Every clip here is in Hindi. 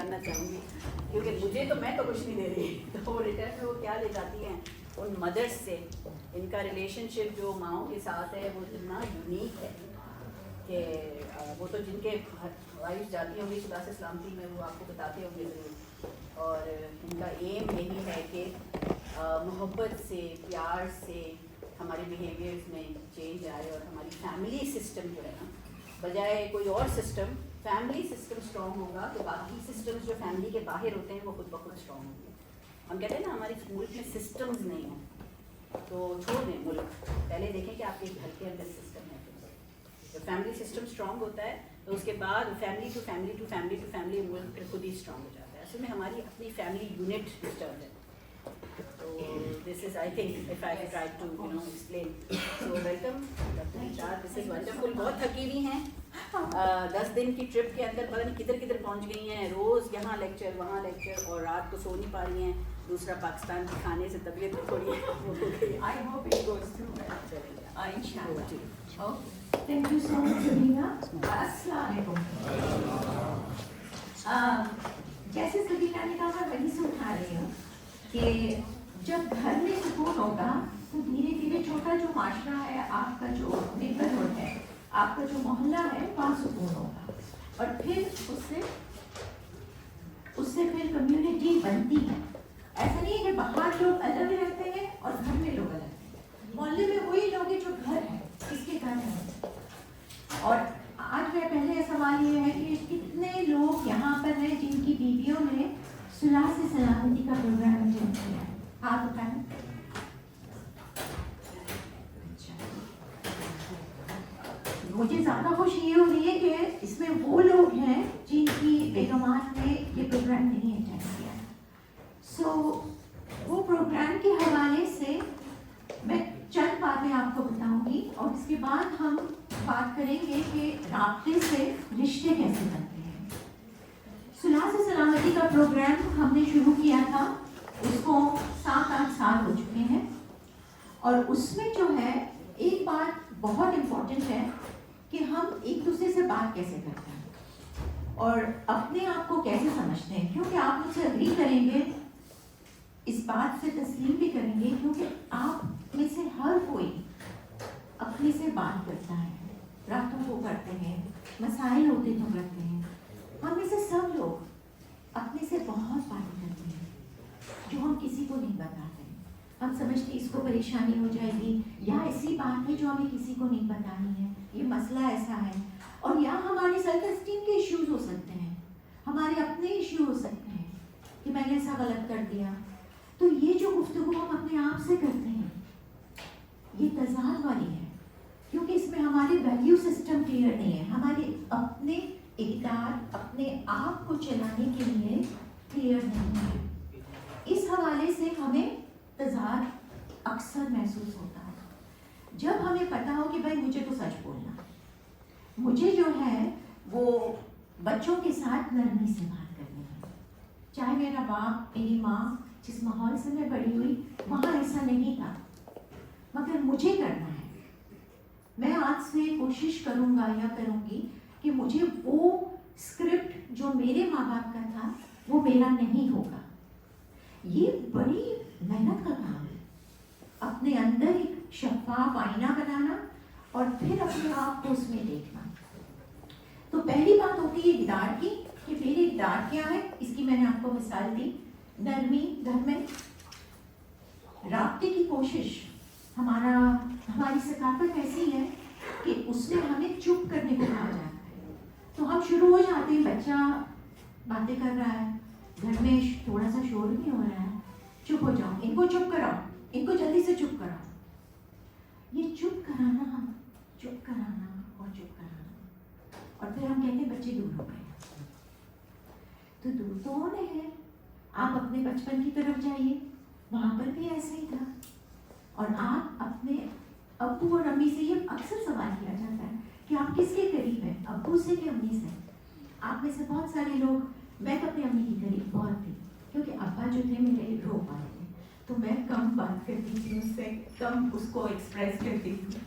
जानना चाहूँगी, क्योंकि मुझे तो मैं तो कुछ नहीं दे रही, तो वो रिटर्न में वो क्या ले जाती हैं उन मदर्स से। इनका रिलेशनशिप जो माओं के साथ है वो इतना यूनिक है कि वो तो जिनके वाइफ जाती होंगी खुदा से सलामती में, वो आपको बताते होंगे ज़रूर। और इनका एम यही है कि मोहब्बत से, प्यार से हमारे बिहेवियर्स में चेंज आए और हमारी फैमिली सिस्टम जो है ना, बजाय कोई और सिस्टम, फैमिली सिस्टम स्ट्रॉन्ग होगा तो बाकी सिस्टम्स जो फैमिली के बाहर होते हैं वो खुद ब खुद स्ट्रॉन्ग होंगे। हम कहते हैं ना हमारे मुल्क में सिस्टम्स नहीं हैं, तो छोड़ दें मुल्क, पहले देखें कि आपके घर के अंदर सिस्टम है। जब फैमिली सिस्टम स्ट्रॉन्ग होता है तो उसके बाद family to family to family to family मुल्क फिर खुद ही स्ट्रॉन्ग हो जाता है। असल में हमारी अपनी फैमिली यूनिट डिस्टर्ब है। So this is, I think, if I try to explain. So welcome, Dr. Nishad. This is wonderful. बहुत थकी हुई हैं, 10 दिन की ट्रिप के अंदर पता नहीं किधर किधर पहुंच गई हैं, रोज़ यहाँ लेक्चर वहाँ लेक्चर, और रात को सो नहीं पा रही हैं। दूसरा पाकिस्तान के खाने से तबीयत भी थोड़ी वो हो गई। I hope it goes through well. चलेगा Inshallah. Okay. Thank you so much, Sabina. Assalamu alaikum. जैसे सबीना ने कहा, मैं वही सुना रही हूँ कि जब घर में सुकून होगा तो धीरे धीरे छोटा जो माशरा है, आपका जो नेबरहुड है, आपका जो मोहल्ला है, वहाँ सुकून होगा, और फिर उससे फिर कम्युनिटी बनती है। ऐसा नहीं है कि बाहर लोग अलग रहते हैं और घर में लोग अलग हैं। मोहल्ले में वही लोग हैं जो घर है, इसके घर है। और आज मेरा पहले सवाल ये है कि कितने लोग यहाँ पर हैं जिनकी बीवियों ने सुलह से सलामती का प्रोग्राम अटेंड किया है? हाथ उठाएं। मुझे ज़्यादा खुशी ये हो रही है कि इसमें वो लोग हैं जिनकी बेगमात ने ये प्रोग्राम नहीं अटेंड किया। सो वो प्रोग्राम के हवाले से मैं चंद बातें आपको बताऊंगी, और इसके बाद हम बात करेंगे कि राब्ते से रिश्ते कैसे बनते हैं। सुलह से सलामती का प्रोग्राम हमने शुरू किया था, उसको 7-8 साल हो चुके हैं, और उसमें जो है एक बात बहुत इम्पोर्टेंट है कि हम एक दूसरे से बात कैसे करते हैं और अपने आप को कैसे समझते हैं। क्योंकि आप मुझसे अग्री करेंगे, इस बात से तस्लीम भी करेंगे, क्योंकि आप में से हर कोई अपने से बात करता है, रातों को करते हैं, मसाइल होते तो करते हैं। हम में से सब लोग अपने से बहुत बातें करते हैं जो हम किसी को नहीं बताते। हम समझते इसको परेशानी हो जाएगी, या ऐसी बात है जो हमें किसी को नहीं बतानी है, ये मसला ऐसा है। और या हमारे सेल्फ एस्टीम के इश्यूज हो सकते हैं, हमारे अपने इश्यू हो सकते हैं कि मैंने ऐसा गलत कर दिया। तो ये जो गुफ्तगू हम अपने आप से करते हैं, ये तज़ाद वाली है, क्योंकि इसमें हमारे वैल्यू सिस्टम क्लियर नहीं है, हमारे अपने इक़्तिदार, अपने आप को चलाने के लिए क्लियर नहीं है। इस हवाले से हमें तज़ाद अक्सर महसूस होता है। जब हमें पता हो कि भाई मुझे तो सच बोलना, मुझे जो है वो बच्चों के साथ नरमी से बात करनी है, चाहे मेरा बाप, मेरी माँ, जिस माहौल से मैं बड़ी हुई वहाँ ऐसा नहीं था, मगर मुझे करना है। मैं आज से कोशिश करूँगा या करूँगी कि मुझे वो स्क्रिप्ट जो मेरे माँ बाप का था वो मेरा नहीं होगा। ये बड़ी मेहनत का काम है, अपने अंदर एक शफाफ आईना बनाना और फिर अपने आप को उसमें देखना। तो पहली बात होती है इक़्तिदार की, कि मेरे इक़्तिदार क्या है। इसकी मैंने आपको मिसाल दी, नरमी, घर में राब्ते की कोशिश। हमारी सकाफत ऐसी है कि उसमें हमें चुप करने को कहा जाता है। तो हम शुरू हो जाते हैं, बच्चा बातें कर रहा है, घर में थोड़ा सा शोर भी हो रहा है, चुप हो जाओ, इनको चुप कराओ, इनको जल्दी से चुप कराओ। ये चुप कराना और चुप कराना, और फिर हम कहते हैं बच्चे दूर हो गए। तो दूर तो होने हैं, आप अपने बचपन की तरफ जाइए, वहाँ पर भी ऐसे ही था। और आप अपने अब्बू और अम्मी से, ये अक्सर सवाल किया जाता है कि आप किसके करीब हैं, अब्बू से कि अम्मी से। आप में से बहुत सारे लोग, मैं तो अपनी अम्मी की करीब बहुत थी, क्योंकि अब्बा जो थे मेरे रो पाए थे, तो मैं कम बात करती थी उससे, कम उसको एक्सप्रेस करती थी।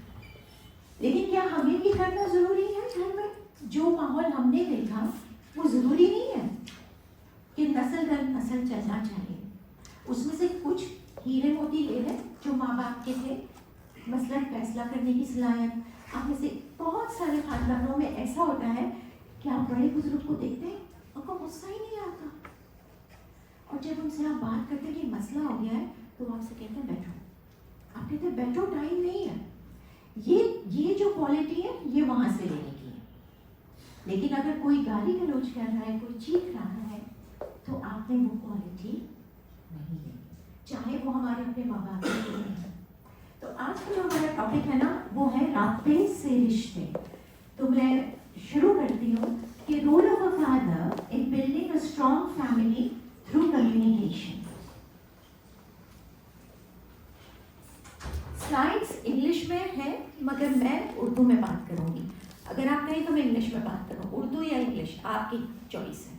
लेकिन क्या हमें भी करना ज़रूरी है? घर में जो माहौल हमने देखा वो ज़रूरी नहीं है। नस्ल दर नस्ल चलना चाहिए। उसमें से कुछ हीरे मोती ले लें जो माँ बाप के थे, मसलन फैसला करने की सलाहियत। आप में से बहुत सारे खानदानों में ऐसा होता है कि आप बड़े बुजुर्ग को देखते हैं, उनको गुस्सा ही नहीं आता, और जब उनसे आप बात करते हैं कि मसला हो गया है तो वो आपसे कहते हैं बैठो। आप कहते हैं बैठो, टाइम नहीं है। ये जो क्वालिटी है ये वहाँ से लेने की है। लेकिन अगर कोई गाली गलौज कर रहा है, कोई चीख रहा है, तो आपने वो क्वालिटी नहीं लेनी, चाहे वो हमारे अपने माँ बाप के लिए हैं। तो आज का जो हमारा टॉपिक है ना, वो है राब्ते से रिश्ते। तो मैं शुरू करती हूँ कि role of a father in building a strong family through communication. Slides English में है मगर मैं उर्दू में बात करूँगी। अगर आप कहें तो मैं इंग्लिश में बात करूँ, उर्दू या इंग्लिश आपकी चॉइस है।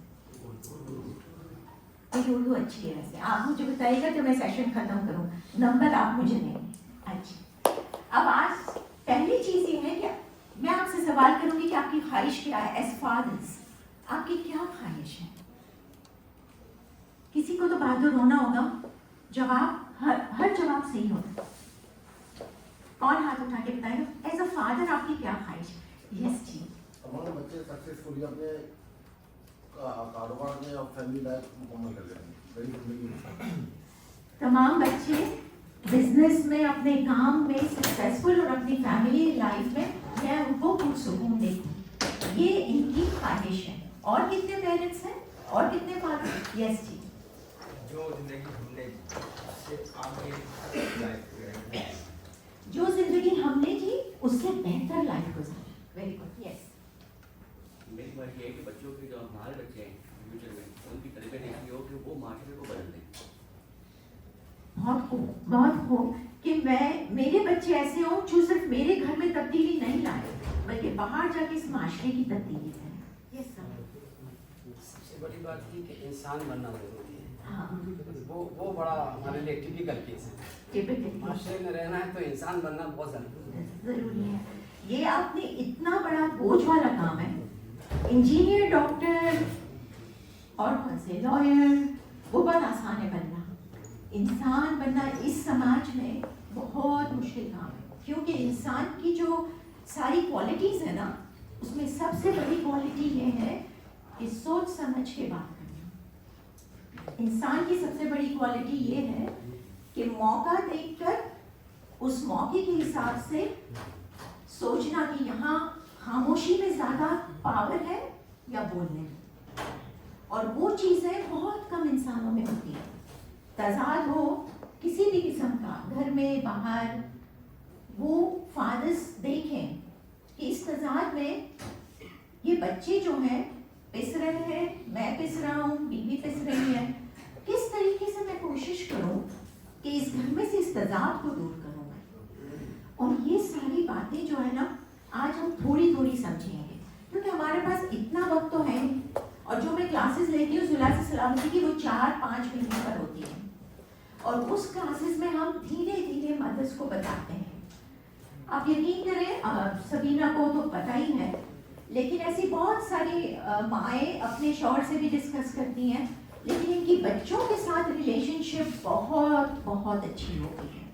मेरी उर्दू अच्छी है वैसे, आप मुझे बताइएगा तो मैं सेशन खत्म करूँ, नंबर आप मुझे देंगे। अच्छा, अब आज पहली चीज़ ये है कि मैं आपसे सवाल करूँगी कि आपकी ख्वाहिश क्या है एज फादर्स, आपकी क्या ख्वाहिश है। किसी को तो बहादुर होना होगा, जवाब हर जवाब सही होगा। कौन हाथ उठा के बताएगा एज अ फादर आपकी क्या ख्वाहिश है। यस जी। हमारे बच्चे सक्सेसफुली अपने कारोबार में और फैमिली लाइफ मुकम्मल कर लेते हैं, बड़ी जिंदगी में। तमाम बच्चे बिजनेस में, अपने काम में सक्सेसफुल और अपनी फैमिली लाइफ में मैं उनको पुरसुकून देखूं, ये इनकी ख्वाहिश है। और कितने पेरेंट्स हैं और कितने फादर। यस जी। जो जिंदगी हमने से आगे लाइफ जो जिंदगी हमने जी उससे बेहतर लाइफ गुजारी। Very good. यस। मेरी बात ये है कि बच्चों के जो हमारे बच्चे हैं फ्यूचर में, उनकी तरबियत ऐसी हो कि वो माशरे को बदल दें। बहुत खूब कि मेरे बच्चे ऐसे हों जो सिर्फ मेरे घर में तब्दीली नहीं लाए, बल्कि बाहर जाके इस माशरे की तब्दीली करें। Yes sir. सबसे बड़ी बात ये कि इंसान बनना जरूरी है। हाँ, वो बड़ा हमारे लिए टिपिकल केस है। टिपिकल माशरे में रहना है तो इंसान बनना बहुत जरूरी है। ये आपने इतना बड़ा बोझ वाला काम है, इंजीनियर, डॉक्टर और कौन से लॉयर, वो बहुत आसान है बनना। इंसान बनना इस समाज में बहुत मुश्किल काम है, क्योंकि इंसान की जो सारी क्वालिटीज़ है ना, उसमें सबसे बड़ी क्वालिटी ये है कि सोच समझ के बात करना। इंसान की सबसे बड़ी क्वालिटी ये है कि मौका देखकर उस मौके के हिसाब से सोचना कि यहाँ खामोशी में ज़्यादा पावर है या बोलने में। और वो चीज़ें बहुत कम इंसानों में होती है। तजाद हो किसी भी किस्म का, घर में बाहर, वो फादर्स देखें कि इस तजाद में ये बच्चे जो हैं पिस रहे हैं, मैं पिस रहा हूँ, बीवी पिस रही है, किस तरीके से मैं कोशिश करूँ कि इस घर में से इस तजाद को दूर करूँ मैं। और ये सारी बातें जो है ना, आज हम थोड़ी थोड़ी समझेंगे, क्योंकि हमारे पास इतना वक्त तो है नहीं। और जो मैं क्लासेस लेती हूँ जुलासी सलामती की, वो 4-5 महीने पर होती है, और उस क्लासेस में हम धीरे धीरे मदर्स को बताते हैं। आप यकीन करें, सबीना को तो पता ही है, लेकिन ऐसी बहुत सारी माएँ अपने शौहर से भी डिस्कस करती हैं, लेकिन इनकी बच्चों के साथ रिलेशनशिप बहुत बहुत अच्छी हो गई है।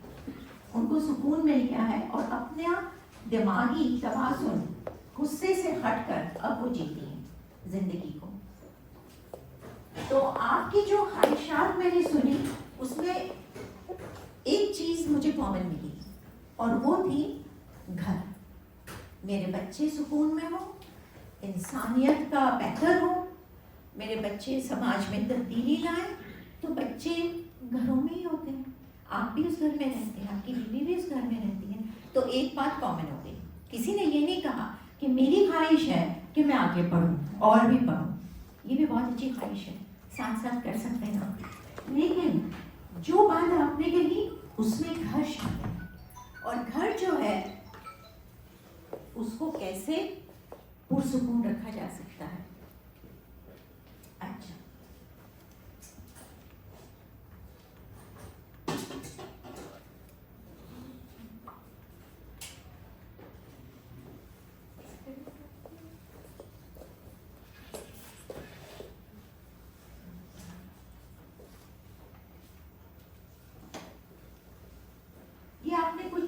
उनको सुकून मिल गया है और अपना दिमागी तवाज़ुन गुस्से से हटकर अब वो जीती हैं जिंदगी को। तो आपकी जो ख्वाहिशात मैंने सुनी, उसमें एक चीज़ मुझे कॉमन मिली, और वो थी घर। मेरे बच्चे सुकून में हो, इंसानियत का बेहतर हो, मेरे बच्चे समाज में तब्दीली लाएं। तो बच्चे घरों में ही होते हैं, आप भी उस घर में रहते हैं, आपकी बीवी भी उस घर में रहती है। तो एक बात कॉमन हो गई, किसी ने ये नहीं कहा कि मेरी ख्वाहिश है कि मैं आगे पढ़ूं और भी पढ़ूं। ये भी बहुत अच्छी ख्वाहिश है, साथ साथ कर सकते हैं आप, लेकिन जो बात आपने कही उसमें घर शामिल है। और घर जो है उसको कैसे पुरसुकून रखा जा सकता है। अच्छा,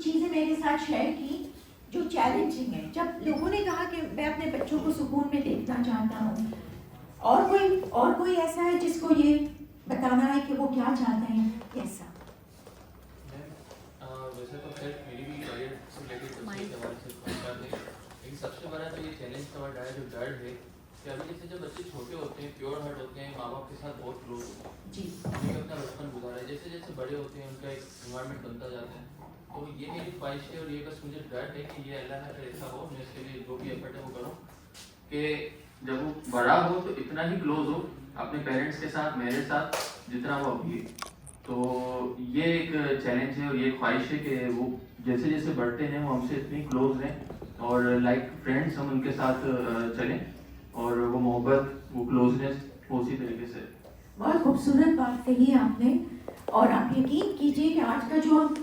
चीज़ें मेरे साथ शेयर की जो चैलेंजिंग है। जब लोगों ने कहा कि मैं अपने बच्चों को सुकून में देखना चाहता हूँ, और कोई ऐसा है जिसको ये बताना है कि वो क्या चाहते हैं? ऐसा वैसे तो खैर मेरी भी करियर से रिलेटेड बच्चे के हवाले से परेशान नहीं, लेकिन सबसे बड़ा तो ये चैलेंज का वर्ड आया जो डर है कि अभी जैसे जब बच्चे छोटे होते हैं, प्योर हार्ट होते हैं, माँ बाप के साथ बहुत क्लोज होते हैं, जी, उन्होंने अपना बचपन गुजारा है, जैसे जैसे बड़े होते हैं उनका एक इन्वायरमेंट बनता जाता है। तो ये मेरी ख्वाहिश है और ये बस मुझे डर है कि ये अल्लाह ना करे ऐसा हो, मैं इसके लिए जो भी एफर्ट है वो करूँ कि जब वो बड़ा हो तो इतना ही क्लोज हो अपने पेरेंट्स के साथ, मेरे साथ जितना वो अभी है। तो ये एक चैलेंज है और ये ख्वाहिश है कि वो जैसे जैसे बढ़ते हैं वो हमसे इतनी क्लोज रहें और लाइक फ्रेंड्स हम उनके साथ चलें और वो मोहब्बत, वो क्लोजनेस उसी तरीके से। बहुत खूबसूरत बात कही है आपने। और आप यकीन कीजिए कि आज का जो हम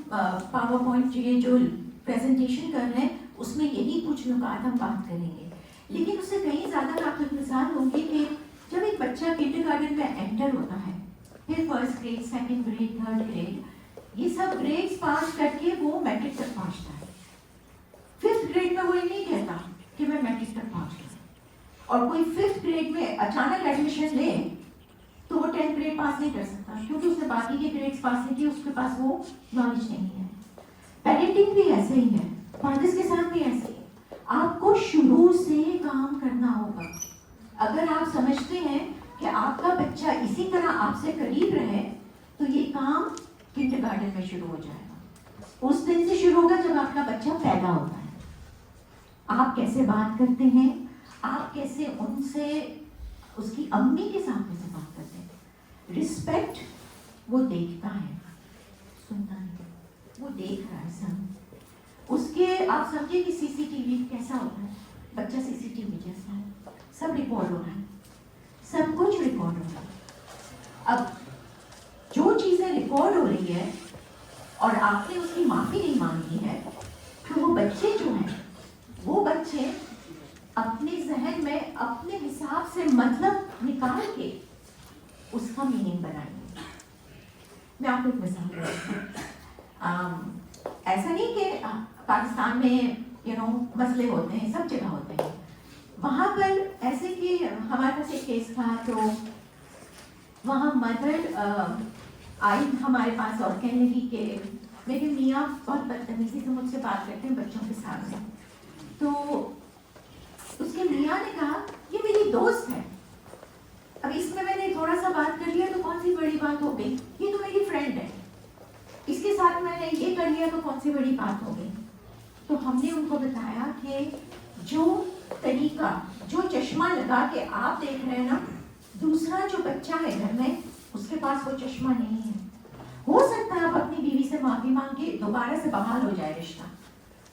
पावर पॉइंट ये जो प्रेजेंटेशन कर रहे हैं उसमें यही कुछ नुकात हम बात करेंगे, लेकिन उससे कहीं ज़्यादा मैं आपको एक मिसाल दूंगी कि जब एक बच्चा किंडरगार्टन में एंटर होता है, फिर first grade, second grade, third grade, ये सब ग्रेड्स पास करके वो मैट्रिक तक पहुंचता है। फिफ्थ ग्रेड में वो ये नहीं कहता कि मैं मैट्रिक तक पहुंच गया, और कोई फिफ्थ ग्रेड में अचानक एडमिशन ले तो वो 10th ग्रेड पास नहीं कर सकता, क्योंकि उसने बाकी के ग्रेड्स पास नहीं किए, उसके पास वो नॉलेज नहीं है। पेरेंटिंग भी ऐसे ही है, फादर्स के साथ भी ऐसे ही है। आपको शुरू से काम करना होगा। अगर आप समझते हैं कि आपका बच्चा इसी तरह आपसे करीब रहे तो ये काम किंडरगार्टन में शुरू हो जाएगा। उस दिन से शुरू होगा जब आपका बच्चा पैदा होता है। आप कैसे बात करते हैं, आप कैसे उनसे, उसकी अम्मी के साथ कैसे बात करते हैं। रिस्पेक्ट वो देखता है, सुनता नहीं, वो देख रहा है सब। उसके आप समझिए कि सीसीटीवी कैसा होता है, बच्चा सीसीटीवी जैसा है, सब रिकॉर्ड हो रहा है, सब कुछ रिकॉर्ड हो रहा है। अब जो चीजें रिकॉर्ड हो रही है और आपने उसकी माफी नहीं मांगी है, तो वो बच्चे जो हैं, वो बच्चे अपने जहन में अपने हिसाब से मतलब निकाल के उसका मीनिंग बनाएंगे। मैं आपको एक मिसाल देती हूँ। ऐसा नहीं कि पाकिस्तान में मसले होते हैं, सब जगह होते हैं। वहाँ पर ऐसे कि हमारे पास एक केस था, तो वहाँ मदर आई हमारे पास और कहने लगी कि मेरे मियाँ बहुत बदतमीजी से मुझसे बात करते हैं बच्चों के सामने। तो उसके मियाँ ने कहा ये मेरी दोस्त है, अब इसमें मैंने थोड़ा सा बात कर लिया तो कौन सी बड़ी बात हो गई, ये तो मेरी फ्रेंड है, इसके साथ मैंने ये कर लिया तो कौन सी बड़ी बात हो गई। तो हमने उनको बताया कि जो तरीका, जो चश्मा लगा के आप देख रहे हैं ना, दूसरा जो बच्चा है घर में उसके पास वो चश्मा नहीं है। हो सकता है आप अपनी बीवी से माफी मांग के दोबारा से बहाल हो जाए रिश्ता,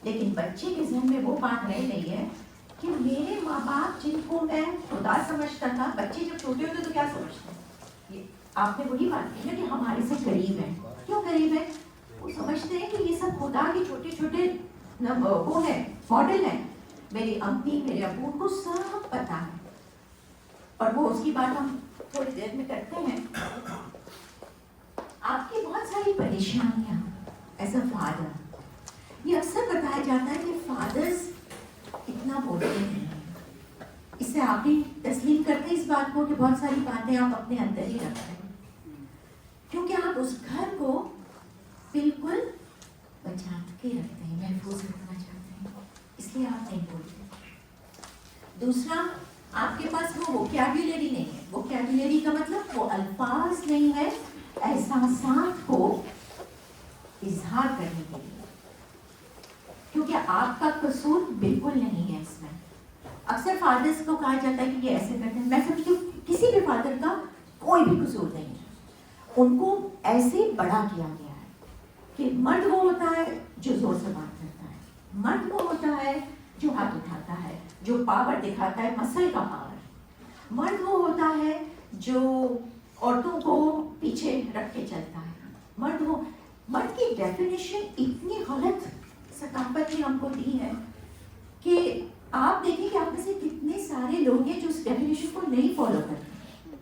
लेकिन बच्चे के जहन में वो बात रह गई है कि मेरे माँ बाप जिनको मैं खुदा समझता था, बच्चे जब छोटे होते तो क्या समझते हैं, ये आपने वही बात की ना कि हमारे से करीब है। क्यों करीब है? वो समझते हैं कि ये सब खुदा के छोटे छोटे वो है, मॉडल है। मेरी अम्मी, मेरे अबू को सब पता है, और वो उसकी बात हम थोड़ी देर में करते हैं। आपकी बहुत सारी परेशानियां एज अ फादर, ये अक्सर बताया जाता है कि फादर्स इतना बोलते नहीं हैं। इससे आप भी तस्लीम करते हैं इस बात को कि बहुत सारी बातें आप अपने अंदर ही रखते हैं, क्योंकि आप उस घर को बिल्कुल बचा के रखते हैं, महफूज रखना चाहते हैं, इसलिए आप नहीं बोलते। दूसरा, आपके पास वो वोकैब्युलरी नहीं है। वोकैब्युलरी का मतलब वो अल्फाज नहीं है एहसासात को इजहार करने के लिए, क्योंकि आपका कसूर बिल्कुल नहीं है इसमें। अक्सर फादर्स को कहा जाता है कि ये ऐसे करते हैं, मैं समझती हूँ किसी भी फादर का कोई भी कसूर नहीं है, उनको ऐसे बड़ा किया गया है कि मर्द वो होता है जो जोर से बात करता है, मर्द वो होता है जो हाथ उठाता है, जो पावर दिखाता है, मसल का पावर। मर्द वो होता है जो औरतों को पीछे रख के चलता है। मर्द की डेफिनेशन इतनी गलत सकाफत ने हमको दी है कि आप देखिए कि आप में से कितने सारे लोग हैं जो उस डेफिनेशन को नहीं फॉलो करते।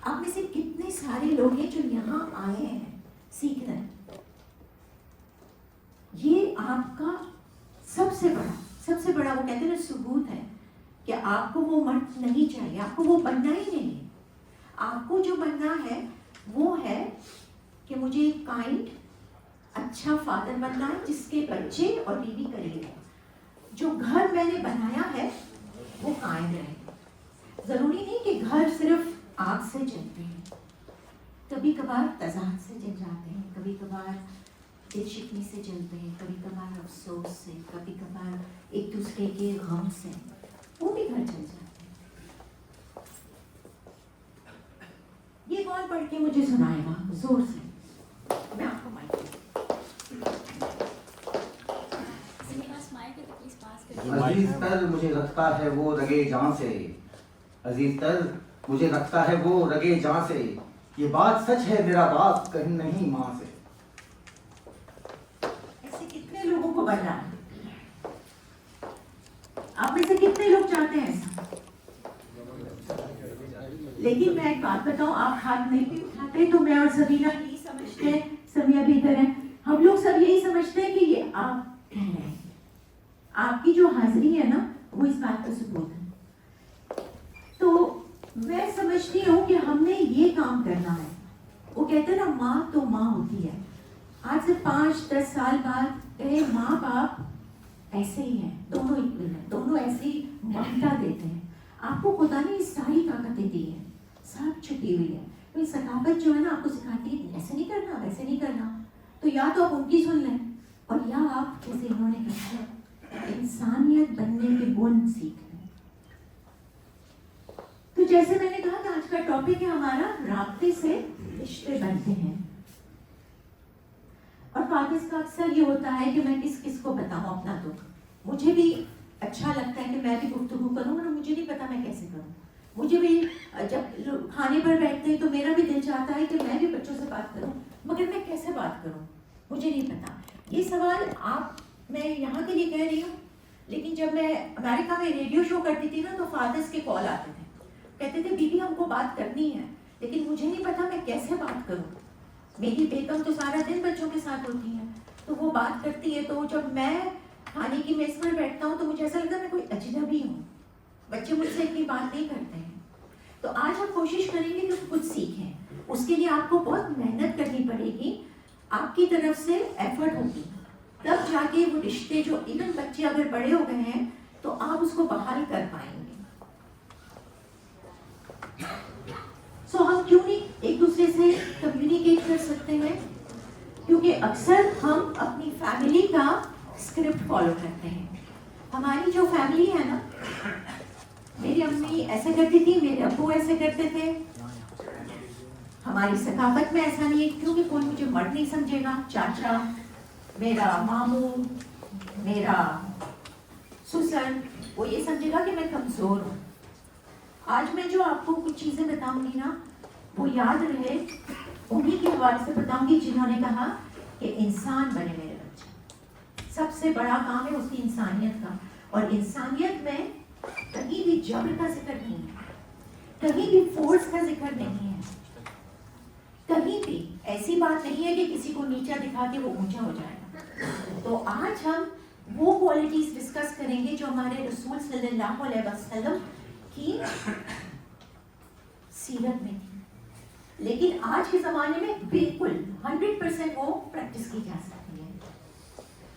आप में से कितने सारे लोग हैं जो यहाँ आए हैं सीखने। ये आपका सबसे बड़ा वो कहते हैं ना सबूत है कि आपको वो मर्द नहीं चाहिए, आपको वो बनना ही नहीं है। आपको जो बनना है वो है कि मुझे एक काइंड अच्छा फादर बनना है जिसके बच्चे और बीवी करीब है। जो घर मैंने बनाया है वो कायम रहे। जरूरी नहीं कि घर सिर्फ आग से जलते हैं, कभी कभार तजाद से जल जाते हैं, कभी कभार दिल शिकनी से जलते हैं, कभी कभार अफसोस से, कभी कभार एक दूसरे के गम से, वो भी घर जल जाते हैं। ये कौन पढ़ के मुझे सुनाएगा जोर से? मैं आपको माइक अजीज तर मुझे रखता है वो रगे जान से, अजीज तर मुझे रखता है वो रगे जान से, ये बात सच है मेरा बाप कहीं नहीं माँ से। ऐसे कितने लोगों को बनना है? आप में से कितने लोग चाहते हैं ऐसा? लेकिन मैं एक बात बताऊं, आप हाथ नहीं भी उठाते तो मैं और सबीना यही समझते हैं, समिया भी इधर है, हम लोग सब यही समझते हैं कि ये आप कह रहे हैं। आपकी जो हाजिरी है ना वो इस बात का सबूत है। तो मैं समझती हूँ कि हमने ये काम करना है। वो कहते हैं ना माँ तो माँ होती है। आज से 5-10 साल बाद कहे माँ बाप ऐसे ही हैं, दोनों इक्वल हैं, दोनों ऐसी ममता देते हैं। आपको खुदा ने सारी ताकतें दी है, सब छुपी हुई है। तो सकाफत जो है ना आपको सिखाती है ऐसे नहीं करना, वैसे नहीं करना। तो या तो आप उनकी सुन लें और या आप जैसे इन्होंने कहा इंसानियत बनने के गुण सीख लें। तो जैसे मैंने कहा कि आज का टॉपिक है हमारा राब्ते से रिश्ते बनते हैं। और फादिस का अक्सर ये होता है कि मैं किस किस को बताऊं अपना दुख। मुझे भी अच्छा लगता है कि मैं भी गुफ्तगू करूं, और मुझे नहीं पता मैं कैसे करूं। मुझे भी जब खाने पर बैठते हैं तो मेरा भी दिल चाहता है कि मैं भी बच्चों से बात करूं, मगर मैं कैसे बात करूं मुझे नहीं पता। ये सवाल मैं यहाँ के लिए कह रही हूँ, लेकिन जब मैं अमेरिका में रेडियो शो करती थी ना तो फादर्स के कॉल आते थे, कहते थे बीबी हमको बात करनी है लेकिन मुझे नहीं पता मैं कैसे बात करूँ। मेरी बेगम तो सारा दिन बच्चों के साथ होती है, तो वो बात करती है, तो जब मैं खाने की मेज पर बैठता हूँ तो मुझे ऐसा लगता है मैं कोई अजनबी हूँ, बच्चे मुझसे इतनी बात नहीं करते हैं। तो आज हम कोशिश करेंगे कि कुछ सीखें। उसके लिए आपको बहुत मेहनत करनी पड़ेगी, आपकी तरफ से एफर्ट होगी, तब जाके वो रिश्ते जो इवन बच्चे अगर बड़े हो गए हैं तो आप उसको बहाल कर पाएंगे। सो हम क्यों नहीं एक दूसरे से कम्युनिकेट कर सकते हैं? क्योंकि अक्सर हम अपनी फैमिली का स्क्रिप्ट फॉलो करते हैं। हमारी जो फैमिली है ना, मेरी अम्मी ऐसे करती थी, मेरे अब्बू ऐसे करते थे। हमारी सकाफत में ऐसा नहीं है क्योंकि कोई मुझे मर्द नहीं समझेगा। चाचा, मेरा मामू, मेरा ससुर, वो ये समझेगा कि मैं कमजोर हूँ। आज मैं जो आपको कुछ चीजें बताऊंगी ना, वो याद रहे, उन्हीं के हवाले से बताऊंगी जिन्होंने कहा कि इंसान बने मेरे बच्चे। सबसे बड़ा काम है उसकी इंसानियत का, और इंसानियत में कहीं भी जबर का जिक्र नहीं है, कहीं भी फोर्स का जिक्र नहीं है, कहीं भी ऐसी बात नहीं है कि किसी को नीचा दिखा के वो ऊंचा हो जाएगा। तो आज हम वो क्वालिटीज डिस्कस करेंगे जो हमारे रसूल सल्लल्लाहु अलैहि वसल्लम की सीरत में थी, लेकिन आज के ज़माने में बिल्कुल 100% वो प्रैक्टिस की जा सकती है।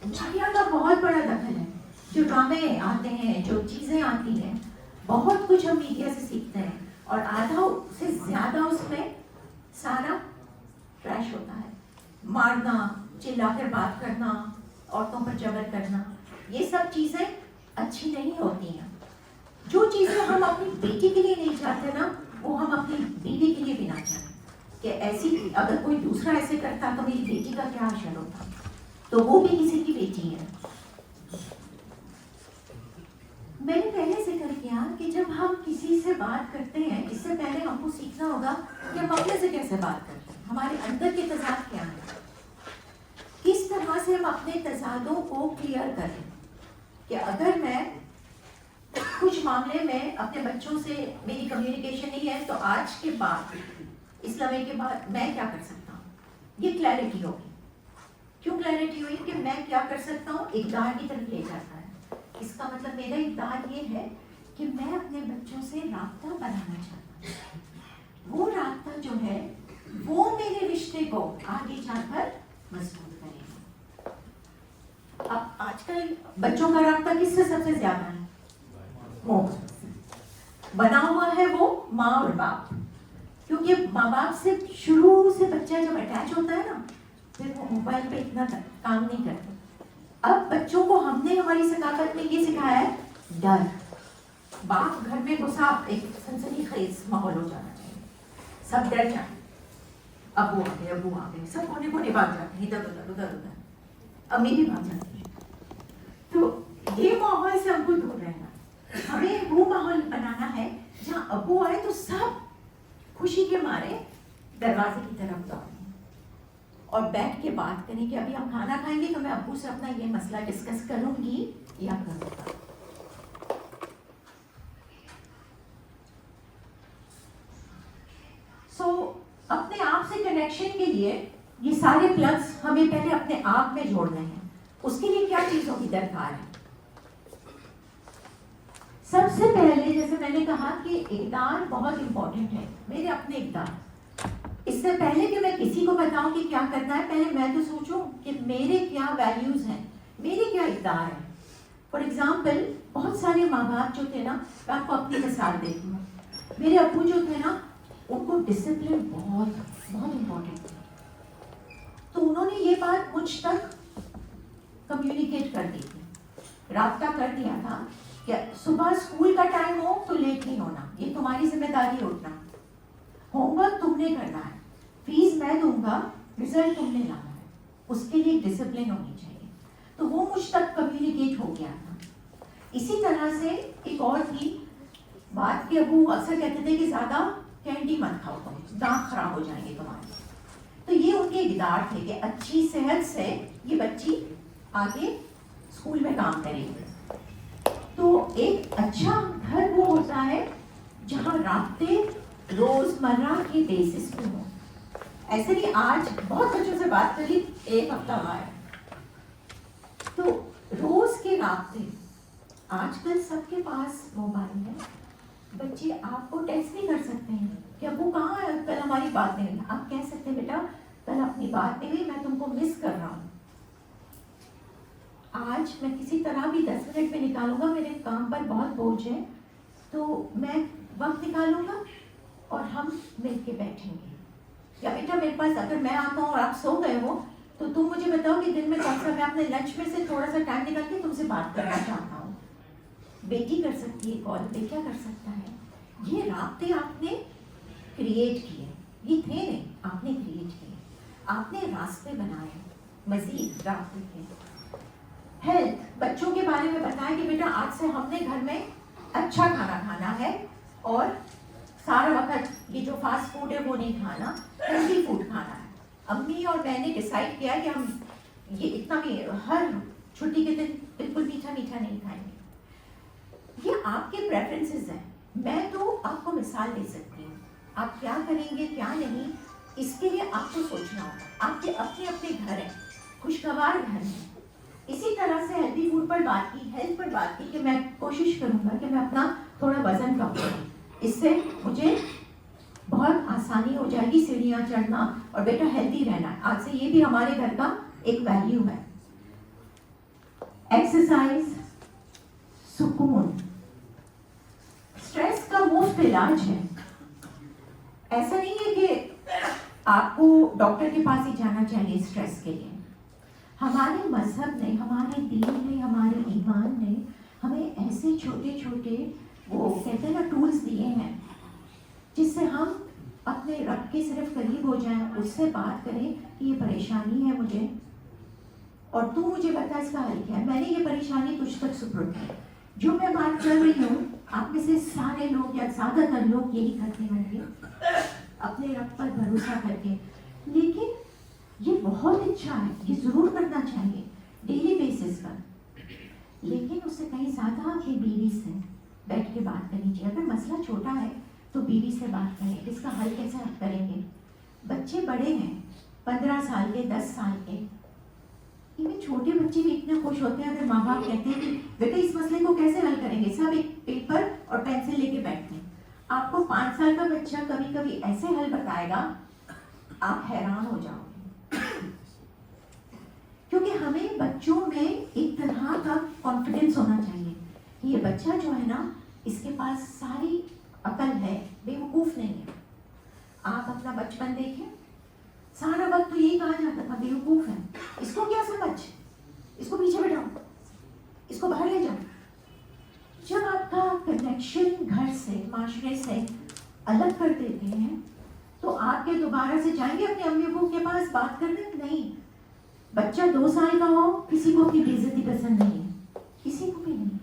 मीडिया का बहुत बड़ा दखल है, जो ड्रामे आते हैं, जो चीज़ें आती हैं, बहुत कुछ हम मीडिया से सीखते हैं, और आधा से ज़्यादा उसमें सारा ट्रैश होता है। मारना, चिल्लाकर बात करना, औरतों पर जबर करना, ये सब चीज़ें अच्छी नहीं होती हैं। जो चीज़ें हम अपनी बेटी के लिए नहीं चाहते ना, वो हम अपनी बीवी के लिए भी ना चाहते। कि ऐसी अगर कोई दूसरा ऐसे करता तो मेरी बेटी का क्या हाल होता, तो वो भी किसी की बेटी है। मैंने पहले जिक्र किया कि जब हम किसी से बात करते हैं, इससे पहले हमको सीखना होगा कि हम अपने से कैसे बात करते हैं, हमारे अंदर के तजाद क्या है, किस तरह से हम अपने तजादों को क्लियर करें। कि अगर मैं कुछ मामले में अपने बच्चों से मेरी कम्युनिकेशन नहीं है, तो आज के बाद, इस लम्हे के बाद मैं क्या कर सकता हूँ, ये क्लैरिटी होगी। क्यों क्लैरिटी हुई? कि मैं क्या कर सकता हूँ, इक़दार की तरफ ले जाता है। इसका मतलब मेरा इक़दार ये है कि मैं अपने बच्चों से राब्ता बनाना चाहता हूँ। वो राब्ता जो है वो मेरे रिश्ते को आगे जाकर मजबूत करेगा। अब आजकल बच्चों का राब्ता किससे सबसे ज्यादा है? मोबाइल से बना हुआ है वो माँ और बाप, क्योंकि माँ बाप से शुरू से बच्चा जब अटैच होता है ना, फिर वो मोबाइल पे इतना काम नहीं करता। अब बच्चों को हमने हमारी सकाफत में ये सिखाया है डर। बाप घर में घुसा, एक सनसनीखेज माहौल हो जाना चाहिए, सब डर जाए, अब्बू आ गए, सब कोने कोने भाग जाते हैं, इधर उधर उधर उधर, अम्मी भी भाग जाती है। तो ये माहौल से हमको दूर रहना, हमें वो माहौल बनाना है जहाँ अब्बू आए तो सब खुशी के मारे दरवाजे की तरफ दौड़ें और बैठ के बात करें कि अभी हम खाना खाएंगे तो मैं अब्बू से अपना ये मसला डिस्कस करूंगी या करूंगा। अपने आप से कनेक्शन के लिए ये सारे प्लग्स हमें पहले अपने आप में जोड़ने हैं। उसके लिए क्या चीजों की दरकार है? सबसे पहले जैसे मैंने कहा कि इक़दार बहुत इंपॉर्टेंट है, मेरे अपने इक़दार। इससे पहले कि मैं किसी को बताऊं कि क्या करना है, पहले मैं तो सोचूं कि मेरे क्या वैल्यूज हैं, मेरे क्या इक़दार है। फॉर एग्जाम्पल, बहुत सारे माँ बाप जो थे ना, मैं आपको अपनी मिसाल देती हूँ। मेरे अब्बू जो थे ना, उनको डिसिप्लिन बहुत बहुत इम्पोर्टेंट थी। तो उन्होंने ये बात मुझ तक कम्युनिकेट कर दी थी, राब्ता कर दिया था कि सुबह स्कूल का टाइम हो तो लेट नहीं होना, ये तुम्हारी जिम्मेदारी उठना, होमवर्क तुमने करना है, फीस मैं दूंगा, रिजल्ट तुमने लाना है, उसके लिए डिसिप्लिन होनी चाहिए। तो वो मुझ तक कम्युनिकेट हो गया था। इसी तरह से एक और थी बात कि अबू अक्सर कहते थे कि ज़्यादा कैंडी मत खाओ, तुम दांत खराब हो जाएंगे तुम्हारे। तो ये उनके इक़दार थे कि अच्छी सेहत से ये बच्ची आगे स्कूल में काम करेगी। तो एक अच्छा घर वो होता है जहाँ राब्ते रोजमर्रा के बेसिस पे हो। ऐसे नहीं, आज बहुत बच्चों से बात करी, एक हफ्ता हुआ है, तो रोज के राब्ते। आजकल सबके पास मोबाइल है, बच्चे आपको टेक्स्ट नहीं कर सकते हैं कि अब्बू कहाँ है, कल हमारी बात नहीं हुई। आप कह सकते हैं बेटा कल अपनी बात नहीं हुई, मैं तुमको मिस कर रहा हूँ, आज मैं किसी तरह भी 10 मिनट में निकालूंगा, मेरे काम पर बहुत बोझ है, तो मैं वक्त निकालूंगा और हम मिलके बैठेंगे। या बेटा मेरे पास अगर मैं आता हूँ और आप सो गए हो तो तुम मुझे बताओ कि दिन में कौन सा, मैं अपने लंच में से थोड़ा सा टाइम निकाल के तुमसे बात करना चाहता हूँ। बेटी कर सकती है कॉल पे, क्या कर सकता है? ये राब्ते आपने क्रिएट किए, ये थे नहीं, आपने क्रिएट किए, आपने रास्ते बनाए, मजीद राब्ते थे। हेल्थ, बच्चों के बारे में बताएं कि बेटा आज से हमने घर में अच्छा खाना खाना है और सारा वक्त ये जो फास्ट फूड है वो नहीं खाना, हेल्दी फूड खाना है। अम्मी और मैंने डिसाइड किया कि हम ये इतना भी हर छुट्टी के दिन बिल्कुल मीठा मीठा नहीं खाएंगे। ये आपके प्रेफरेंसेस हैं, मैं तो आपको मिसाल दे सकती हूँ। आप क्या करेंगे क्या नहीं, इसके लिए आपको सोचना होगा। आपके अपने अपने घर हैं, खुशगवार घर हैं। इसी तरह से हेल्दी फूड पर बात की, हेल्थ पर बात की कि मैं कोशिश करूँगा कि मैं अपना थोड़ा वजन कम करूँ, इससे मुझे बहुत आसानी हो जाएगी सीढ़ियाँ चढ़ना और बेटा हेल्दी रहना। आज से ये भी हमारे घर का एक वैल्यू है। एक्सरसाइज, सुकून, स्ट्रेस का मुफ्त इलाज है। ऐसा नहीं है कि आपको डॉक्टर के पास ही जाना चाहिए स्ट्रेस के लिए। हमारे मजहब ने, हमारे दीन ने, हमारे ईमान ने हमें ऐसे छोटे छोटे वो कहते हैं ना टूल्स दिए हैं जिससे हम अपने रब के सिर्फ करीब हो जाएं, उससे बात करें कि ये परेशानी है मुझे और तू मुझे बता इसका हल क्या है। मैंने ये परेशानी तुझ तक सुपुर्द की। जो मैं बात कर रही हूँ आप में से सारे लोग या ज़्यादातर लोग यही करते होंगे अपने रब पर भरोसा करके। लेकिन ये बहुत अच्छा है, ये ज़रूर करना चाहिए डेली बेसिस पर। लेकिन उससे कहीं ज़्यादा अपनी बीवी से बैठ के बात करनी चाहिए। अगर मसला छोटा है तो बीवी से बात करें, इसका हल कैसे आप करेंगे। बच्चे बड़े हैं, 15 साल के, 10 साल के, इवन छोटे बच्चे भी इतने खुश होते हैं अगर माँ बाप कहते हैं कि बेटा इस मसले को कैसे हल करेंगे, सब एक पेपर और पेंसिल लेके बैठते हैं। आपको 5 साल का बच्चा कभी कभी ऐसे हल बताएगा, आप हैरान हो जाओगे। क्योंकि हमें बच्चों में एक तरह का कॉन्फिडेंस होना चाहिए कि ये बच्चा जो है ना, इसके पास सारी अकल है, बेवकूफ नहीं है। आप अपना बचपन देखें, सारा वक्त तो यही कहा जाता था बेवकूफ है, इसको क्या समझ, इसको पीछे बैठाओ, इसको बाहर ले जाओ। जब आपका कनेक्शन घर से, माशरे से अलग कर देते हैं, तो आप क्या दोबारा से जाएंगे अपने अम्मी अब्बू के पास बात करने? नहीं। बच्चा 2 साल का हो, किसी को अपनी बेइज्जती पसंद नहीं है, किसी को भी नहीं,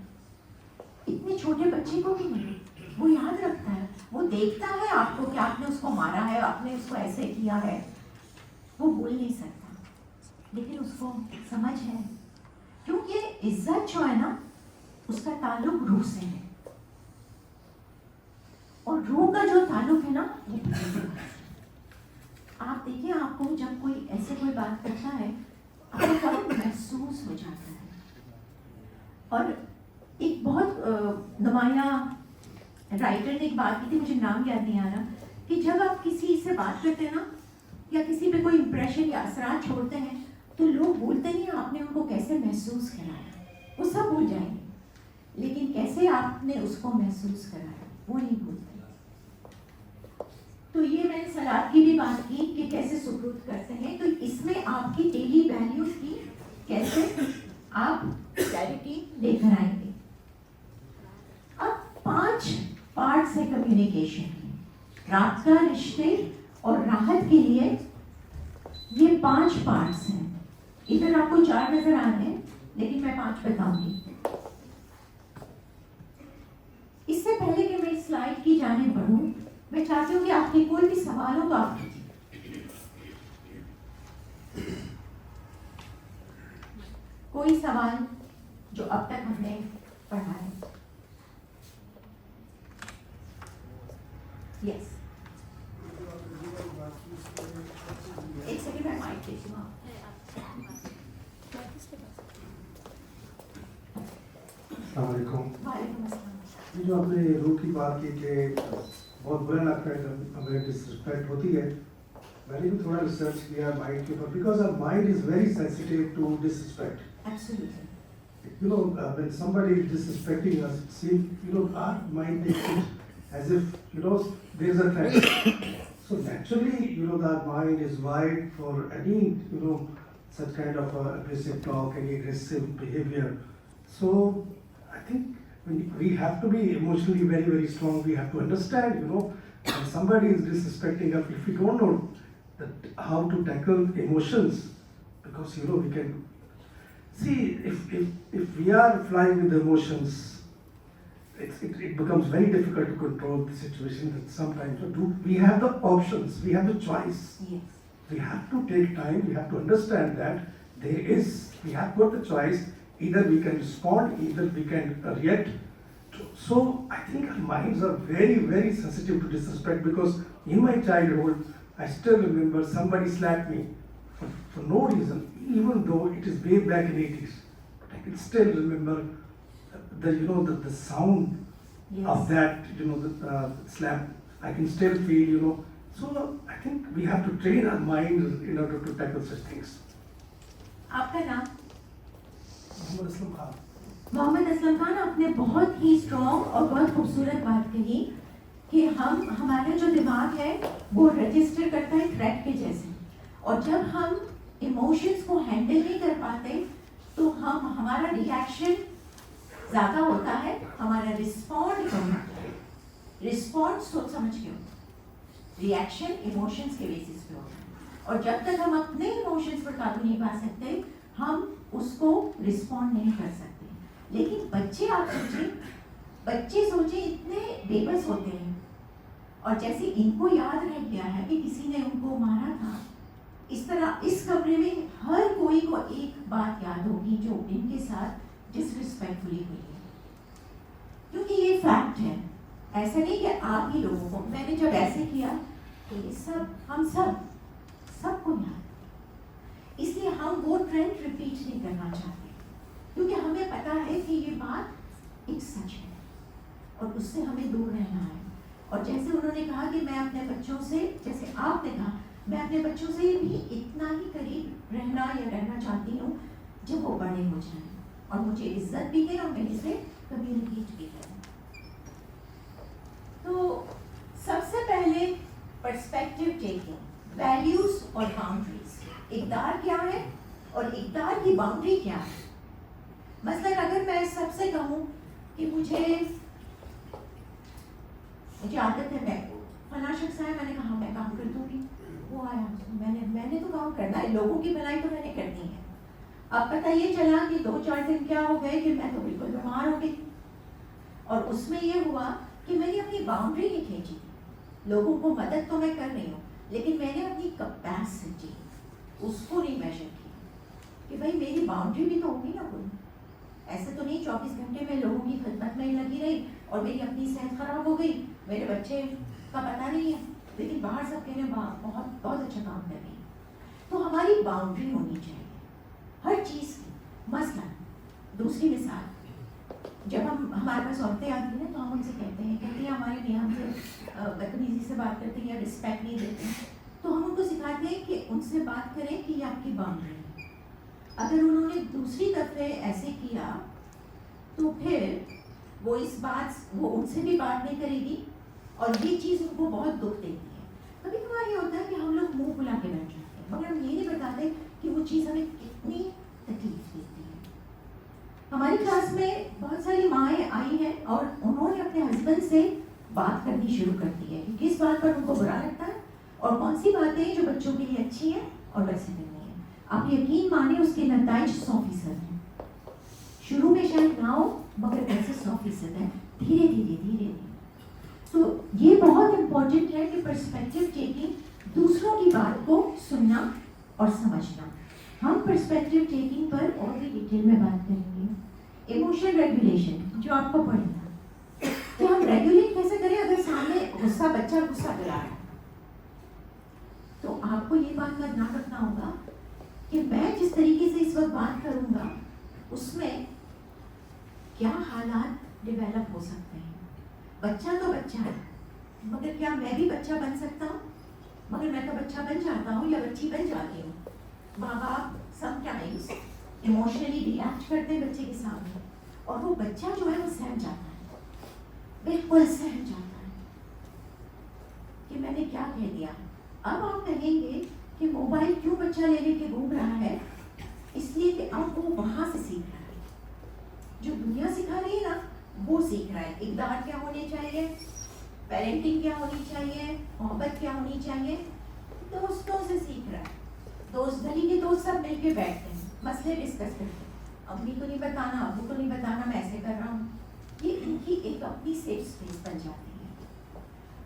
इतने छोटे बच्चे को भी नहीं। वो याद रखता है, वो देखता है आपको कि आपने उसको मारा है, आपने उसको ऐसे किया है, वो बोल नहीं सकता, लेकिन उसको समझ है। क्योंकि इज्जत जो है ना, उसका ताल्लुक रूह से है, और रूह का जो ताल्लुक है ना, वो आप देखिए, आपको जब कोई ऐसे कोई बात करता है, आपको बहुत महसूस हो जाता है। और एक बहुत नुमाया राइटर ने एक बात की थी, मुझे नाम याद नहीं आ रहा, कि जब आप किसी से बात करते हैं ना, या किसी पे कोई इंप्रेशन या असरार छोड़ते हैं, तो लोग भूलते नहीं आपने उनको कैसे महसूस कराया, वो सब भूल जाएंगे, लेकिन कैसे आपने उसको महसूस कराया वो नहीं भूलते। तो ये मैंने सलाद की भी बात की कि कैसे सुपुर्द करते हैं, तो इसमें आपकी डेली वैल्यूज की कैसे आप क्लैरिटी लेकर आएंगे। अब 5 पार्ट्स है कम्युनिकेशन के, राबता, रिश्ते और राहत के लिए ये 5 पार्ट्स हैं। इधर आपको 4 नजर आ रहे हैं, लेकिन मैं 5 बताऊंगी। इससे पहले कि मैं इस स्लाइड की जाने बढ़ूं, मैं चाहती हूँ कि आपके कोई भी सवाल हो तो आप कीजिए। कोई सवाल जो अब तक हमने पढ़ा है? यस, एक सेकंड मैं माइक देती हूँ। वालेकुम अस्सलाम। जो आपने रूह की बात की कि बहुत बुरा लगता है जब हमें डिसरिस्पेक्ट होती है, मैंने भी थोड़ा रिसर्च किया माइंड के ऊपर, because our mind is very sensitive to disrespect. Absolutely. You know, when somebody is disrespecting us, see, you know, our mind takes it as if, you know, there's a threat. So naturally, you know, that mind is wired for any, you know, such kind of aggressive talk, any aggressive behavior. So I think we have to be emotionally very, very strong. We have to understand, you know, when somebody is disrespecting us, if we don't know that how to tackle emotions, because, you know, we can see if we are flying with emotions, it becomes very difficult to control the situation. That sometimes we have the options, we have the choice. Yes. We have to take time. We have to understand that we have got the choice. Either we can respond, either we can react. So I think our minds are very, very sensitive to disrespect, because in my childhood, I still remember somebody slapped me for no reason, even though it is way back in 80s. But I can still remember the sound Yes. of that, you know, the slap. I can still feel, you know. So I think we have to train our minds in order to tackle such things. आपका नाम? मोहम्मद असलम खान। मोहम्मद असलम खान, आपने बहुत ही स्ट्रॉन्ग और बहुत खूबसूरत बात कही कि हमारा जो दिमाग है वो रजिस्टर करता है थ्रेट के जैसे, और जब हम इमोशंस को हैंडल नहीं कर पाते तो हमारा रिएक्शन ज़्यादा होता है, हमारा रिस्पॉन्ड कम होता है। रिस्पॉन्ड सोच समझ के होता है, रिएक्शन इमोशंस के बेसिस पे होता है, और जब तक हम अपने इमोशंस पर काबू नहीं पा सकते, हम उसको रिस्पॉन्ड नहीं कर सकते। लेकिन बच्चे, आप सोचिए इतने बेबस होते हैं, और जैसे इनको याद रह गया है कि किसी ने उनको मारा था, इस तरह इस कमरे में हर कोई को एक बात याद होगी जो इनके साथ डिसरिस्पेक्टफुली हुई है, क्योंकि ये फैक्ट है। ऐसा नहीं कि आप ही लोगों को, मैंने जब ऐसे किया तो ये सब हम सबको याद। इसलिए हम वो ट्रेंड रिपीट नहीं करना चाहते, क्योंकि हमें पता है कि ये बात एक सच है और उससे हमें दूर रहना है। और जैसे उन्होंने कहा कि मैं अपने बच्चों से, जैसे आपने कहा, मैं अपने बच्चों से भी इतना ही करीब रहना या रहना चाहती हूँ जब वो बड़े हो जाएं और मुझे इज्जत भी दें और मेरे से कम्युनिकेट भी करें। तो सबसे पहले पर्सपेक्टिव टेकिंग, वैल्यूज और बाउंड्रीज। इक़दार क्या है और इक़दार की बाउंड्री क्या है। मसलन अगर मैं सबसे कहूँ कि मुझे आदत है, मैं फला शख्स आया, मैंने कहा मैं काम कर दूंगी, वो आया, मैंने तो काम करना है, लोगों की भलाई तो मैंने करनी है। अब पता ये चला कि 2-4 दिन क्या हो गए कि मैं तो बिल्कुल बीमार हो गई, और उसमें ये हुआ कि मैंने अपनी बाउंड्री नहीं खींची थी। लोगों को मदद तो मैं कर रही हूँ, लेकिन मैंने अपनी कैपेसिटी उसको नहीं मेजर किया कि भाई मेरी बाउंड्री भी तो होगी ना कोई। ऐसे तो नहीं 24 घंटे में लोगों की खिदमत में लगी रही और मेरी अपनी सेहत खराब हो गई, मेरे बच्चे का पता नहीं है, लेकिन बाहर सब कह रहे हैं बहुत बहुत अच्छा काम कर रही है। तो हमारी बाउंड्री होनी चाहिए हर चीज़ की। मसलन दूसरी मिसाल, जब हमारे पास औरतें आती हैं तो हम उनसे कहते हैं हमारे लिए हमसे बदतमीजी से बात करते हैं या रिस्पेक्ट नहीं देते हैं, तो हम उनको सिखाते हैं कि उनसे बात करें कि ये आपकी बाउंड्री है। अगर उन्होंने दूसरी दफ़े ऐसे किया तो फिर वो वो उनसे भी बात नहीं करेगी और ये चीज़ उनको बहुत दुख देती है। कभी कभार ये होता है कि हम लोग मुंह बुला के बैठ जाते हैं, मगर हम ये नहीं बताते कि वो चीज़ हमें कितनी तकलीफ देती है। हमारी क्लास में बहुत सारी माएँ आई हैं और उन्होंने अपने हस्बैंड से बात करनी शुरू कर दी है कि किस बात पर उनको बुरा लगता है और कौन सी बातें जो बच्चों के लिए अच्छी हैं और वैसे करनी है। आप यकीन माने उसके नतीजे 100% हैं। शुरू में शायद ना हो, मगर वैसे 100% है, धीरे धीरे। तो ये बहुत इम्पोर्टेंट है कि पर्सपेक्टिव टेकिंग, दूसरों की बात को सुनना और समझना। हम पर्सपेक्टिव टेकिंग पर और भी डिटेल में बात करेंगे। इमोशन रेगुलेशन जो आपको पढ़ना, तो हम रेगुलेट कैसे करें अगर सामने बच्चा गुस्सा करा रहा है। तो आपको ये बात का ध्यान रखना होगा कि मैं जिस तरीके से इस वक्त बात करूंगा उसमें क्या हालात डेवलप हो सकते हैं। बच्चा तो बच्चा है, मगर क्या मैं भी बच्चा बन सकता हूँ? मगर मैं तो बच्चा बन जाता हूँ या बच्ची बन जाती हूँ। माँ बाप समटाइम्स इमोशनली रिएक्ट करते हैं बच्चे के सामने और वो बच्चा जो है वो सहम जाता है, बिल्कुल सहम जाता है कि मैंने क्या कह दिया। अब आप कहेंगे कि मोबाइल क्यों बच्चा ले लेके घूम रहा है, इसलिए कि अब वो वहां से सीख रहा है, जो दुनिया सिखा रही है ना वो सीख रहा है। इक़दार क्या होने चाहिए, पेरेंटिंग क्या होनी चाहिए, मोहब्बत क्या होनी चाहिए, दोस्तों से सीख रहा है। दोस्त गली के दोस्त सब मिलके बैठते हैं, मसले डिस्कस करते हैं, अम्मी को नहीं बताना, अबू को नहीं बताना, मैं ऐसे कर रहा हूँ। ये इनकी एक अपनी सेफ स्पेस बन जाती है।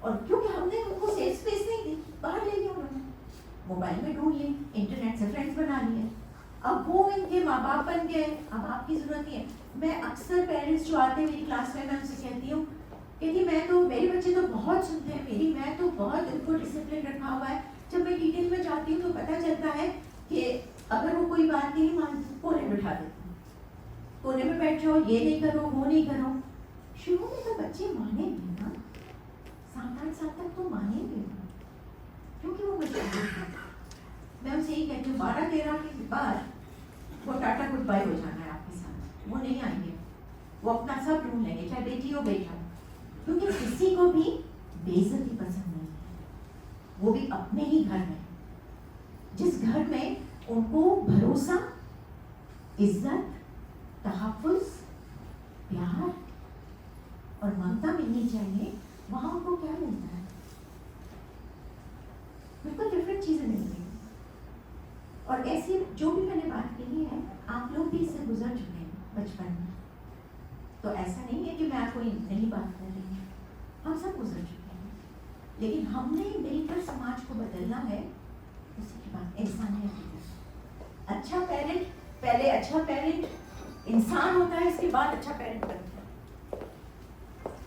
और क्योंकि हमने उनको सेफ स्पेस नहीं दी, बाहर ले लिया उन्होंने, मोबाइल में ढूंढ लिए, इंटरनेट से फ्रेंड्स बना लिए, अब वो इनके माँ बाप बन गए। अब आपकी जरूरत नहीं है। मैं अक्सर पेरेंट्स जो आते हैं मेरी क्लास में, मैं उनसे कहती हूँ कि मैं तो, मेरे बच्चे तो बहुत सुनते हैं मैं तो बहुत उनको डिसिप्लिन रखा हुआ है। जब मैं डिटेल में जाती हूँ तो पता चलता है कि अगर वो कोई बात नहीं मानती, कोने में बिठा देती हूँ, कोने में बैठ जाओ, ये नहीं करो, वो नहीं करो। शुरू में तो बच्चे मानेंगे ना, 7-8 साल तक तो मानेंगे क्योंकि वो बच्चे। मैं उनसे यही कहती हूँ 12-13 के बाद वो टाटा गुड बाय हो जाना है आपके साथ, वो नहीं आएंगे, वो अपना सब ढूंढ लेंगे, चाहे बेटी हो बेटा, क्योंकि किसी को भी बेइज्जती पसंद नहीं है, वो भी अपने ही घर में, जिस घर में उनको भरोसा, इज्जत, तहफ़्फ़ुज़, प्यार और ममता मिलनी चाहिए, वहाँ उनको क्या मिलता है? बिल्कुल डिफरेंट चीज़ें मिलती हैं। और ऐसी जो भी मैंने बात की है, आप लोग भी इससे गुजर चुके हैं बचपन में, तो ऐसा नहीं है कि मैं आपको नई बात कर रही हूँ, हम सब गुजर चुके हैं। लेकिन हमने मिलकर समाज को बदलना है। उसके बाद इंसानियत की तरफ। अच्छा पेरेंट, पहले अच्छा पेरेंट इंसान होता है, इसके बाद अच्छा पेरेंट बनता है।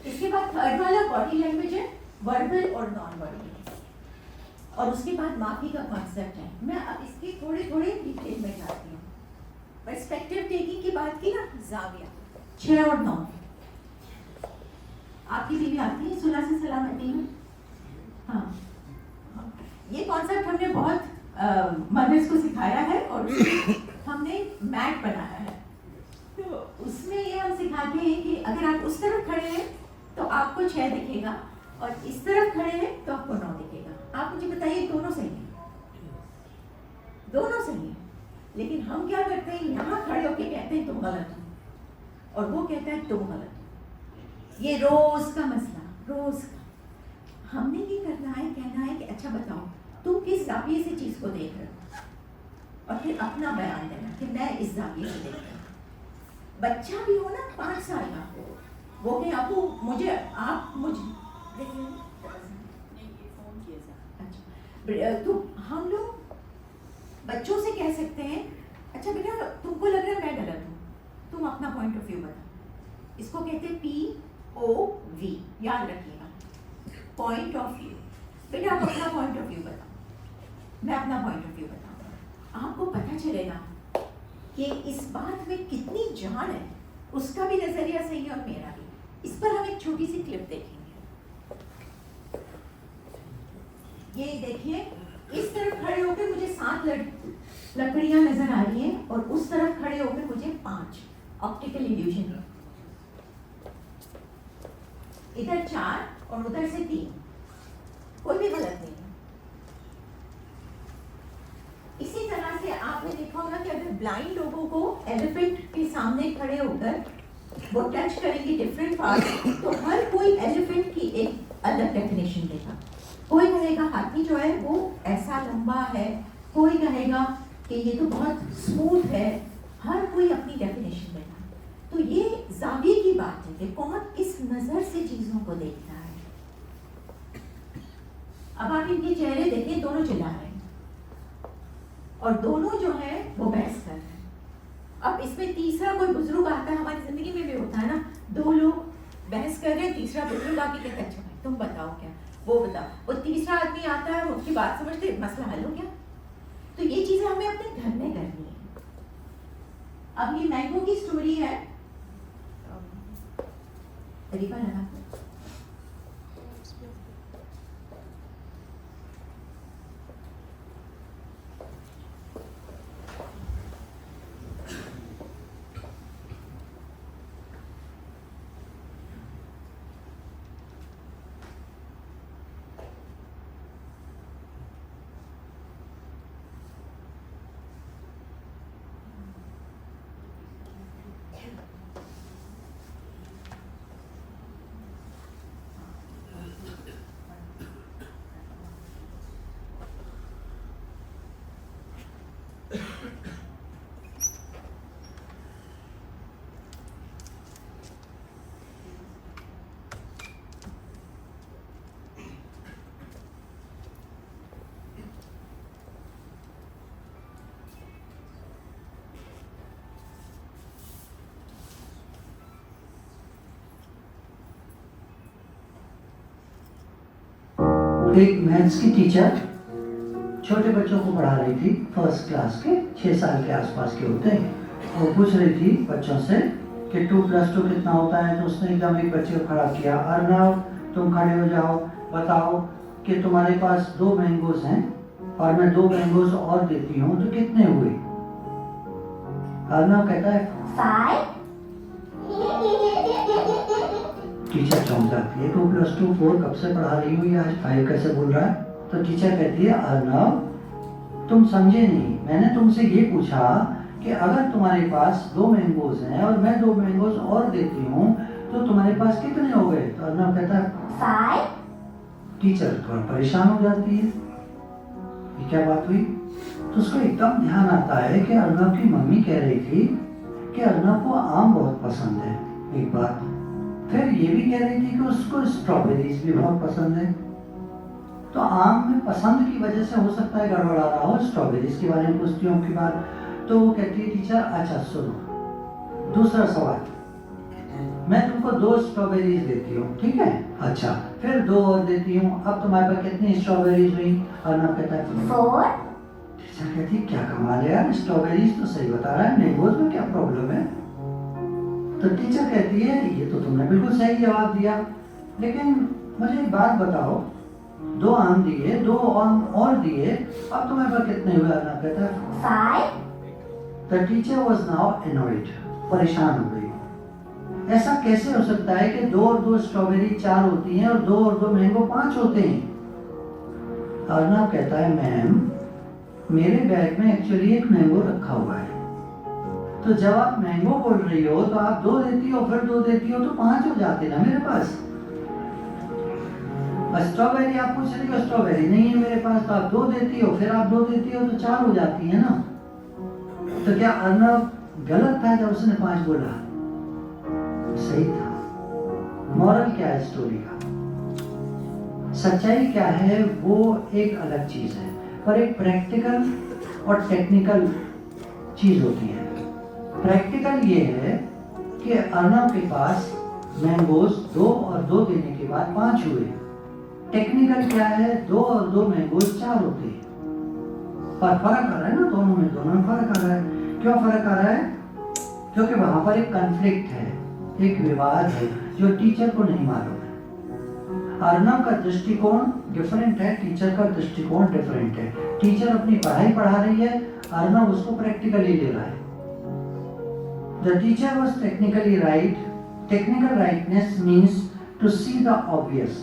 इसके बाद थर्ड वाला बॉडी लैंग्वेज है, वर्बल और नॉन वर्बल। और उसके बाद माफी का कॉन्सेप्ट है। मैं अब इसके थोड़े थोड़े डिटेल में जाती हूँ। पर्सपेक्टिव टेकिंग की बात की ना, जाविया 6 और 9। आपकी बीवी आती है सुलह से सलामती में। हाँ, ये कॉन्सेप्ट हमने बहुत मदर्स को सिखाया है और हमने मैट बनाया है। तो उसमें ये हम सिखाते हैं कि अगर आप उस तरफ खड़े हैं तो आपको 6 दिखेगा और इस तरफ खड़े हैं तो आपको 9 दिखेगा। आप मुझे बताइए दोनों सही है? दोनों सही है, लेकिन हम क्या करते हैं, यहाँ खड़े होके कहते हैं तुम गलत हो और वो कहता है तुम गलत हो। ये रोज का मसला, रोज का। हमने ये करना है, कहना है कि अच्छा बताओ तुम किस जाविये से चीज को देख रहे हो और फिर अपना बयान देना कि मैं इस जाविये से देख रहा हूँ। बच्चा भी हो ना 5 साल का, वो कहे आपको मुझे आप मुझे अच्छा, तो हम लोग बच्चों से कह सकते हैं अच्छा बेटा तुमको लग रहा है मैं गलत हूँ, तुम अपना पॉइंट ऑफ व्यू बताओ। इसको कहते हैं POV, याद रखिएगा, पॉइंट ऑफ व्यू। बेटा आप अपना पॉइंट ऑफ व्यू बताओ, मैं अपना पॉइंट ऑफ व्यू बताऊंगा। आपको पता चलेगा कि इस बात में कितनी जान है, उसका भी नजरिया सही है और मेरा भी। इस पर हम एक छोटी सी क्लिप देखेंगे। ये देखिए, इस तरफ खड़े होकर मुझे 7 लकड़ियां नजर आ रही हैं और उस तरफ खड़े होकर मुझे 5। ऑप्टिकल इल्यूजन, इधर 4 और उधर से 3, कोई भी गलत नहीं है। इसी तरह से आपने देखा होगा कि अगर ब्लाइंड लोगों को एलिफेंट के सामने खड़े होकर वो टच करेंगे डिफरेंट पार्ट्स, तो हर कोई एलिफेंट की एक अलग डेफिनेशन देगा। कोई कहेगा हाथी जो है वो ऐसा लंबा है, कोई कहेगा कि ये तो बहुत स्मूथ है, हर कोई अपनी डेफिनेशन देगा। तो ये जाविये की बात है कि कौन किस नजर से चीजों को देखता है। अब आप इनके चेहरे देखें, दोनों चिल्ला रहे हैं और दोनों जो है वो बहस कर रहे हैं। अब इसमें तीसरा कोई बुजुर्ग आता है, हमारी जिंदगी में भी होता है ना, 2 लोग बहस कर रहे हैं, तीसरा बुजुर्ग आके कहता है अच्छा भाई तुम बताओ क्या, वो बताओ। वो तीसरा आदमी आता है, उनकी बात समझते मसला हल हो गया। तो ये चीजें हमें अपने घर में करनी है। अब ये मैंगो की स्टोरी है, तरीका लगा एक मैथ्स की टीचर छोटे बच्चों को पढ़ा रही थी, 1st क्लास के, 6 साल के आसपास के होते हैं। वो पूछ रही थी बच्चों से कि 2 + 2 कितना होता है। तो उसने एकदम एक बच्चे को खड़ा किया, अर्नव तुम खड़े हो जाओ, बताओ कि तुम्हारे पास 2 मैंगोज हैं और मैं 2 मैंगोज और देती हूँ तो कितने हुए। अर्नव कहता है 5। टीचर चौंक जाती है, 2 + 2 4 कब से पढ़ा रही हूँ, ये आज 5 कैसे बोल रहा है। तो टीचर कहती है अर्नव तुम समझे नहीं, मैंने तुमसे ये पूछा कि अगर तुम्हारे पास 2 मैंगोज हैं और मैं 2 मैंगोज और देती हूँ तो तुम्हारे पास कितने हो गए। तो अर्नव कहता है 5। टीचर थोड़ा परेशान हो जाती है, ये क्या बात हुई। तो उसको एकदम ध्यान आता है कि अर्नव की मम्मी कह रही थी कि अर्नव को आम बहुत पसंद है, एक बात। फिर ये भी कह रही थी कि उसको स्ट्रॉबेरीज भी बहुत पसंद है। तो आम में पसंद की वजह से हो सकता है गड़बड़ा रहा हो, स्ट्रॉबेरीज के बारे में पूछती हूँ की बात। तो वो कहती है टीचर अच्छा सुनो, दूसरा सवाल मैं तुमको 2 स्ट्रॉबेरीज देती हूँ, ठीक है? अच्छा, फिर 2 और देती हूँ। अब तुम्हारे पास कितनी स्ट्रॉबेरीज हुई? अर्नब कहता है 4। टीचर कहती क्या कमाल है यार, स्ट्रॉबेरीज तो सही बता रहा है, मैंगोज में क्या प्रॉब्लम है? तो टीचर कहती है ये तो तुमने बिल्कुल सही जवाब दिया, लेकिन मुझे एक बात बताओ, 2 आम दिए, 2 आम और दिए, अब तुम्हारे पास कितने हुए? अर्नब कहता है 5। The teacher was now annoyed, परेशान हो गई। ऐसा कैसे हो सकता है कि 2 और 2 स्ट्रॉबेरी 4 होती हैं और 2 और 2 मैंगो 5 होते हैं? अर्नब कहता है मैम, मेरे बैग में एक्चुअली एक मैंगो रखा हुआ है, तो जब आप मैंगो बोल रही हो तो आप 2 देती हो, फिर 2 देती हो, तो 5 हो जाते ना मेरे पास। स्ट्रॉबेरी आप पूछ रही हो, स्ट्रॉबेरी नहीं है मेरे पास, तो आप 2 देती हो, फिर आप 2 देती हो, तो 4 हो जाती है ना। तो क्या अर्नब गलत था जब उसने 5 बोला? सही था। मॉरल क्या है स्टोरी का? सच्चाई क्या है वो एक अलग चीज है, पर एक प्रैक्टिकल और टेक्निकल चीज होती है। प्रैक्टिकल ये है कि अर्नब के पास मैंगोज 2 और 2 देने के बाद 5 हुए। टेक्निकल क्या है? 2 और 2 मैंगोज 4 होते हैं, पर फर्क आ रहा है ना दोनों में फर्क आ रहा है। क्यों फर्क आ रहा है? क्योंकि वहां पर एक कॉन्फ्लिक्ट है, एक विवाद है जो टीचर को नहीं मालूम है। अर्नब का दृष्टिकोण डिफरेंट है, टीचर का दृष्टिकोण डिफरेंट है। टीचर अपनी पढ़ाई पढ़ा रही है, अर्नब उसको प्रैक्टिकली ले रहा है। The teacher was technically right. Technical rightness means to see the obvious,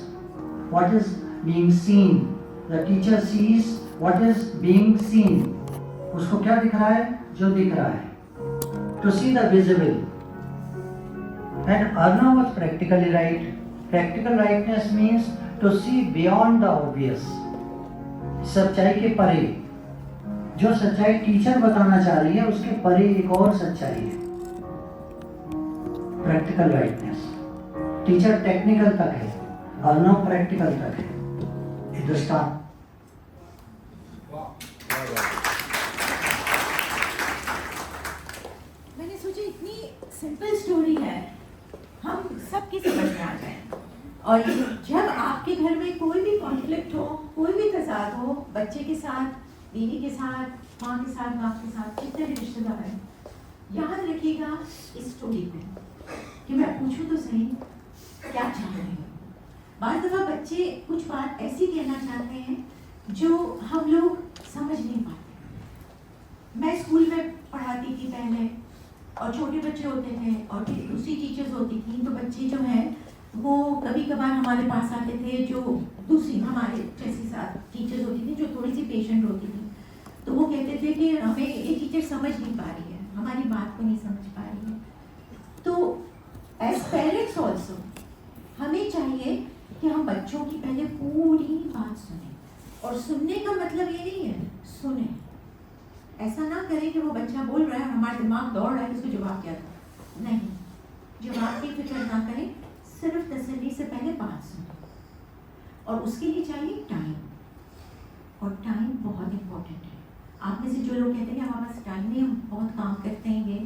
what is being seen. The teacher sees what is being seen. उसको क्या दिख रहा है? जो दिख रहा है। To see the visible. And Arnav was practically right. Practical rightness means to see beyond the obvious. सच्चाई के परे, जो सच्चाई टीचर बताना चाह रही है उसके परे एक और सच्चाई है। Practical rightness. टीचर टेक्निकल तक है, अर्नव प्रैक्टिकल तक है। दृष्टांत मैंने सोचा इतनी सिंपल स्टोरी है, हम सबकी समझ में आ जाए। और जब आपके घर में कोई भी कॉन्फ्लिक्ट हो, कोई भी तजाद हो, बच्चे के साथ, बीवी के साथ, माँ के साथ, बाप के साथ, जितने भी रिश्तेदार हैं, याद रखिएगा इस स्टोरी को कि मैं पूछूं तो सही क्या चाह रहे हो। बार दफा बच्चे कुछ बात ऐसी कहना चाहते हैं जो हम लोग समझ नहीं पाते। मैं स्कूल में पढ़ाती थी पहले, और छोटे बच्चे होते थे और फिर दूसरी टीचर्स होती थी, तो बच्चे जो है वो कभी कभार हमारे पास आते थे, जो दूसरी हमारे जैसी साथ टीचर्स होती थी जो थोड़ी सी पेशेंट होती थी, तो वो कहते थे कि हमें ये टीचर समझ नहीं पा रही है, हमारी बात को नहीं समझ पा रही है। तो एज पेरेंट्स ऑल्सो हमें चाहिए कि हम बच्चों की पहले पूरी बात सुने, और सुनने का मतलब ये नहीं है सुने, ऐसा ना करें कि वो बच्चा बोल रहा है और हमारा दिमाग दौड़ रहा है उसको जवाब क्या दो। नहीं, जवाब की फिक्र ना करें, सिर्फ तसल्ली से पहले बात सुने। और उसके लिए चाहिए टाइम, और टाइम बहुत इम्पोर्टेंट है। आप में से जो लोग कहते हैं कि हमारे पास टाइम नहीं, हम बहुत काम करते हैं,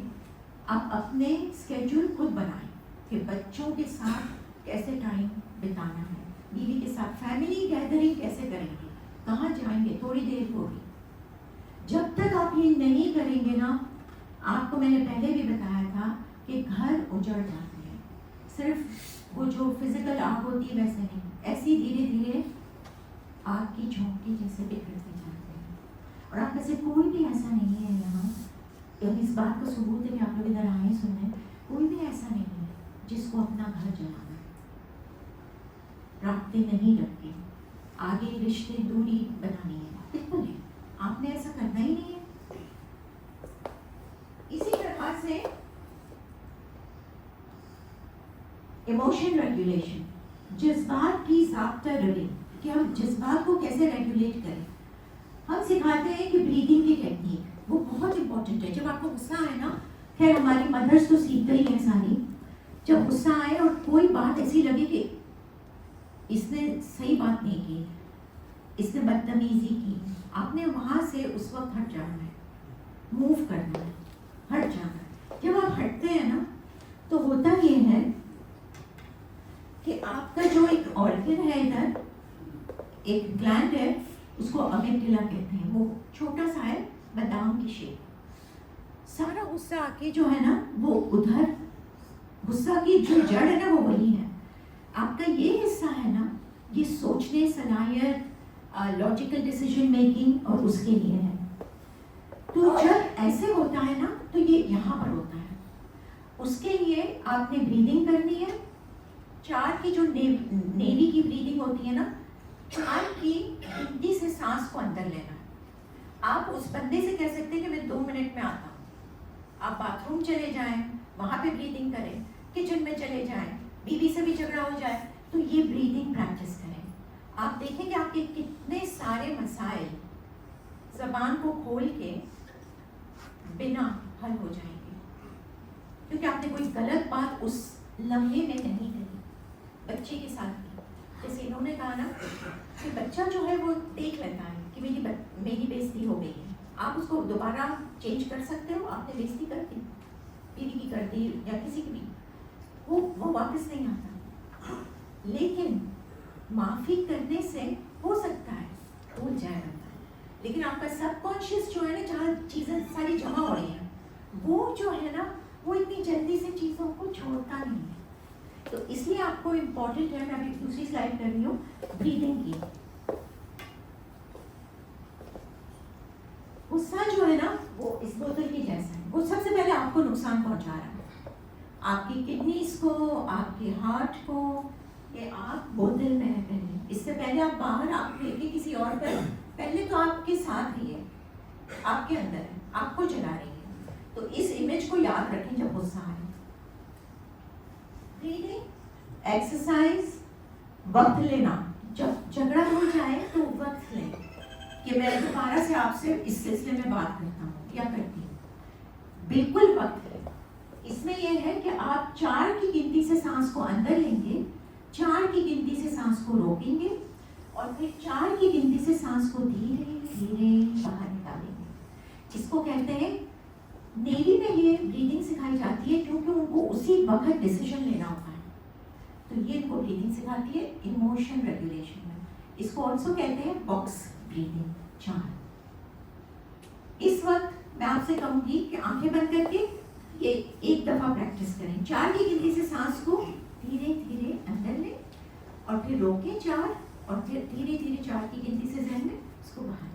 आप अपने स्केड्यूल खुद बनाएं कि बच्चों के साथ कैसे टाइम बिताना है, बीवी के साथ फैमिली गैदरिंग कैसे करेंगे, कहाँ जाएंगे, थोड़ी देर होगी। जब तक आप ये नहीं करेंगे ना, आपको मैंने पहले भी बताया था कि घर उजड़ जाते हैं। सिर्फ वो जो फिजिकल आग होती है वैसे नहीं, ऐसी धीरे धीरे आग की झोंकी जैसे बिखरते जाते हैं। और आप में से कोई भी ऐसा नहीं है यहाँ, इस बात को सबूत है कि आप लोग इधर आए सुने, कोई भी ऐसा नहीं है जिसको अपना घर जलाना है। रास्ते नहीं रखते, आगे रिश्ते दूरी बनानी है, बिल्कुल है, आपने ऐसा करना ही नहीं है। इसी तरह से इमोशन रेगुलेशन, जज्बात की ज़ाब्ता रीडिंग, कि हम जज्बात को कैसे रेगुलेट करें। हम सिखाते हैं कि ब्रीदिंग की टेक्निक, वो बहुत इंपॉर्टेंट है। जब आपको गुस्सा आए ना, खैर हमारी मदर्स तो सीख गई हैं सारी, जब गुस्सा आए और कोई बात ऐसी लगे कि इसने सही बात नहीं की, इसने बदतमीजी की, आपने वहाँ से उस वक्त हट जाना है, मूव करना है, हट जाना है। जब आप हटते हैं ना, तो होता ये है कि आपका जो एक ऑर्गन है इधर, एक ग्लैंड है, उसको अमिगडाला कहते हैं। वो छोटा सा है, बादाम की शेप। सारा गुस्सा आके जो है ना वो उधर, गुस्सा की जो जड़ है ना वो वही है। आपका ये हिस्सा है ना, ये सोचने, सलाहियत, लॉजिकल डिसीजन मेकिंग और उसके लिए है। तो जब ऐसे होता है ना तो ये यहाँ पर होता है। उसके लिए आपने ब्रीदिंग करनी है। 4 की जो नेवी की ब्रीदिंग होती है ना, 4 की गिनती से सांस को अंदर लेना है। आप उस बंदे से कह सकते हैं कि मैं 2 मिनट में आता हूँ। आप बाथरूम चले जाएं, वहाँ पे ब्रीदिंग करें, किचन में चले जाएं, बीवी से भी झगड़ा हो जाए तो ये ब्रीदिंग प्रैक्टिस करें। आप देखेंगे आपके कितने सारे मसाइल जबान को खोल के बिना हल हो जाएंगे, क्योंकि आपने कोई गलत बात उस लम्हे में नहीं कही। बच्चे के साथ भी जैसे इन्होंने कहा ना कि बच्चा जो है वो देख लेता है कि मेरी बेइज्जती हो गई है, आप उसको दोबारा चेंज कर सकते हो। आपने बेइज्जती कर दी, बीवी की कर दी या किसी की भी, वो वापस नहीं आता। लेकिन माफी करने से हो सकता है भूल जाए बंदा, लेकिन आपका सबकॉन्शियस जो है ना, जहाँ चीज़ें सारी जमा हो रही हैं, वो जो है ना वो इतनी जल्दी से चीज़ों को छोड़ता नहीं है। तो इसलिए आपको इम्पोर्टेंट है, मैं अभी दूसरी स्लाइड कर रही हूँ, ब्रीदिंग की। गुस्सा जो है ना वो इस बोतल के जैसा है। वो सबसे पहले आपको नुकसान पहुंचा रहा है, आपकी किडनीज को, आपके हार्ट को। ये आप बोतल में है पहले, इससे पहले आप बाहर आप लेके किसी और पर, पहले तो आपके साथ ही है, आपके अंदर है, आपको जला रही है। तो इस इमेज को याद रखें जब गुस्सा आए। ब्रीदिंग एक्सरसाइज, वक्त लेना। जब झगड़ा हो जाए तो वक्त लें कि मैं दोबारा से आपसे इस सिलसिले में बात करता हूँ या करती हूँ। बिल्कुल वक्त लें। इसमें यह है कि आप 4 की गिनती से सांस को अंदर लेंगे, 4 की गिनती से सांस को रोकेंगे और फिर 4 की गिनती से सांस को धीरे धीरे बाहर निकालेंगे। जिसको कहते हैं, नेवी में ये ब्रीदिंग सिखाई जाती है क्योंकि उनको उसी वक्त डिसीजन लेना होता है। तो ये इनको ब्रीदिंग सिखाती है इमोशन रेगुलेशन में। इसको ऑल्सो कहते हैं बॉक्स ब्रीदिंग। 4 इस वक्त मैं आपसे कहूंगी कि आंखें बंद करके ये एक दफा प्रैक्टिस करें। 4 की गिनती से सांस को धीरे धीरे अंदर लें और फिर रोकें 4 और फिर धीरे धीरे 4 की गिनती से जहन में इसको बाहर।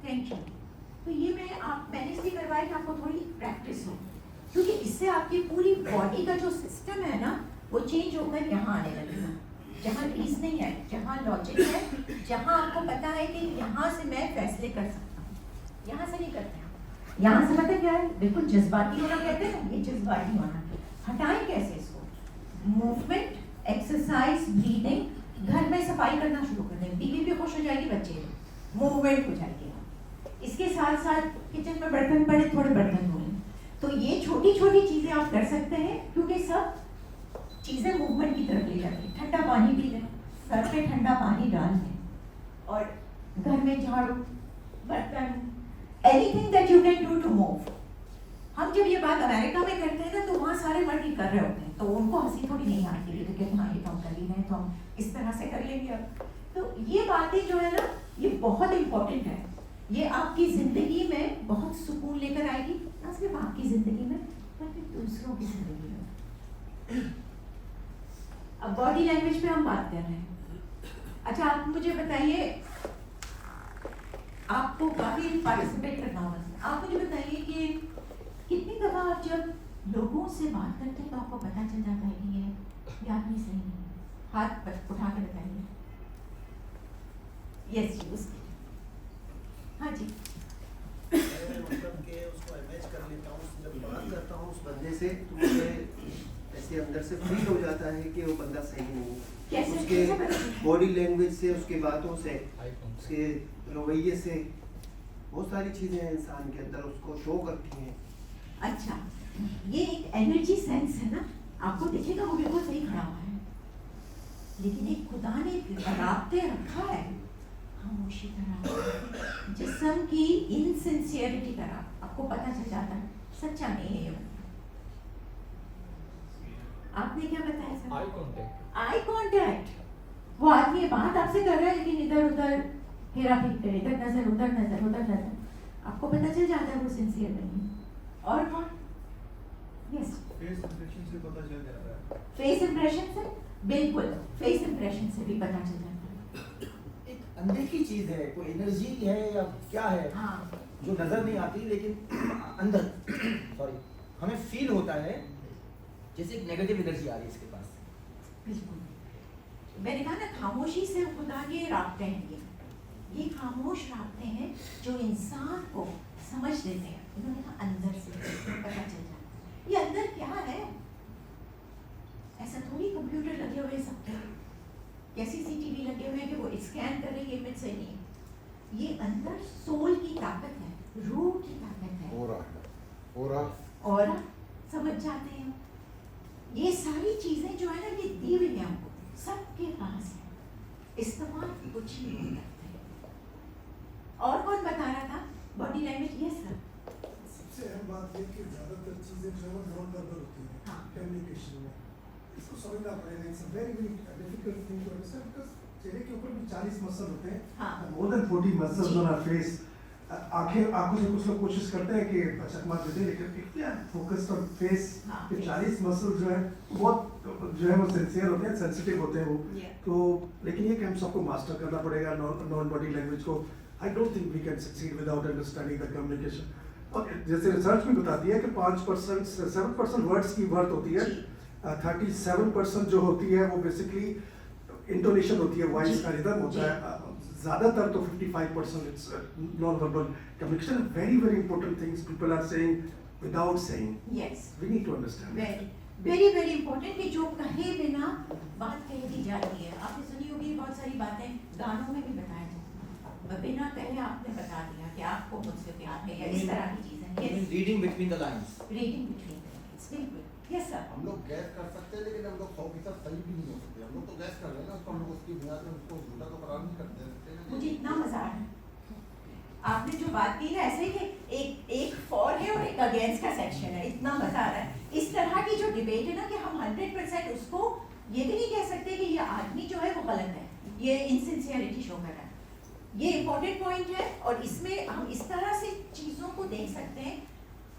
Thank you. तो ये मैंने इसलिए करवाया कि आपको थोड़ी प्रैक्टिस हो, क्योंकि इससे आपकी पूरी बॉडी का जो सिस्टम है ना वो चेंज होकर यहाँ आने लगेगा, जहाँ रीजनिंग है, जहाँ लॉजिक है, जहाँ आपको पता है कि यहाँ से मैं फैसले कर सकता हूँ, यहाँ से नहीं करते हैं। यहाँ से पता क्या है, बिल्कुल जज्बाती होना कहते हैं ना, ये जज्बाती होना। हटाएं कैसे इसको? Movement, exercise, breathing. घर में सफाई करना शुरू कर दें, बीवी भी खुश हो जाएगी, बच्चे मूवमेंट हो जाएगी। इसके साथ साथ किचन में बर्तन पड़े, थोड़े बर्तन धोएं। तो ये छोटी छोटी चीजें आप कर सकते हैं, क्योंकि सब चीजें मूवमेंट की तरफ ले जाती हैं। ठंडा पानी पी लें, सर पे ठंडा पानी डाल लें, और घर में झाड़ू, बर्तन, anything that you can do to move. हम जब ये बात अमेरिका में करते हैं ना तो वहाँ सारे मर्द ही कर रहे होते हैं, तो उनको हंसी थोड़ी नहीं आती है, तो कहते हैं हाँ ये तो हम कर ही रहे हैं, तो हम इस तरह से कर लेंगे अब। तो ये बातें जो है ना ये बहुत इम्पोर्टेंट है। ये आपकी जिंदगी में बहुत सुकून लेकर आएगी, ना सिर्फ आपकी जिंदगी में बल्कि दूसरों की जिंदगी में। अब बॉडी लैंग्वेज पे हम बात कर रहे हैं। अच्छा, आप मुझे बताइए, आपको काफी पार्टिसिपेट करना होगा। आप मुझे बताइए कि कितनी दफा आप जब लोगों से बात करते हैं तो आपको पता चल जाता है कि ये आदमी सही नहीं है? हाथ उठा के बताइए। यस जी, उसके हाँ जी। मतलब कि उसको इमेज कर लेता हूँ, जब बात करता हूँ उस बंदे से तो मुझे ऐसे अंदर से फील हो जाता है कि वो बंदा सही नहीं है। कैसे उसके कैसे पता चलता है? बॉडी लैंग्वेज से, उसके बातों से, उसके रवैये से, बहुत सारी चीज़ें हैं इंसान के अंदर उसको शो करती हैं। अच्छा, ये एक एनर्जी सेंस है ना, आपको दिखेगा वो बिल्कुल सही खड़ा हुआ है, लेकिन एक खुदा ने रास्ते रखा है खामोशी तरह, जिस्म की इनसिंसियरिटी तरह, आपको पता चल जाता है सच्चा नहीं है ये बंदा। आपने क्या बताया sir? Eye contact. Eye contact, वो आदमी बात आपसे कर रहा है लेकिन इधर उधर हेरा फेरी, इधर नजर उधर नजर उधर नजर, आपको पता चल जाता है वो सिंसियर नहीं है। और कौन? यस, फेस इंप्रेशन से पता चल जाता है। फेस इंप्रेशन से, बिल्कुल फेस इंप्रेशन से भी पता चल जाता है। एक अंदर की चीज है, कोई एनर्जी है या क्या है, हाँ, जो नजर नहीं आती, लेकिन अंदर सॉरी हमें फील होता है जैसे एक नेगेटिव एनर्जी आ रही है इसके पास। बिल्कुल, मैंने कहा ना खामोशी से खुदा के रास्ते हैं ये खामोश रास्ते हैं जो इंसान को समझ देते हैं। उन्होंने कहा अंदर से पता चल जाता है ये अंदर क्या है। ऐसा थोड़ी कंप्यूटर लगे हुए सबके या CCTV लगे हुए कि वो स्कैन कर रही है, इमेज से नहीं, ये अंदर सोल की ताकत है, रूह की ताकत है। और समझ जाते हैं ये सारी चीजें जो है ना, ये दी हुई है हमको, सबके पास है, इस्तेमाल कुछ नहीं करते। और कौन बता रहा था? Body language. ये सर सबसे अहम बात ये कि ज़्यादातर चीज़ें जो है वो नॉन वर्बल होती हैं हाँ। कम्युनिकेशन में, इसको समझना पड़ेगा। It's a very very difficult thing to understand because चेहरे के ऊपर भी 40 मसल होते हैं, हाँ। More than 40 muscles on our face. आंखों से कुछ लोग कोशिश करते हैं कि चकमा दे दें, लेकिन इतना फोकस्ड ऑन फेस हाँ, कि face। 40 मसल जो है बहुत जो है वो सिंसियर होते हैं, सेंसिटिव होते हैं वो। Yeah। तो लेकिन ये कि हम सबको मास्टर करना पड़ेगा नॉन बॉडी लैंग्वेज को। I don't think we can succeed without understanding the communication. और जैसे रिसर्च भी बताती है कि 5% 7% वर्ड्स की वर्थ होती है, 37% जो होती है वो बेसिकली इंटोनेशन होती है, वॉइस का रिदम होता है। ज़्यादातर तो 55% it's non verbal communication. Very very important things people are saying without saying. Yes, we need to understand. Very very important कि जो कहे बिना बात कह दी जाती है। आपने सुनी होगी बहुत सारी बातें, गानों में भी बताया जाता है, बिना कहे आपने बता दिया कि आपको मुझसे प्यार है, या इस तरह की चीजें। Yes, reading between the lines. Reading between the lines, बिल्कुल। Yes sir. हम लोग गैस कर सकते हैं, लेकिन हम लोग 100% सही भी नहीं हो सकते। हम लोग तो गैस कर रहे हैं ना, उसको हम लोग उसकी बुनियाद में उसको झूठा तो करार नहीं करते हैं। मुझे इतना मजा आया आपने जो बात की ना, ऐसे ही कि एक फॉर है और एक अगेंस्ट का सेक्शन है, इतना मजा आ रहा है। इस तरह की जो डिबेट है ना कि हम 100% उसको ये भी नहीं कह सकते कि ये आदमी जो है वो गलत है, ये इनसिंसियरिटी शो कर रहा है। ये इम्पोर्टेंट पॉइंट है और इसमें हम इस तरह से चीज़ों को देख सकते हैं।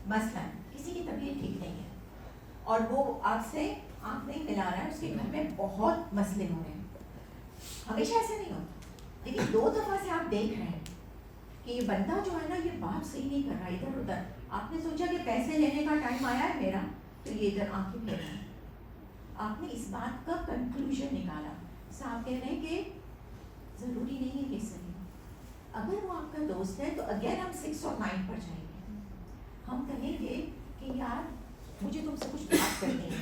मसलन किसी की तबीयत ठीक नहीं है और वो आपसे आंख नहीं मिला रहा है, उसके घर में बहुत मसले हो रहे हैं। हमेशा ऐसे नहीं होता, लेकिन 2 दफा से आप देख रहे हैं कि ये बंदा जो है ना, ये बात सही नहीं कर रहा, इधर उधर। आपने सोचा कि पैसे लेने का टाइम आया है मेरा, तो ये इधर आंखें फेर रहा है। आपने इस बात का कंक्लूजन निकाला। साहब कह रहे हैं कि जरूरी नहीं है ये सही। अगर वो आपका दोस्त है तो अगेन हम 6 और 9 पर जाएंगे। हम कहेंगे कि यार मुझे तुमसे कुछ बात करनी है,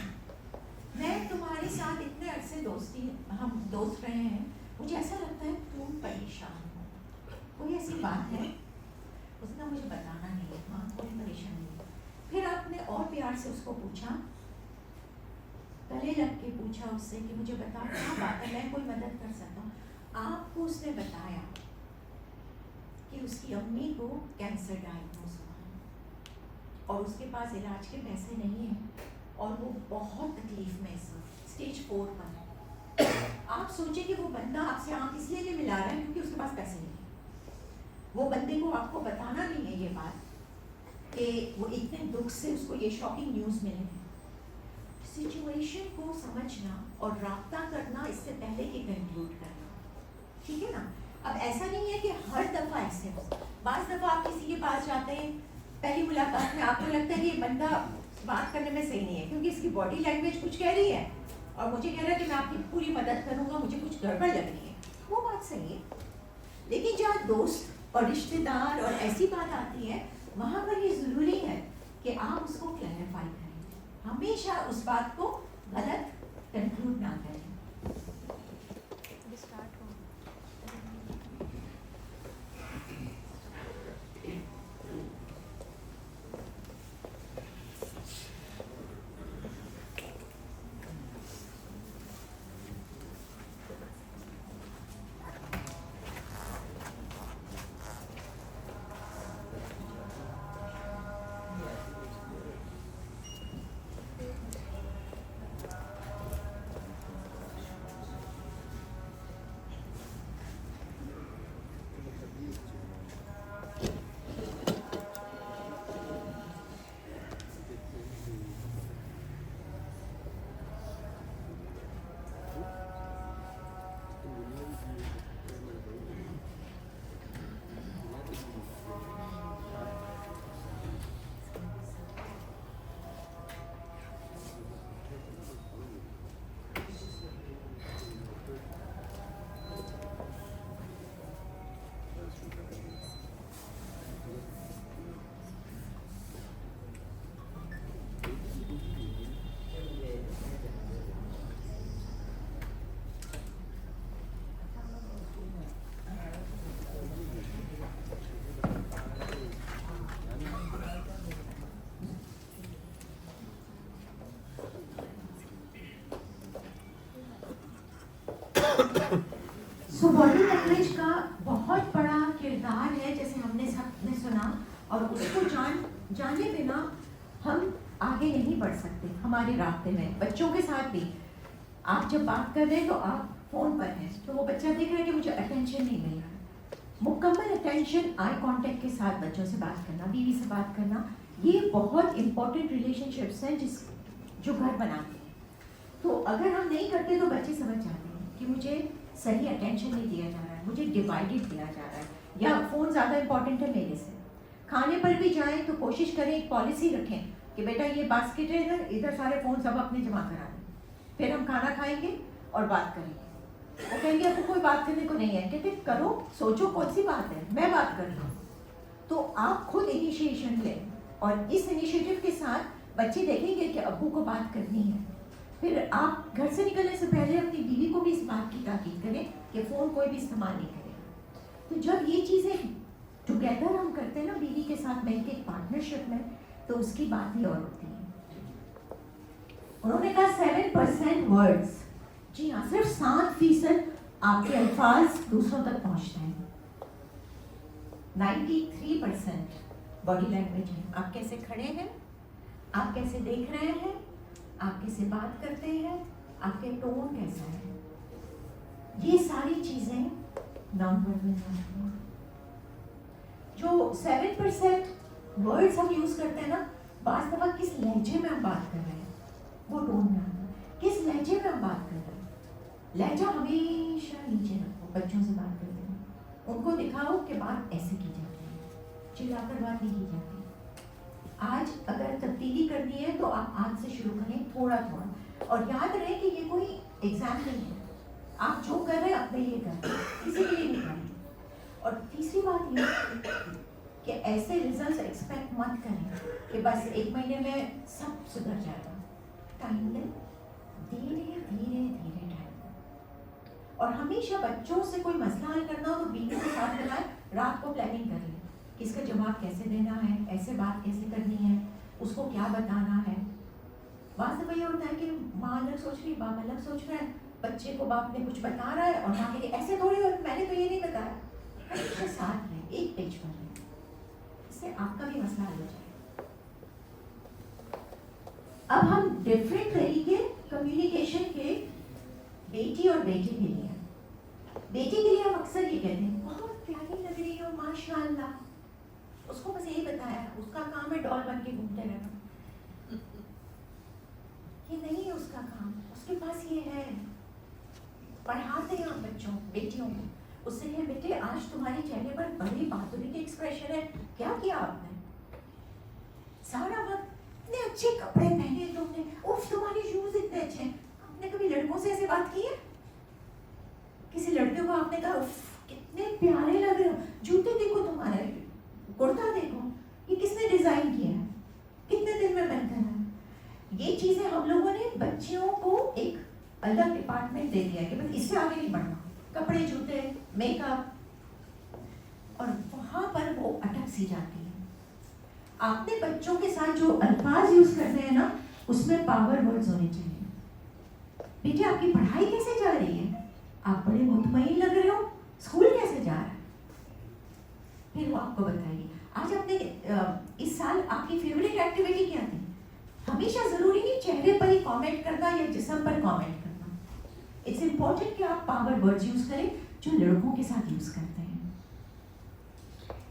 मैं तुम्हारे साथ इतने अरसे दोस्ती, हम दोस्त रहे हैं, मुझे ऐसा लगता है तुम परेशान हो, कोई ऐसी बात है? उसने मुझे बताना नहीं है, हाँ कोई परेशानी है। फिर आपने और प्यार से उसको पूछा, गले लग के पूछा उससे कि मुझे बता क्या बात है, मैं कोई मदद कर सकता हूँ। आपको उसने बताया कि उसकी अम्मी को कैंसर डायग्नोज हुआ है और उसके पास इलाज के पैसे नहीं हैं और वो बहुत तकलीफ में इस वक्त स्टेज 4 पर है। आप सोचिए कि वो बंदा आपसे आंख इसलिए नहीं मिला रहा है क्योंकि उसके पास पैसे नहीं है। वो बंदे को आपको बताना नहीं है ये बात कि वो इतने दुख से उसको ये शॉकिंग न्यूज़ मिले हैं। सिचुएशन को समझना और राब्ता करना इससे पहले कि कंक्लूड करना, ठीक है ना। अब ऐसा नहीं है कि हर दफ़ा ऐसे हो। बाज़ दफ़ा आप किसी के पास जाते हैं, पहली मुलाकात में आपको लगता है कि ये बंदा बात करने में सही नहीं है क्योंकि इसकी बॉडी लैंग्वेज कुछ कह रही है और मुझे कह रहा है कि मैं आपकी पूरी मदद करूँगा, मुझे कुछ गड़बड़ लग रही है, वो बात सही है। लेकिन जहाँ दोस्त और रिश्तेदार और ऐसी बात आती है, वहाँ पर ये ज़रूरी है कि आप उसको क्लैरिफाई करें, हमेशा उस बात को गलत कंक्लूड ना करें। सो बॉडी लैंग्वेज का बहुत बड़ा किरदार है, जैसे हमने सबने सुना, और उसको जाने बिना हम आगे नहीं बढ़ सकते हमारे रास्ते में। बच्चों के साथ भी आप जब बात कर रहे हैं तो आप फोन पर हैं, तो वो बच्चा देख रहा है कि मुझे अटेंशन नहीं मिल रहा। मुकम्मल अटेंशन, आई कांटेक्ट के साथ बच्चों से बात करना, बीवी से बात करना, ये बहुत इंपॉर्टेंट रिलेशनशिप्स हैं जो घर बनाते हैं। तो अगर हम नहीं करते तो बच्चे समझ जाते हैं कि मुझे सही अटेंशन नहीं दिया जा रहा है, मुझे डिवाइडेड दिया जा रहा है, या फ़ोन ज़्यादा इंपॉर्टेंट है मेरे से। खाने पर भी जाएं तो कोशिश करें, एक पॉलिसी रखें कि बेटा ये बास्केट है, इधर सारे फ़ोन सब अपने जमा करा दें, फिर हम खाना खाएंगे और बात करेंगे। वो कहेंगे आपको कोई बात करने को नहीं है, कहते करो, सोचो कौन सी बात है, मैं बात कर रहा हूँ। तो आप खुद इनिशिएशन लें, और इस इनिशिएटिव के साथ बच्चे देखेंगे कि अब्बू को बात करनी है। फिर आप घर से निकलने से पहले अपनी बीवी को भी इस बात की ताकीद करें कि फ़ोन कोई भी इस्तेमाल नहीं करेगा। तो जब ये चीज़ें टुगेदर हम करते हैं ना बीवी के साथ मिलकर एक पार्टनरशिप में, तो उसकी बात ही और होती है। उन्होंने कहा 7% वर्ड्स, जी हाँ, सिर्फ 7% आपके अल्फाज दूसरों तक पहुंचते हैं। 93% बॉडी लैंग्वेज है। आप कैसे खड़े हैं, आप कैसे देख रहे हैं, आप कैसे बात करते हैं, आपके टोन कैसा है, ये सारी चीजें नॉन वर्बल हैं। जो 7% वर्ड्स हम यूज करते हैं ना, बात दफा किस लहजे में हम बात कर रहे हैं वो टोन में आता है, किस लहजे में हम बात कर रहे हैं। लहजा हमेशा नीचे रखो। बच्चों से बात करते हैं, उनको दिखाओ कि बात ऐसे की जाती है, चिल्लाकर बात नहीं की जाती। आज अगर तब्दीली करनी है तो आप आज से शुरू करें, थोड़ा थोड़ा, और याद रहे कि ये कोई एग्जाम नहीं है। आप जो कर रहे हैं अपने लिए कर रहे हैं, किसी के लिए नहीं कर रहे। और तीसरी बात ये कि ऐसे रिजल्ट्स एक्सपेक्ट मत करें कि बस 1 महीने में सब सुधर जाएगा। टाइम दें, धीरे धीरे धीरे टाइम। और हमेशा बच्चों से कोई मसला हल करना हो तो बीवी के साथ बनाए, रात को प्लानिंग कर लें, इसका जवाब कैसे देना है, ऐसे बात कैसे करनी है, उसको क्या बताना है। बात तो ये होता है कि माँ अलग सोच रही, बाप अलग सोच रहा है, बच्चे को बाप ने कुछ बता रहा है और माँ के लिए ऐसे थोड़ी हो, मैंने तो ये नहीं बताया। हमेशा साथ में एक पेज पर रहें, इससे आपका भी मसला हल हो जाए। अब हम डिफरेंट तरीके कम्युनिकेशन के बेटी और बेटे के लिए। बेटी के लिए हम अक्सर ये कहते हैं बहुत प्यारी लग रही हो माशाल्लाह, उसको बस यही बताया, उसका काम है डॉल बन के घूमते रहना। ये नहीं है उसका काम, उसके पास ये है। पढ़ाते हैं हम बच्चों बेटियों को, उससे ये बेटे आज तुम्हारे चेहरे पर बड़ी बहादुरी के एक्सप्रेशन है, क्या किया आपने? सारा वक्त इतने अच्छे कपड़े पहने तुमने, उफ तुम्हारे शूज इतने अच्छे हैं। आपने कभी लड़कों से ऐसे बात की है? किसी लड़के को आपने कहा उफ कितने प्यारे लग रहे हो, जूते देखो तुम्हारे, कुर्ता देखो, ये किसने डिजाइन किया है, कितने दिन में बनता है? ये चीजें हम लोगों ने बच्चियों को एक अलग डिपार्टमेंट दे दिया कि बस इससे आगे नहीं बढ़ना, कपड़े, जूते, मेकअप, और वहां पर वो अटक सी जाती है। आपने बच्चों के साथ जो अल्फाज यूज करते हैं ना, उसमें पावर वर्ड्स होने चाहिए। बेटे आपकी पढ़ाई कैसे जा रही है? आप बड़े मुतमईन लग रहे हो, स्कूल कैसे जा रहा है? फिर वो आपको बताएगी आज आपने इस साल आपकी फेवरेट एक्टिविटी क्या थी? हमेशा जरूरी नहीं चेहरे पर ही कमेंट करना या जिस्म पर कमेंट करना। इट्स इम्पोर्टेंट कि आप पावर वर्ड्स यूज करें जो लड़कों के साथ यूज करते हैं।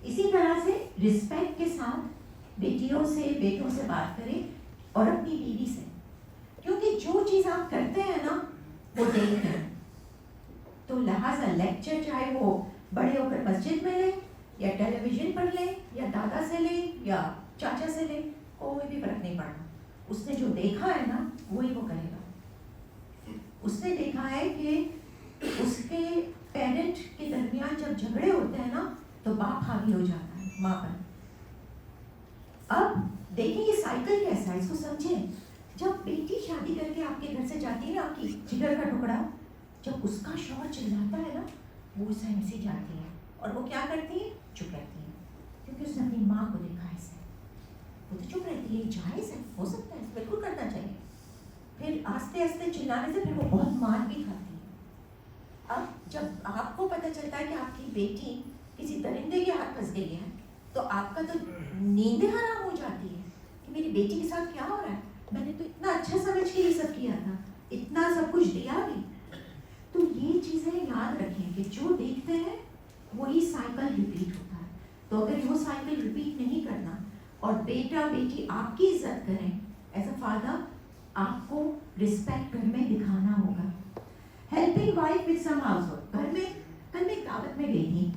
इसी तरह से रिस्पेक्ट के साथ बेटियों से, बेटों से बात करें और अपनी बीवी से, क्योंकि जो चीज आप करते हैं ना वो देखते हैं। तो लिहाजा लेक्चर चाहे वो बड़े होकर मस्जिद में ले या टेलीविजन पर ले या दादा से ले या चाचा से ले, कोई भी फर्क नहीं पड़ना। उसने जो देखा है ना वही वो करेगा। उसने देखा है कि उसके पेरेंट के दरमियान जब झगड़े होते हैं ना तो बाप हावी हो जाता है माँ पर। अब देखिए ये साइकिल कैसा है, इसको समझें। जब बेटी शादी करके आपके घर से जाती है ना, आपकी जिगर का टुकड़ा, जब उसका शौहर चिल्लाता है ना, वो सहम सी जाती है और वो क्या करती है? चुप रहती है, क्योंकि उसने अपनी माँ को देखा है ऐसे। वो तो चुप रहती है, जायज़ है, हो सकता है, बिल्कुल करना चाहिए। फिर आस्ते आस्ते चिल्लाने से फिर वो बहुत मार भी खाती है। अब जब आपको पता चलता है कि आपकी बेटी किसी दरिंदे के हाथ फंस गई है, तो आपका तो नींद हराम हो जाती है कि मेरी बेटी के साथ क्या हो रहा है। मैंने तो इतना अच्छा समझ के ये सब किया था, इतना सब कुछ दिया भी। तो ये चीज़ें याद रखें कि जो देखते हैं वही साइकिल रिपीट होता है। तो अगर वो साइकिल रिपीट नहीं करना और बेटा बेटी आपकी इज्जत करें, एज अ फादर आपको रिस्पेक्ट घर में दिखाना होगा। Helping wife with some household. घर में कल मैं दावत में गई थी,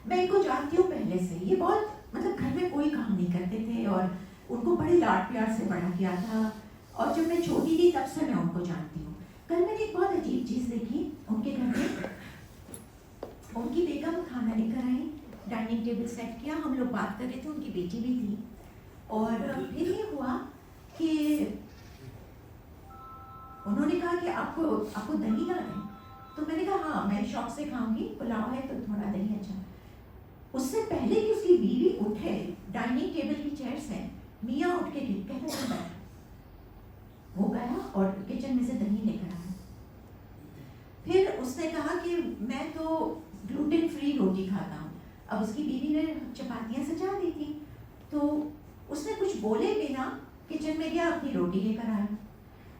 मैं इनको जानती हूँ पहले से। ये बहुत मतलब घर में कोई काम नहीं करते थे और उनको बड़े लाड प्यार से बड़ा किया था, और जब मैं छोटी थी तब से मैं उनको जानती हूँ। कल मैंने एक बहुत अजीब चीज़ देखी उनके घर में। उनकी बेगम खाना लेकर आई, डाइनिंग टेबल सेट किया, हम लोग बात कर रहे थे, उनकी बेटी भी थी। और फिर ये हुआ कि उन्होंने कहा कि आपको दही ना है। तो मैंने कहा हाँ मैं शौक से खाऊंगी, पुलाव है तो थोड़ा दही अच्छा। उससे पहले कि उसकी बीवी उठे डाइनिंग टेबल की चेयर से, मियाँ उठ के कहते हैं बैठ। वो गया और किचन में से दही लेकर आया। फिर उसने कहा कि मैं तो ग्लूटेन फ्री रोटी खाता हूँ। अब उसकी बीवी ने चपातियाँ सजा दी थी, तो उसने कुछ बोले बिना किचन में गया, अपनी रोटी लेकर आया।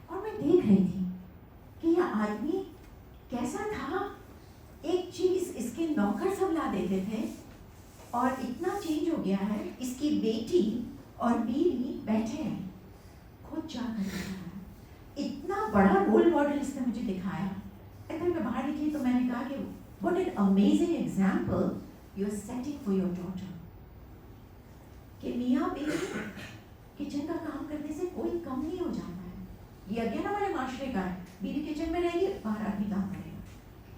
और मैं देख रही थी कि यह आदमी कैसा था। एक चीज़ इसके नौकर सब ला देते थे और इतना चेंज हो गया है। इसकी बेटी और बीवी बैठे हैं, खुद जा कर इतना बड़ा रोल मॉडल इसने मुझे दिखाया। अगर मैं बाहर निकली तो मैंने कहा कि what an amazing example you are setting for your daughter. कि मियाँ बीवी किचन का काम करने से कोई कम नहीं हो जाता है। ये अज्ञान हमारे माशरे का है। बीवी किचन में रहेगी, बाहर आदमी काम करेगा,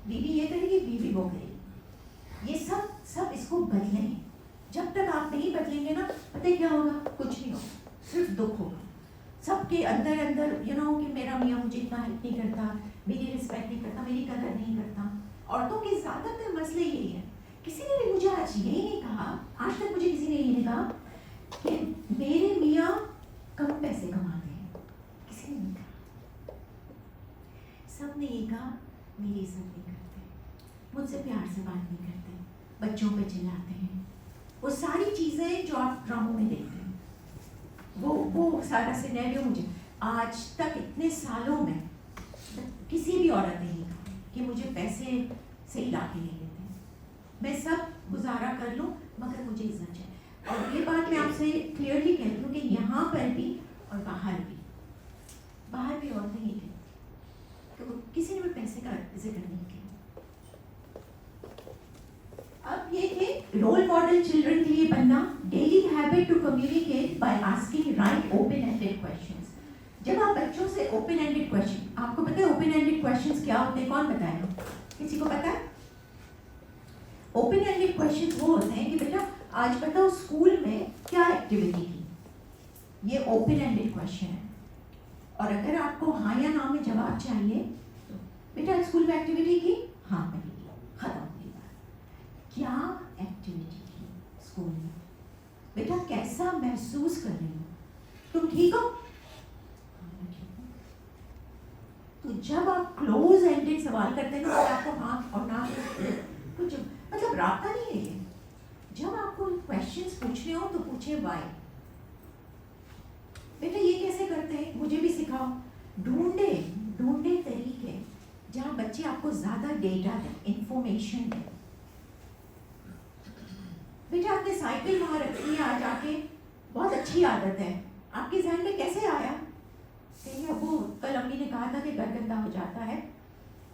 बीवी ये करेगी, बीवी वो करेगी। ये सब इसको बदलें। जब तक आप नहीं बदलेंगे ना, पता है क्या होगा? कुछ नहीं होगा, सिर्फ दुख होगा सबके अंदर कि मेरा मियाँ मुझे इतना हेल्प नहीं करता, मेरी रिस्पेक्ट नहीं करता, मेरी कदर नहीं करता। औरतों के ज़्यादातर मसले यही है। किसी ने भी मुझे आज यही नहीं कहा, आज तक मुझे किसी ने यही नहीं कहा कि मेरे मियाँ कम पैसे कमाते हैं। किसी ने नहीं कहा। सब ने ये कहा मेरी इज्जत नहीं करते, मुझसे प्यार से बात नहीं करते, बच्चों पे चिल्लाते हैं। वो सारी चीज़ें जो आप ड्रामों में देखते हैं, वो सारा सिनेरियो मुझे आज तक इतने सालों में किसी भी औरत ने नहीं कहा कि मुझे पैसे से ला के ले लेते हैं। मैं सब गुजारा कर लूँ मगर मुझे इज्जत चाहिए। और ये बात मैं आपसे क्लियरली कहती हूँ कि यहाँ पर भी और बाहर भी औरतें ही थी, तो किसी ने भी पैसे का जिक्र नहीं किया। अब ये थे रोल मॉडल चिल्ड्रन के लिए बनना। Daily habit to communicate by asking right open ended questions. जब आप बच्चों से ओपन एंडेड क्वेश्चन, आपको पता है ओपन एंडेड क्वेश्चंस क्या होते हैं? कौन बताएगा? किसी को पता है? ओपन एंडेड क्वेश्चंस वो होते हैं कि बेटा आज बताओ स्कूल में क्या एक्टिविटी की। ये ओपन एंडेड क्वेश्चन है। और अगर आपको हाँ या ना में जवाब चाहिए तो बेटा स्कूल में एक्टिविटी की, हाँ मैंने की, खत्म हुई बात। क्या एक्टिविटी की स्कूल में, बेटा कैसा महसूस कर रही हो, तुम ठीक हो? हाँ मैं ठीक हूँ। तो जब आप क्लोज एंडेड सवाल करते हैं तो आपको हाँ और ना कुछ मतलब रास्ता नहीं है ये। जब आपको क्वेश्चंस पूछने हो तो पूछे वाई, बेटा ये कैसे करते हैं मुझे भी सिखाओ। ढूंढे तरीके जहाँ बच्चे आपको ज्यादा डेटा दें, इंफॉर्मेशन दें। बेटा आपने साइकिल वहां रखी है, आज आके बहुत अच्छी आदत है, आपके जहन में कैसे आया? कहीं अबू कल अम्मी ने कहा था कि घर गंदा हो जाता है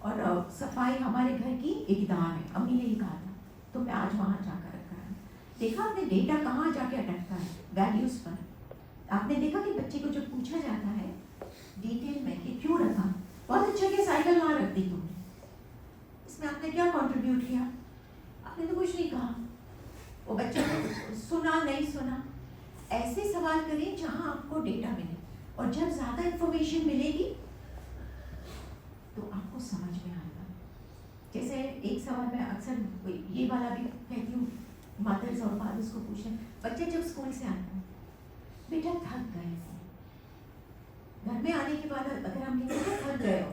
और सफाई हमारे घर की एक दान है, अम्मी ने ही कहा था, तो मैं आज वहां जाकर रखा है। देखा आपने डेटा कहाँ जाके अटकता है? वैल्यूज पर। आपने देखा कि बच्चे को जो पूछा जाता है डिटेल में कि क्यों रखा, बहुत अच्छा कि साइकिल वहां रख दी तुमने, इसमें आपने क्या कंट्रीब्यूट किया? आपने तो कुछ नहीं कहा। वो बच्चा ने सुना नहीं सुना। ऐसे सवाल करें जहां आपको डेटा मिले, और जब ज्यादा इंफॉर्मेशन मिलेगी तो आपको समझ में आएगा। जैसे एक सवाल मैं अक्सर ये वाला भी कहती हूँ मदर्स और फादर्स को पूछना, बच्चे जब स्कूल से आते हैं, बेटा थक गए हो, घर में आने के बाद अगर हम कहें थक गए हो,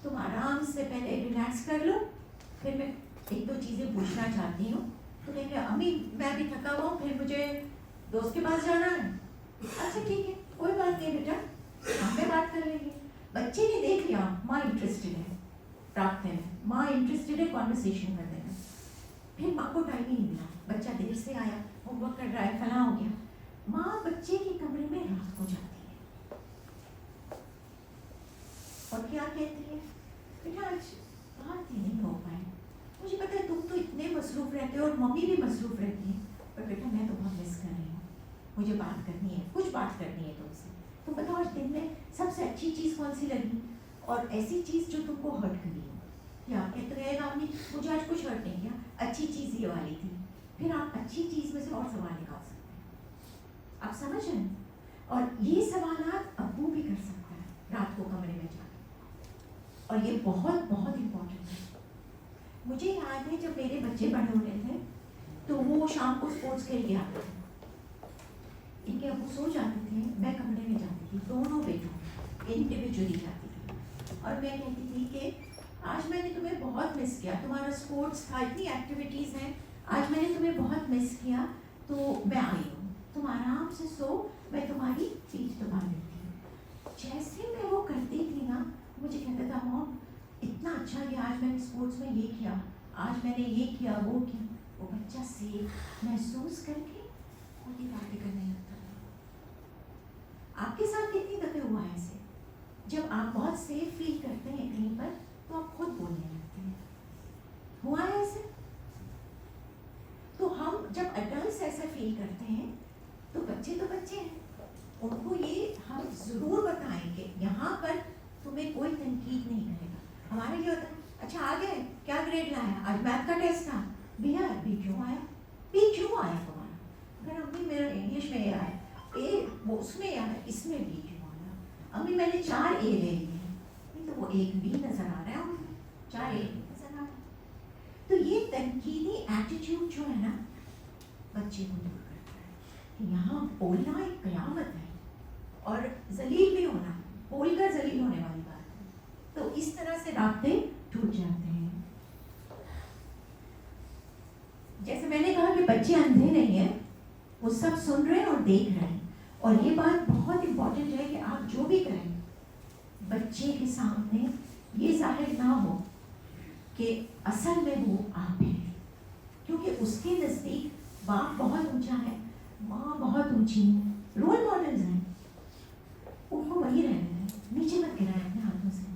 तुम आराम से पहले रिलैक्स कर लो, फिर मैं एक दो चीज़ें पूछना चाहती हूँ। तो कहेंगे अम्मी मैं भी थका हुआ हूँ, फिर मुझे दोस्त के पास जाना है। अच्छा ठीक है, कोई बात नहीं बेटा, हम पे बात कर लेंगे। बच्चे ने देख लिया माँ इंटरेस्टेड है रास्ते में, माँ इंटरेस्टेड है कॉन्वर्सेशन करने में, फिर माँ को टाइम ही नहीं मिला, बच्चा देर से आया, होमवर्क कर रहा है, फला हो गया। माँ बच्चे के कमरे में रात को जाती है और क्या कहती है, बेटा आज बात ही नहीं हो पाई, मुझे पता है तुम तो इतने मसरूफ रहते हो और मम्मी भी मसरूफ रहती है, पर बेटा मैं तो बहुत मिस कर रही हूँ, मुझे बात करनी है, कुछ बात करनी है तुमसे। तुम बताओ आज दिन में सबसे अच्छी चीज़ कौन सी लगी, और ऐसी चीज़ जो तुमको हर्ट करी हो, या कहते रहेगा आपने मुझे आज कुछ हर्ट नहीं किया, अच्छी चीज़ ये वाली थी, फिर आप अच्छी चीज़ में से और सवाल निकाल सकते हैं। आप समझ रहे हैं? और ये सवालात अब्बू भी कर सकता है रात को कमरे में जाकर, और ये बहुत बहुत इम्पोर्टेंट है। मुझे याद है जब मेरे बच्चे बड़े हो रहे थे तो वो शाम को स्पोर्ट्स खेल के आते थे, इनके अब्बू सो जाते थे, मैं कमरे में जाती थी, दोनों बेटों इंडिविजुअली जाती थी, और मैं कहती थी कि आज मैंने तुम्हें बहुत मिस किया, तुम्हारा स्पोर्ट्स था, इतनी एक्टिविटीज़ हैं, आज मैंने तुम्हें बहुत मिस किया, तो मैं आई हूँ, तुम आराम से सो, मैं तुम्हारी पीठ दबा देती हूँ। जैसे मैं वो करती थी ना, मुझे कहता था मॉम इतना अच्छा कि आज मैंने स्पोर्ट्स में ये किया, आज मैंने ये किया वो किया। वो बच्चा सेफ महसूस करके खुद ही बातें करने लगता था। आपके साथ कितनी दफे हुआ है ऐसे? जब आप बहुत सेफ फील करते हैं कहीं पर तो आप खुद बोलने लगते हैं, हुआ है ऐसे? तो हम जब अडल्ट ऐसा फील करते हैं तो बच्चे हैं, उनको ये हम जरूर बताएंगे, यहाँ पर तुम्हें कोई तनकीद नहीं करेगा। हमारा क्या होता है, अच्छा आ गए, क्या ग्रेड लाया, आज मैथ का टेस्ट था, भैया बी क्यों आया, बी क्यों आया तुम्हारा? अगर अम्मी मेरा इंग्लिश में ए आया, ए वो उसमें आया, इसमें बी क्यों आया? अम्मी मैंने 4 ए ले लिए, नहीं तो वो एक बी नजर आ रहा है, 4 ए नजर आ रहा है। तो ये तनकीदी एटीट्यूड जो है ना, बच्चे को दूर करता है कि यहाँ बोलना एक कयामत है, और जलील भी होना, बोलकर जलील होने वाली बात है। तो इस तरह से रास्ते टूट जाते हैं। जैसे मैंने कहा कि बच्चे अंधे नहीं हैं, वो सब सुन रहे हैं और देख रहे हैं, और ये बात बहुत इंपॉर्टेंट है कि आप जो भी करें बच्चे के सामने ये जाहिर ना हो कि असल में वो आप हैं, क्योंकि उसके नज़दीक बाप बहुत ऊंचा है, माँ बहुत ऊंची है, रोल मॉडल्स हैं, उनको वही रहने दें, नीचे मत गिराएं अपने हाथों से।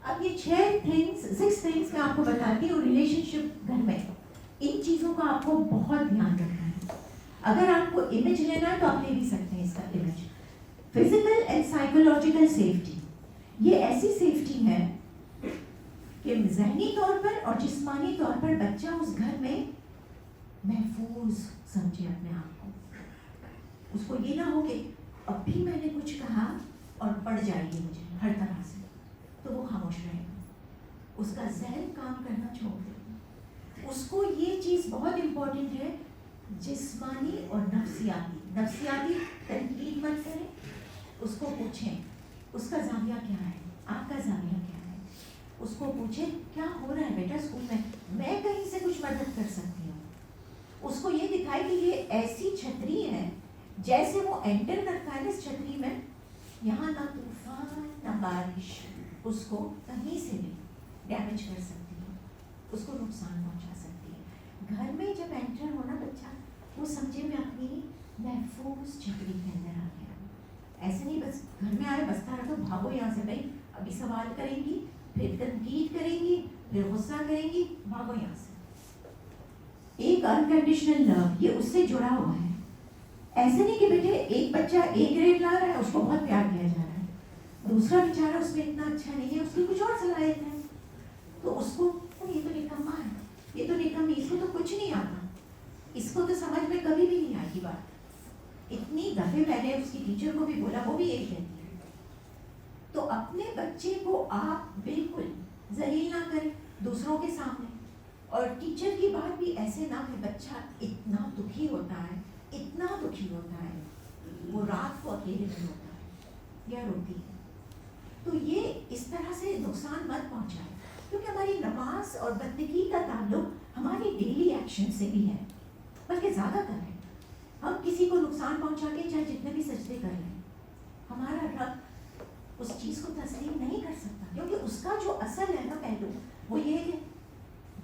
अब ये 6 थिंग्स मैं आपको बताती हूँ रिलेशनशिप घर में, इन चीज़ों का आपको बहुत ध्यान रखना है। अगर आपको इमेज लेना है तो आप ले भी सकते हैं इसका image. Physical and psychological safety, ये ऐसी सेफ्टी है कि ज़हनी तौर पर और जिस्मानी तौर पर बच्चा उस घर में महफूज समझे अपने आप को। उसको ये ना हो कि अब भी मैंने कुछ कहा और पड़ जाएगी मुझे हर तरह से, तो वो खामोश रहेगा, उसका जहन काम करना छोड़ देगा। उसको ये चीज़ बहुत इम्पोर्टेंट है, जिस्मानी और नफ्सियाती तनकीद मत करें, उसको पूछें उसका जाविया क्या है, आपका जाविया क्या है, उसको पूछें क्या हो रहा है बेटा स्कूल में, मैं कहीं से कुछ मदद कर सकती हूँ। उसको ये दिखाए कि ये ऐसी छतरी है, जैसे वो एंटर करता है ना इस छतरी में, यहाँ ना तूफान ना बारिश उसको कहीं से भी डैमेज कर सकती है, उसको नुकसान पहुँचा सकती है। घर में जब एंटर होना बच्चा, वो समझे मैं अपनी महफूज छतरी के अंदर आ गया। ऐसे नहीं बस घर में आए बसता रहा तो भागो यहाँ से, भाई अभी सवाल करेंगी, फिर तनकीद करेंगी, फिर गुस्सा करेंगी, भागो यहाँ से। एक अनकंडीशनल लव, ये उससे जुड़ा हुआ है। ऐसे नहीं कि बेटे एक बच्चा ए ग्रेड ला रहा है, उसको बहुत प्यार किया जा रहा है, दूसरा बेचारा उसमें इतना अच्छा नहीं है, उसकी कुछ और सलाहियत है, तो उसको ये तो निकम्मा है, ये तो निकम्मी, इसको तो कुछ नहीं आता, इसको तो समझ में कभी भी नहीं आएगी बात। इतनी दफे मैंने उसकी टीचर को भी बोला, वो भी यही कहती है। तो अपने बच्चे को आप बिल्कुल जलील ना करें दूसरों के सामने, और टीचर की बात भी ऐसे ना कि बच्चा इतना दुखी होता है, इतना दुखी होता है, वो रात को अकेले में होता है या रोती है, तो ये इस तरह से नुकसान मत पहुंचाए, क्योंकि हमारी नमाज और बंदगी का ताल्लुक हमारी डेली एक्शन से भी है, बल्कि ज़्यादातर है। हम किसी को नुकसान पहुंचा के चाहे जितने भी सजदे कर लें, हमारा रब उस चीज़ को तस्लीम नहीं कर सकता, क्योंकि उसका जो असल है ना पहलू, वो ये है कि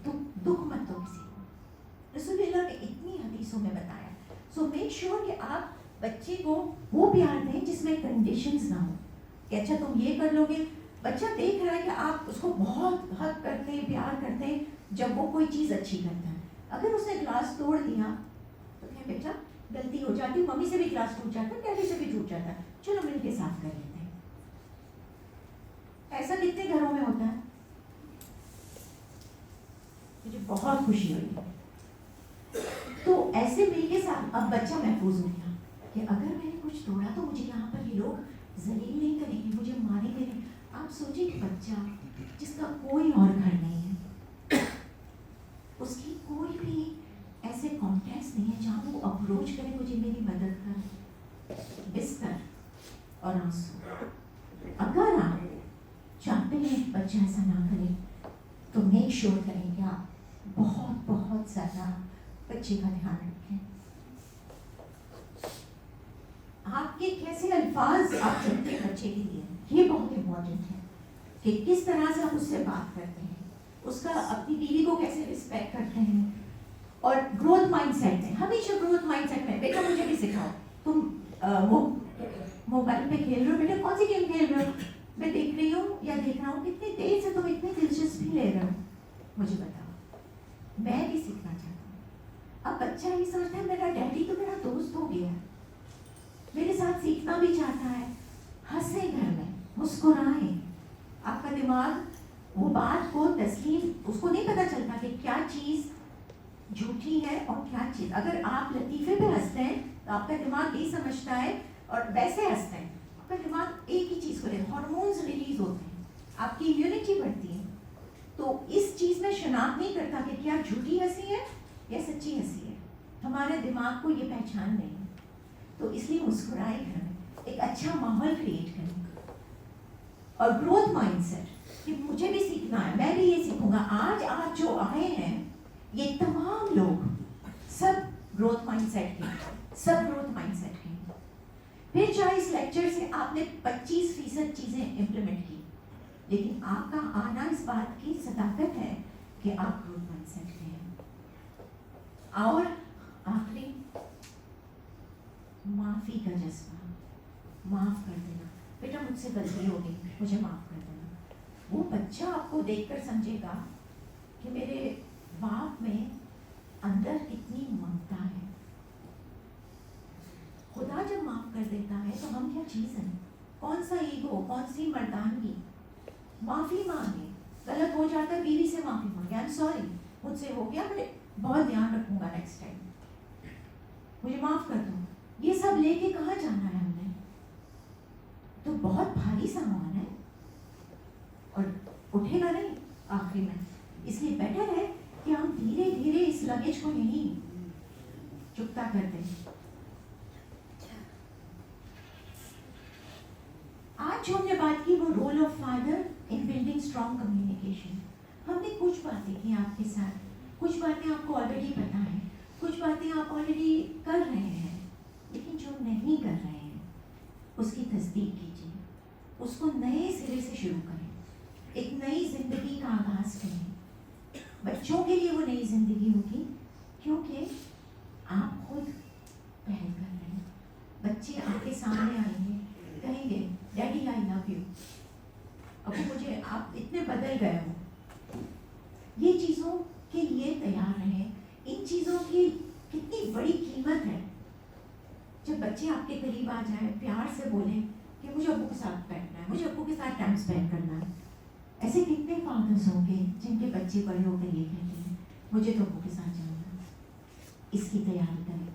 दुख मत दो किसी को। रसूलुल्लाह ने इतनी हदीसों में बताया। सो मेक श्योर कि आप बच्चे को वो प्यार दें जिसमें कंडीशंस ना हो, कि अच्छा तुम ये कर लोगे। बच्चा देख रहा है कि आप उसको बहुत हक करते हैं, प्यार करते हैं जब वो कोई चीज़ अच्छी करता है। अगर उसने ग्लास तोड़ दिया तो क्या बेटा गलती हो जाती, मम्मी से भी ग्लास टूट जाता है, डैडी से भी टूट जाता है, चलो मिलके साफ कर लेते हैं। ऐसा कितने घरों में होता है? मुझे बहुत खुशी हुई। तो ऐसे मिलके साफ, अब बच्चा महफूज हो गया कि अगर मैंने कुछ तोड़ा तो मुझे यहाँ पर ये लोग जलील नहीं करेंगे, मुझे मारेंगे नहीं। आप सोचिए बच्चा जिसका कोई और घर नहीं है, उसकी कोई भी ऐसे कॉन्टेक्स्ट नहीं है जहाँ वो अप्रोच करे मुझे मेरी मदद कर, बिस्तर और आंसू। अगर आप चाहते हैं बच्चा ऐसा ना करे तो मेक श्योर करें कि आप बहुत बहुत ज़्यादा बच्चे का ध्यान रखें। आपके कैसे अल्फाज आप चुनते हैं बच्चे के लिए, ये बहुत इम्पोर्टेंट है कि किस तरह से आप उससे बात करते हैं, उसका अपनी बीवी को कैसे रिस्पेक्ट करते हैं। और ग्रोथ माइंडसेट में, हमेशा ग्रोथ माइंडसेट में, बेटा मुझे भी सिखाओ, तुम मोबाइल पे खेल रहे हो, बेटा कौन सी गेम खेल रहे हो, मैं देख रही हूँ या देख रहा हूँ, कितनी देर से तुम इतनी दिलचस्पी ले रहे हो, मुझे बताओ, मैं भी सीखना चाहता हूँ। अब बच्चा ये सोचता है मेरा डैडी तो मेरा दोस्त हो गया, मेरे साथ सीखना भी चाहता है। हंसे घर में, मुस्कुराएं। आपका दिमाग वो बात को तस्लीम, उसको नहीं पता चलता कि क्या चीज़ झूठी है और क्या चीज़। अगर आप लतीफ़े पे हंसते हैं तो आपका दिमाग ये समझता है, और वैसे हंसते हैं आपका दिमाग एक ही चीज़ को लेता है, हार्मोन्स रिलीज होते हैं, आपकी इम्यूनिटी बढ़ती है। तो इस चीज़ में शनाख्त नहीं करता कि क्या झूठी हंसी है या सच्ची हंसी है, हमारे दिमाग को ये पहचान नहीं है। तो इसलिए मुस्कुराए घर में, एक अच्छा माहौल क्रिएट करें। और ग्रोथ माइंडसेट कि मुझे भी सीखना है, मैं भी ये सीखूंगा। आज आप जो आए हैं ये तमाम लोग सब ग्रोथ माइंडसेट के, सब ग्रोथ माइंडसेट के। फिर चाहे इस लेक्चर से आपने 25% चीज़ें इम्प्लीमेंट की, लेकिन आपका आना इस बात की सदाकत है कि आप ग्रोथ माइंडसेट के हैं। और आखिरी, माफ़ी का जज्बा, माफ़ कर देना। बेटा मुझसे गलती हो गई, मुझे माफ़ कर देना। वो बच्चा आपको देखकर समझेगा कि मेरे बाप में अंदर कितनी ममता है। खुदा जब माफ़ कर देता है तो हम क्या चीज़ हैं? कौन सा ईगो, कौन सी मर्दानगी। माफ़ी मांगे, गलत हो जाता है बीवी से माफ़ी मांगे, आई एम सॉरी, मुझसे हो गया, मैं बहुत ध्यान रखूंगा नेक्स्ट टाइम, मुझे माफ़ कर दो। ये सब लेके कहाँ जाना है हमने? तो बहुत भारी सामान है और उठेगा नहीं आखिरी में, इसलिए बेटर है कि हम धीरे धीरे इस लगेज को यहीं चुकता कर दें। आज जो हमने बात की वो role of father in building strong communication. हमने कुछ बातें की आपके साथ, कुछ बातें आपको ऑलरेडी पता है, कुछ बातें आप ऑलरेडी कर रहे हैं, लेकिन जो नहीं कर रहे हैं उसकी तस्दीक कीजिए, उसको नए सिरे से शुरू करें, एक नई जिंदगी का आगाज करें। बच्चों के लिए वो नई जिंदगी होगी क्योंकि आप खुद पहल कर रहे हैं। बच्चे आपके सामने आएंगे, कहेंगे डैडी आई लव यू, अब मुझे आप इतने बदल गए हो। ये चीज़ों के लिए तैयार रहें। इन चीज़ों की कितनी बड़ी कीमत है। जब बच्चे आपके करीब आ जाए, प्यार से बोलें कि मुझे अब्बू के साथ बैठना है, मुझे अब्बू के साथ टाइम स्पेंड करना है। ऐसे कितने फादर्स होंगे जिनके बच्चे बड़े होकर ये कहते हैं मुझे तो अब्बू के साथ जाना है। इसकी तैयारी करें,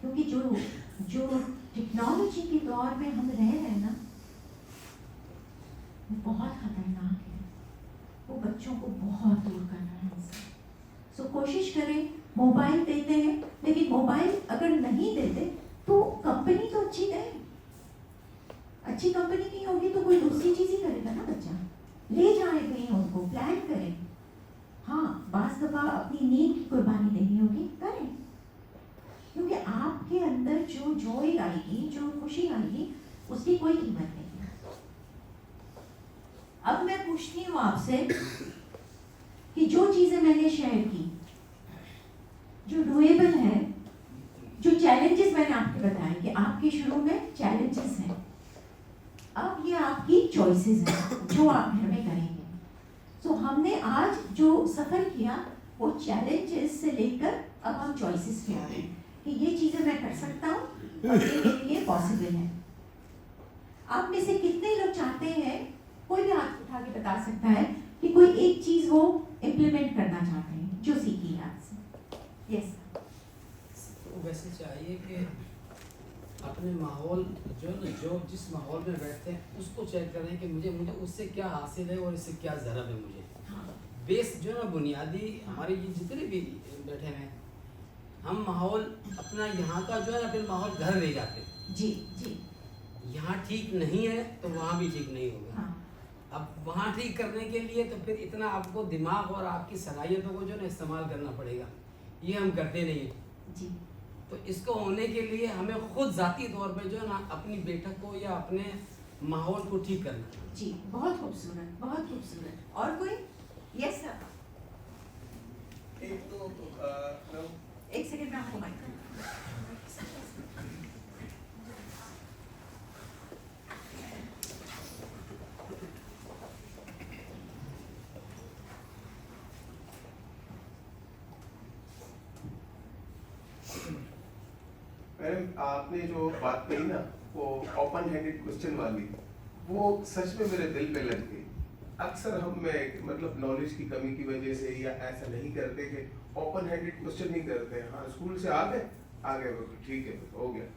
क्योंकि जो टेक्नोलॉजी के दौर में हम रह रहे हैं ना, वो बहुत खतरनाक है। वो बच्चों को बहुत दूर कर रहा है हमसे। सो कोशिश करें, मोबाइल देते हैं लेकिन मोबाइल अगर नहीं देते तो कंपनी तो अच्छी दें। अच्छी कंपनी नहीं होगी तो कोई दूसरी चीज़ ही करेगा ना बच्चा। ले जाए कहीं, उनको प्लान करें। हाँ, बाज़ दफ़ा अपनी नींद की कुर्बानी देनी होगी, करें, क्योंकि आपके अंदर जो जॉय आएगी, जो खुशी आएगी, उसकी कोई कीमत नहीं है। अब मैं पूछती हूँ आपसे कि जो चीज़ें मैंने शेयर की, जो डुएबल है, जो चैलेंजेस मैंने आपको बताए कि आपके शुरू में चैलेंजेस हैं, अब ये आपकी चॉइसेस हैं जो आप घर में करेंगे। सो हमने आज जो सफ़र किया वो चैलेंजेस से लेकर अब हम चॉइसेस पे आ रहे हैं कि ये चीज़ें मैं कर सकता हूँ और ये मेरे लिए पॉसिबल है। आप में से कितने लोग चाहते हैं, कोई भी हाथ उठा के बता सकता है कि कोई एक चीज़ वो इम्प्लीमेंट करना चाहते हैं जो सीखी है आपसे? यस। तो वैसे चाहिए कि अपने माहौल जो जिस माहौल में बैठते हैं उसको चेक करें कि मुझे उससे क्या हासिल है और इससे क्या ज़रूरत है मुझे। बेस जो है बुनियादी हमारे ये जितने भी बैठे हैं, हम माहौल अपना यहाँ का जो है फिर माहौल घर ले जाते हैं। जी जी। यहाँ ठीक नहीं है तो वहाँ भी ठीक नहीं होगा। हाँ। अब वहाँ ठीक करने के लिए तो फिर इतना आपको दिमाग और आपकी सलाहियतों को जो है इस्तेमाल करना पड़ेगा। ये हम करते नहीं हैं जी। तो इसको होने के लिए हमें खुद ज़ाती तौर पे जो है ना अपनी बैठक को या अपने माहौल को ठीक करना। जी, बहुत खूबसूरत, बहुत खूबसूरत। और कोई? Yes sir. एक सेकंड में आपको माइक। मैडम, आपने जो बात कही ना वो ओपन हैंडेड क्वेश्चन वाली, वो सच में मेरे दिल पे लग गई। अक्सर हम में मतलब नॉलेज की कमी की वजह से या ऐसा नहीं करते कि ओपन हैंडेड क्वेश्चन नहीं करते। हाँ, स्कूल से आ गए ठीक है, हो गया।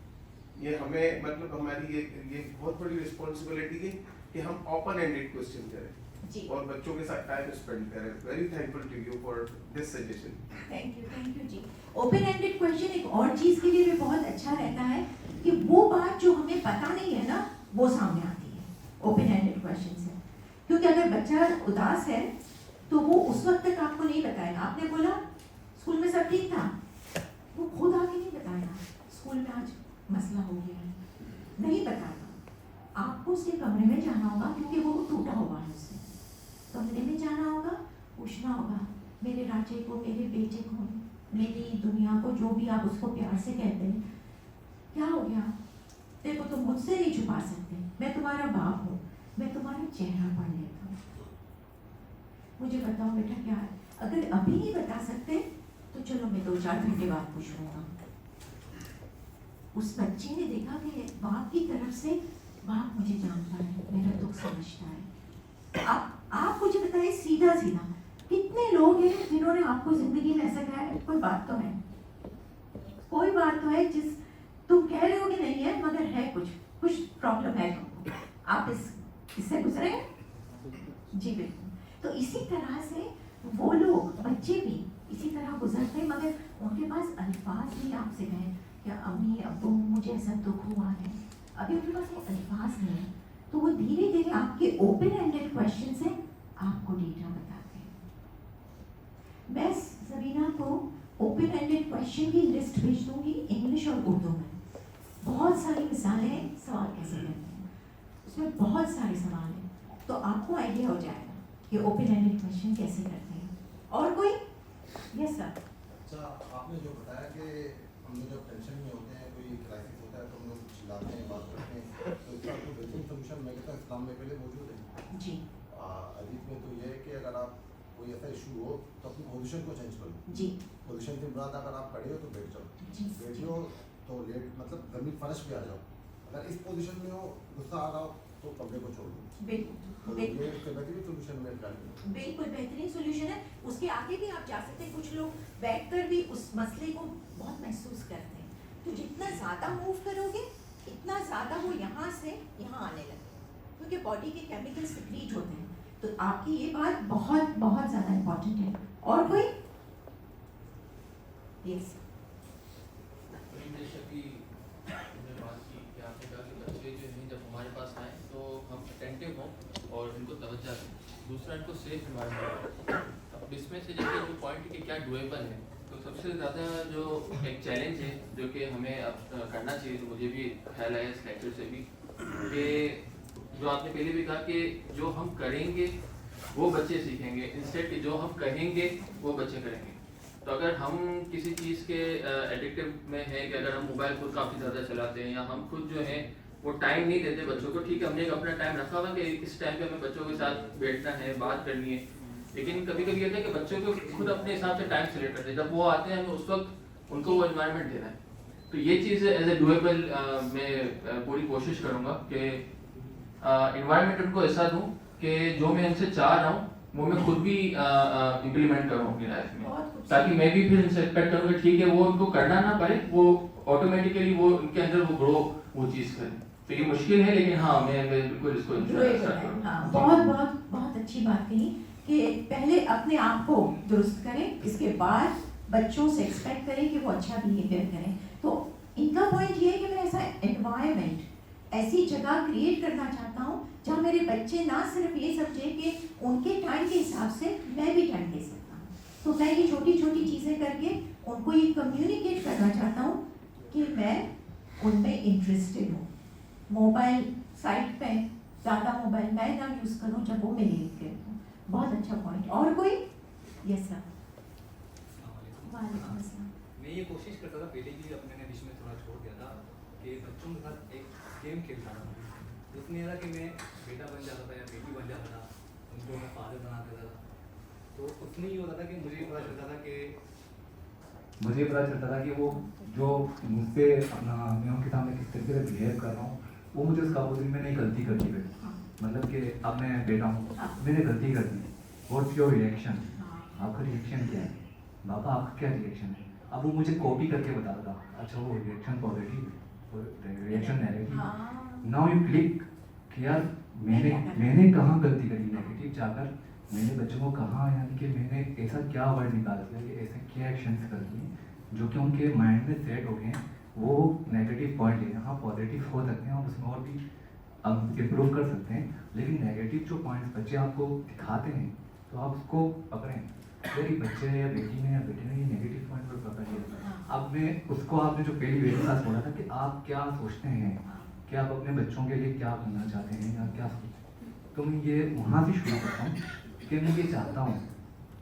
ये हमें मतलब हमारी ये बहुत बड़ी रिस्पॉन्सिबिलिटी है कि हम ओपन हैंडेड क्वेश्चन करें और बच्चों के साथ टाइम स्पेंड करें। Very thankful to you for this suggestion. Thank you ji. Open ended question एक और चीज़ के लिए भी बहुत अच्छा रहता है कि वो बात जो हमें पता नहीं है ना, वो सामने आती है ओपन एंडेड क्वेश्चन से। क्योंकि अगर बच्चा उदास है तो वो उस वक्त तक आपको नहीं बताएगा। आपने बोला स्कूल में सब ठीक था, वो खुद आके नहीं बताएगा स्कूल में आज मसला हो गया है, नहीं बताएगा। आपको उसके कमरे में जाना होगा क्योंकि वो टूटा हुआ है उससे। कमरे में जाना होगा, पूछना होगा मेरे राजे को, मेरे बेटे को, मेरी दुनिया को, जो भी आप उसको प्यार से कहते हैं, क्या हो गया? देखो तुम मुझसे नहीं छुपा सकते, मैं तुम्हारा बाप हूँ, मैं तुम्हारा चेहरा पढ़ लेता हूँ, मुझे बताओ बेटा क्या है। अगर अभी नहीं बता सकते तो चलो मैं 2-4 घंटे बाद पूछ लूँगा। उस बच्चे ने देखा कि बाप की तरफ से बाप मुझे जानता है, मेरा दुख समझता है। आप मुझे बताइए सीधा कितने लोग हैं जिन्होंने आपको जिंदगी में ऐसा कहा है? कोई बात तो है, जिस तुम कह रहे हो कि नहीं है मगर है, कुछ प्रॉब्लम है तुमको, आप इससे गुजरे हैं? जी बिल्कुल। तो इसी तरह से वो लोग, बच्चे भी इसी तरह गुजरते हैं, मगर उनके पास अल्फाज नहीं आपसे कहें क्या अम्मी अब्बू मुझे ऐसा दुख हुआ है, अभी उनके पास वो अल्फाज नहीं है। तो वो धीरे धीरे आपके ओपन एंडेड क्वेश्चन से आपको डेटा बताते हैं। मैं सबीना को ओपन एंडेड क्वेश्चन की लिस्ट भेज दूंगी इंग्लिश और उर्दू में। बहुत सारी मिसालें सवाल कैसे करते हैं, उसमें बहुत सारे सवाल हैं, तो आपको आइडिया हो जाएगा कि ओपन एंडेड क्वेश्चन कैसे करते हैं। और कोई? Yes sir. अच्छा, आपने जो बताया कि हम लोग जब टेंशन में होते हैं, कोई क्राइसिस होता है तो हम लोग चिल्लाते हैं, बात करते हैं, तो इसका कोई बेहतरीन सोल्यूशन मैं कहता हूँ इस्लाम में पहले मौजूद है। जी। हदीस में तो ये है कि अगर आप कोई ऐसा इशू हो तो अपनी पोजीशन को चेंज कर लो। जी। पोजीशन से मुराद अगर आप खड़े हो तो बैठ जाओ, बैठे हो तो लेट मतलब जमीन फर्श पे आ जाओ, अगर इस पोजीशन में हो गुस्सा आ रहा हो तो कपड़े को छोड़ दो। बिल्कुल ये इसका बेहतरीन सोल्यूशन मेरे ख्याल में। बिल्कुल बेहतरीन सोल्यूशन है। उसके आगे भी आप जा सकते हैं। कुछ लोग बैठकर भी उस मसले को बहुत महसूस करते हैं, तो जितना ज़्यादा मूव करोगे इतना ज़्यादा वो यहाँ से यहाँ आने लगे, क्योंकि बॉडी के केमिकल्स सिक्रीट होते हैं। तो आपकी ये बात बहुत बहुत ज़्यादा इम्पोर्टेंट है। और कोई? यस। बात की कि आपने कहा कि बच्चे जो हैं जब हमारे पास आए तो हम अटेंटिव हों और इनको तवज्जो दें, दूसरा इनको सेफ एनवायरनमेंट। अब इसमें से जैसे जो पॉइंट कि क्या डुएबल है, तो सबसे ज़्यादा जो एक चैलेंज है जो कि हमें अब करना चाहिए, तो मुझे भी ख्याल आया इस लेक्चर से भी कि जो आपने पहले भी कहा कि जो हम करेंगे वो बच्चे सीखेंगे, इंस्टेड कि जो हम कहेंगे वो बच्चे करेंगे। तो अगर हम किसी चीज़ के एडिक्टिव में है कि अगर हम मोबाइल खुद काफ़ी ज़्यादा चलाते हैं या हम खुद जो है वो टाइम नहीं देते बच्चों को, ठीक है हमने एक अपना टाइम रखा हुआ कि इस टाइम पे हमें बच्चों के साथ बैठना है, बात करनी है, लेकिन कभी कभी कहते हैं कि बच्चों को खुद अपने हिसाब से टाइम सेलेक्ट करते हैं, जब वो आते हैं हमें उस वक्त उनको वो एनवायरनमेंट देना है। तो ये चीज़ एज ए डुएबल मैं पूरी कोशिश करूँगा कि एनवायरनमेंट उनको ऐसा दूँ कि जो मैं उनसे चाह रहा हूँ वो मैं खुद भी इम्प्लीमेंट करूँ अपनी लाइफ में, ताकि मैं भी फिर उनसे एक्सपेक्ट करूँ कि ठीक है वो उनको करना ना पड़े, वो ऑटोमेटिकली वो उनके अंदर वो ग्रो वो चीज़ करें। तो ये मुश्किल है लेकिन हाँ मैं बिल्कुल इसको हाँ, बहुत बहुत बहुत अच्छी बात कही कि पहले अपने आप को दुरुस्त करें, इसके बाद बच्चों से एक्सपेक्ट करें कि वो अच्छा बिहेवियर करें। तो इनका पॉइंट ये है कि मैं ऐसा एनवायरनमेंट, ऐसी जगह क्रिएट करना चाहता हूँ जहाँ मेरे बच्चे ना सिर्फ ये समझे कि उनके टाइम के हिसाब से मैं भी टाइम दे सकता हूँ। तो मैं ये छोटी छोटी चीज़ें करके उनको ये कम्युनिकेट करना चाहता हूँ कि मैं उनमें इंटरेस्टेड हूँ। मोबाइल साइड पे ज़्यादा मोबाइल मैं ना यूज़ करूँ जब वो मेरे लिए करता हूँ। बहुत अच्छा पॉइंट। और कोई? Yes sir. वालेकुम अस्सलाम। मैं ये कोशिश करता था पहले भी, अपने ने बीच में थोड़ा छोड़ दिया था कि बच्चों के साथ एक गेम खेलता था। उसमें ये था कि मैं बेटा बन जाता था या बेटी बन जाता था, उनको मैं फादर बना देता था। तो उसमें ये होता था कि मुझे पता चलता था कि वो जो मुझसे अपना मैं उनके सामने किस तरीके से बिहेव कर रहा हूँ, वो मुझे उसका अपोजिट में नहीं गलती करती है। मतलब कि अब मैं बेटा हूँ, मैंने गलती कर दी, व्हाट्स योर रिएक्शन, आपका रिएक्शन क्या है, बाबा आपका क्या रिएक्शन है। अब वो मुझे कॉपी करके बताता था, अच्छा वो रिएक्शन पॉजिटिव है, reaction negative. Now you click कि यार मैंने कहाँ गलती करी नेगेटिव जाकर, मैंने बच्चों को कहा यानी कि मैंने ऐसा क्या वर्ड निकाल दिया कि ऐसे क्या एक्शंस कर दिए जो कि उनके माइंड में सेट हो गए हैं, वो नेगेटिव पॉइंट है। हाँ पॉजिटिव हो सकते हैं, हम उसमें और भी अब इम्प्रूव कर सकते हैं, लेकिन नेगेटिव जो पॉइंट्स बच्चे आपको दिखाते हैं तो आप उसको पकड़ें। मेरी बच्चे या बेटी ने या बेटे ने ये नेगेटिव पॉइंट पर पकड़ लिया। अब मैं उसको, आपने जो पहली मेरे साथ बोला था कि आप क्या सोचते हैं, कि आप अपने बच्चों के लिए क्या बनना चाहते हैं या क्या सोचते हैं, तो मैं ये वहाँ से शुरू करता हूँ कि मैं ये चाहता हूँ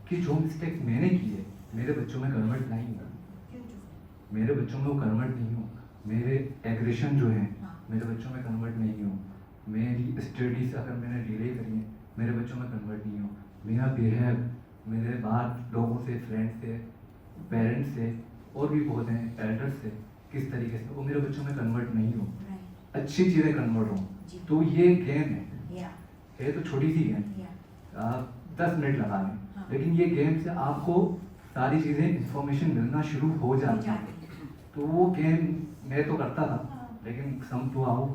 कि जो मिस्टेक मैंने की है मेरे बच्चों में कन्वर्ट नहीं हो, मेरे बच्चों में वो कन्वर्ट नहीं हो, मेरे एग्रेशन जो है मेरे बच्चों में कन्वर्ट नहीं हो, मेरी स्टडीज अगर मैंने डिले करी है मेरे बच्चों में कन्वर्ट नहीं हो, मेरा बिहेव मेरे बात लोगों से, फ्रेंड्स से, पेरेंट्स से और भी बहुत हैं एल्डर्स से किस तरीके से वो मेरे बच्चों में कन्वर्ट नहीं हो, अच्छी चीज़ें कन्वर्ट हो। तो ये गेम है तो छोटी सी गेम, 10 मिनट लगा लें, लेकिन ये गेम से आपको सारी चीज़ें इंफॉर्मेशन मिलना शुरू हो जाती है। तो वो गेम मैं तो करता था, लेकिन सम टू आओ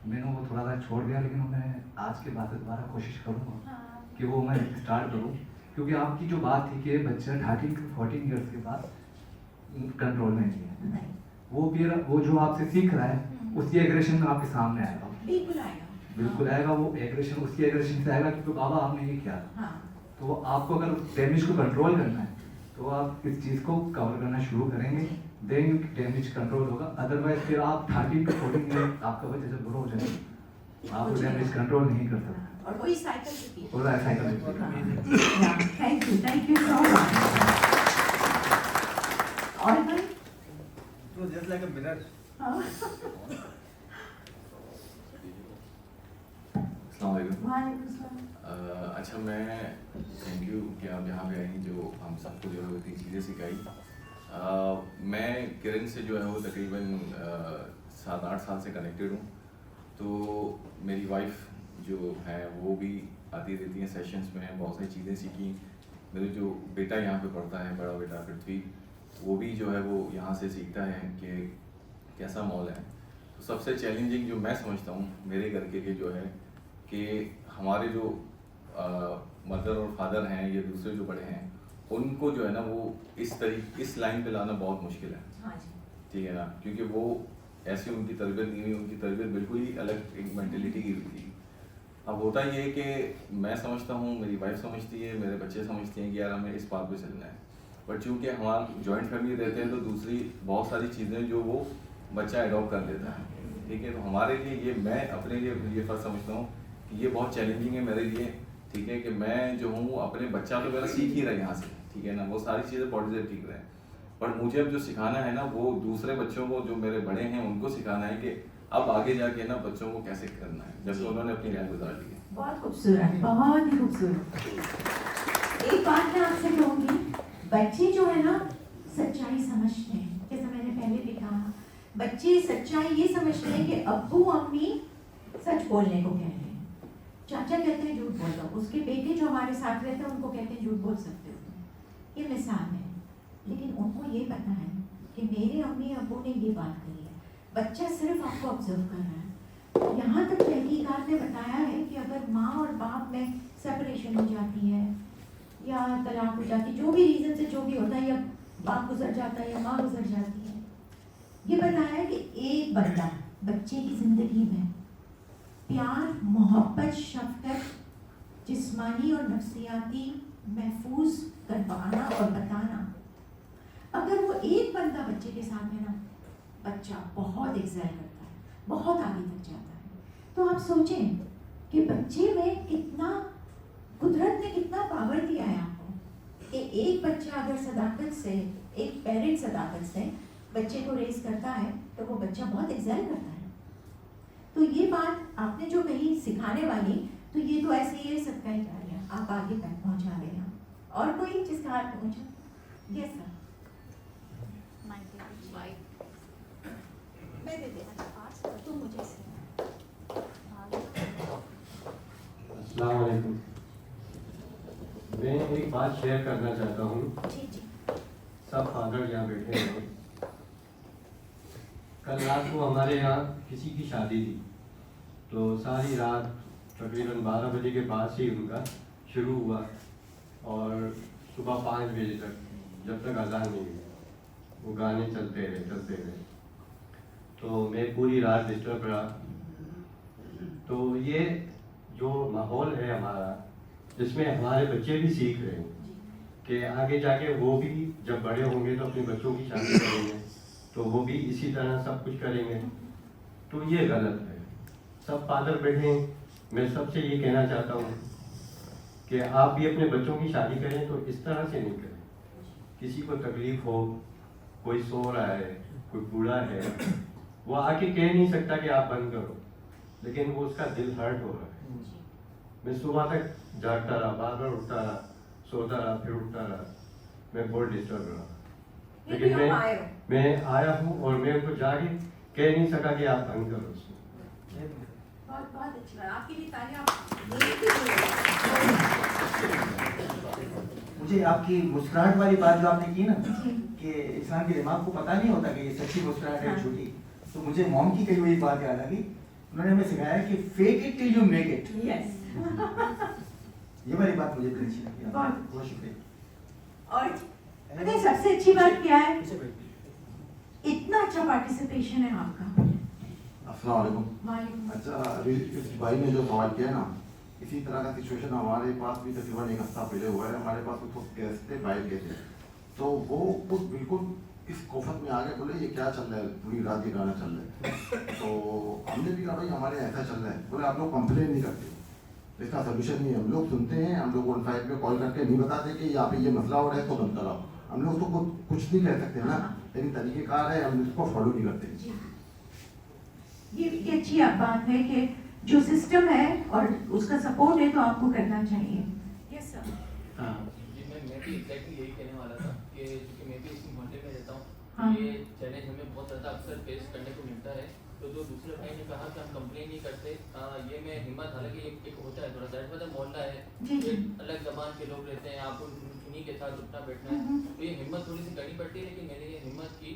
मैंने वो थोड़ा सा छोड़ दिया, लेकिन मैं आज के बाद से दोबारा कोशिश करूँगा कि वो मैं स्टार्ट करूँ, क्योंकि आपकी जो बात थी कि बच्चा 13 to 14 ईयर्स के बाद कंट्रोल में नहीं है, वो फिर वो जो आपसे सीख रहा है उसकी एग्रेशन में आपके सामने आएगा, बिल्कुल आएगा। वो एग्रेशन उसकी एग्रेशन से आएगा क्योंकि बाबा आपने ये किया। तो आपको अगर डैमेज को कंट्रोल करना है तो आप इस चीज़ को कवर करना शुरू करेंगे, देन डैमेज कंट्रोल होगा। अदरवाइज फिर आप 13 to 14 ईयर आपका बच्चा जब बड़ा हो जाएगा आप डैमेज कंट्रोल नहीं कर सकते, और वही साइकिल और cycle. Thank you so much. और भाई तो जस्ट लाइक अ मिरर। अस्सलाम वालेकुम। अच्छा, मैं थैंक यू कि आप यहाँ पे आई, जो हम सबको जो है इतनी चीज़ें सिखाई। मैं किरण से जो है वो तकरीबन 7-8 साल से कनेक्टेड हूँ। तो मेरी वाइफ जो है वो भी आती रहती हैं सेशंस में, बहुत सारी चीज़ें सीखी। मेरे जो बेटा यहाँ पे पढ़ता है, बड़ा बेटा पृथ्वी, वो भी जो है वो यहाँ से सीखता है कि कैसा माहौल है। तो सबसे चैलेंजिंग जो मैं समझता हूँ मेरे घर के लिए जो है कि हमारे जो मदर और फादर हैं या दूसरे जो बड़े हैं, उनको जो है ना वो इस लाइन पे लाना बहुत मुश्किल है, ठीक है ना, क्योंकि वो ऐसी उनकी तरबियत नहीं हुई, उनकी तरबियत बिल्कुल ही अलग एक मेंटेलिटी की हुई थी। अब होता ये है कि मैं समझता हूँ, मेरी वाइफ समझती है, मेरे बच्चे समझते हैं कि यार हमें इस बात पे चलना है, बट चूँकि हमारा जॉइंट फैमिली रहते हैं तो दूसरी बहुत सारी चीज़ें जो वो बच्चा एडॉप्ट कर लेता है, ठीक है। तो हमारे लिए ये, मैं अपने लिए ये फ़र्क समझता हूँ कि ये बहुत चैलेंजिंग है मेरे लिए, ठीक है, कि मैं जो हूँ अपने बच्चा तो मेरा सीख ही रहा है यहाँ से, ठीक है ना, वो सारी चीज़ें पॉजिटिव ठीक रहे, पर मुझे अब जो सिखाना है ना वो दूसरे बच्चों को, जो मेरे बड़े हैं उनको सिखाना है कि अब आगे जाके ना बच्चों को कैसे करना है, जब उन्होंने अपनी लाइफ गुजार ली है। बहुत खूबसूरत, बहुत ही खूबसूरत। एक बात मैं आपसे कहूँगी, बच्चे जो है ना सच्चाई समझते हैं, जैसा मैंने पहले भी कहा, बच्चे सच्चाई ये समझते हैं कि अब्बू अम्मी सच बोलने को कह रहे हैं, चाचा कहते हैं झूठ बोल दो, उसके बेटे जो हमारे साथ रहते हैं उनको कहते हैं झूठ बोल सकते हो। ये मिसाल है, लेकिन उनको ये पता है कि मेरे अम्मी अब्बू ने ये बात कही है। बच्चा सिर्फ आपको ऑब्जर्व कर रहा है। यहाँ तक तहकीकात ने बताया है कि अगर माँ और बाप में सेपरेशन हो जाती है या तलाक हो जाती है, जो भी रीज़न से जो भी होता है, या बाप गुजर जाता है या माँ गुजर जाती है, ये बताया है कि एक बंदा बच्चे की ज़िंदगी में प्यार, मोहब्बत, शफ़क़त, जिस्मानी और नफ्सियाती महफूज करवाना और बताना, अगर वो एक बंदा बच्चे के साथ है ना, बच्चा बहुत एक्सेल करता है, बहुत आगे तक जाता है। तो आप सोचें कि बच्चे में कितना, कुदरत ने कितना पावर दिया है आपको, कि एक बच्चा अगर सदाकत से, एक पेरेंट सदाकत से बच्चे को रेस करता है तो वो बच्चा बहुत एक्सेल करता है। तो ये बात आपने जो कही सिखाने वाली, तो ये तो ऐसे ही सबका ही जा रहा है, आप आगे तक पहुँचा रहे हैं। और कोई जिसका हाथ पहुँचा? Yes sir. मैं दे देना, तुम मुझे अस्सलाम वालेकुम। मैं एक बात शेयर करना चाहता हूँ। सब फादर यहाँ बैठे हैं। कल रात को हमारे यहाँ किसी की शादी थी, तो सारी रात तकरीबन 12 बजे के बाद से ही उनका शुरू हुआ और सुबह 5 बजे तक, जब तक अज़ान नहीं हुई, वो गाने चलते रहे। तो मैं पूरी रात डिस्टर्ब रहा। तो ये जो माहौल है हमारा, जिसमें हमारे बच्चे भी सीख रहे हैं कि आगे जाके वो भी जब बड़े होंगे तो अपने बच्चों की शादी करेंगे, तो वो भी इसी तरह सब कुछ करेंगे, तो ये गलत है। सब फादर बैठे हैं, मैं सबसे ये कहना चाहता हूँ कि आप भी अपने बच्चों की शादी करें तो इस तरह से नहीं करें। किसी को तकलीफ हो, कोई सो रहा है, कोई बूढ़ा है, वो आके कह नहीं सकता कि आप बंद करो, लेकिन वो उसका दिल हर्ट हो रहा है। मैं सुबह तक जागता रहा, बार बार उठता रहा, सोता रहा, फिर उठता रहा, मैं बहुत डिस्टर्ब रहा, लेकिन मैं आया हूँ और मैं उनको जाके कह नहीं सका कि आप बंद करो उसको। बहुत अच्छा, आपके लिए तालियां। मुझे आपकी मुस्कुराहट वाली बात जो आपने की ना, कि इंसान के दिमाग को पता नहीं होता कि ये सच्ची मुस्कुराहट है झूठी, तो मुझे मॉम की कही हुई बात याद आ गई। उन्होंने हमें सिखाया कि fake it till you make it. Yes. ये वाली बात मुझे बड़ी अच्छी लगी। बहुत बहुत शुक्रिया। और पता है सबसे अच्छी बात क्या है, इतना अच्छा पार्टिसिपेशन है आपका। अस्सलाम वालेकुम। वालेकुम। अच्छा, अभी इस भाई ने जो सवाल किया ना, इसी तरह का सिचुएशन हमारे पास भी तकरीबन एक हफ्ता पहले हुआ है। हमारे पास कुछ गेस्ट थे, बाहर गए थे, तो वो खुद बिल्कुल इस कोफत में आ गए, बोले ये क्या चल रहा है, पूरी रात ये गाना चल रहा है। तो हमने भी कहा भाई हमारे ऐसा चल रहा है। बोले आप लोग कंप्लेन नहीं करते, इसका सोल्यूशन नहीं है। हम लोग सुनते हैं, हम लोग 15 पे कॉल करके नहीं बताते कि यहाँ पे ये मसला हो रहा है तो बंद कराओ। हम लोग तो कुछ नहीं कह सकते ना, लेकिन तरीक़ेकार है, हम इसको फॉलो नहीं करते। ये अच्छी बात है कि जो सिस्टम है और उसका सपोर्ट है तो आपको करना चाहिए। Yes sir. जी मैं भी एग्जैक्टली यही कहने वाला था कि क्योंकि मैं भी इसी मोहल्ले में रहता हूँ, हाँ। ये चैलेंज हमें बहुत ज़्यादा अक्सर फेस करने को मिलता है। तो जो दूसरे भाई ने कहा कि हम कंप्लेन नहीं करते, ये मैं हिम्मत, हालांकि एक होता है थोड़ा सा मतलब मोहल्ला है, एक अलग जबान के लोग रहते हैं, आपको उन्हीं के साथ उठना बैठना है, तो ये हिम्मत थोड़ी सी करनी पड़ती है। लेकिन मैंने ये हिम्मत की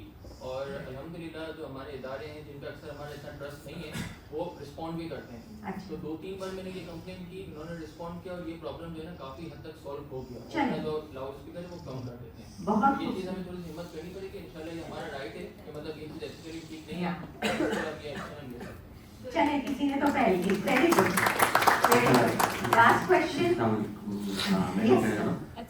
और अल्हम्दुलिल्लाह जो हमारे इदारे हैं जिन पर अक्सर हमारा इतना ट्रस्ट नहीं है, वो रिस्पॉन्ड भी करते हैं। तो 2-3 बार मैंने ये कंप्लेन की, उन्होंने रिस्पॉन्ड किया और ये प्रॉब्लम जो है ना काफ़ी हद तक सॉल्व हो गया। उसका जो लाउड स्पीकर है वो कम कर देते हैं। ये चीज़ हमें थोड़ी सी हिम्मत करनी पड़ेगी। इंशाल्लाह ये हमारा राइट है कि मतलब ये चीज़ एक्चुअली ठीक नहीं है, ये एक्शन हम ले सकते हैं। चले किसी ने तो पहले की, वेरी गुड। Last question.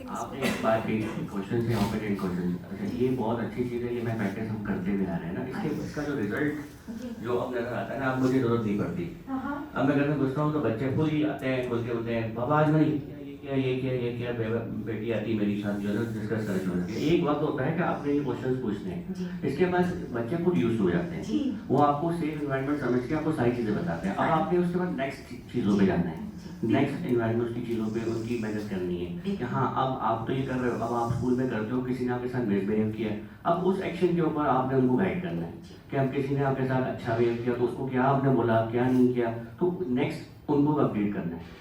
आपने एक बात की, क्वेश्चन से ऑपरेटेड क्वेश्चन, अच्छा ये बहुत अच्छी चीज़ है, ये मैं प्रैक्टिस हम करते हुए आ रहे हैं ना, इसका जो रिजल्ट जो अब नजर आता है ना, अब मुझे जरूरत नहीं पड़ती। अब मैं घर में घुसता हूँ तो बच्चे खुद ही आते हैं, खुद के होते हैं, बाबा आज मैंने ये किया, बेटी आती है मेरी साथ जो है डिस्कस कर शुरू करती है। एक वक्त होता है कि आपने ये क्वेश्चन पूछने हैं, इसके बाद बच्चे खुद यूज हो जाते हैं, वो आपको सेफ इन्वायरमेंट समझ के आपको सारी चीज़ें बताते हैं। अब आपने उसके बाद नेक्स्ट चीज़ों पे जाना है, नेक्स्ट इन्वायरमेंट की चीज़ों पे उनकी मदद करनी है कि हाँ अब आप तो ये कर रहे हो, अब आप स्कूल में करते हो, किसी ने आपके साथ मिसबिहेव किया, अब उस एक्शन के ऊपर आपने उनको गाइड करना है कि अब किसी ने आपके साथ अच्छा बिहेव किया तो उसको क्या आपने बोला, क्या नहीं किया, तो नेक्स्ट उनको अपडेट करना है।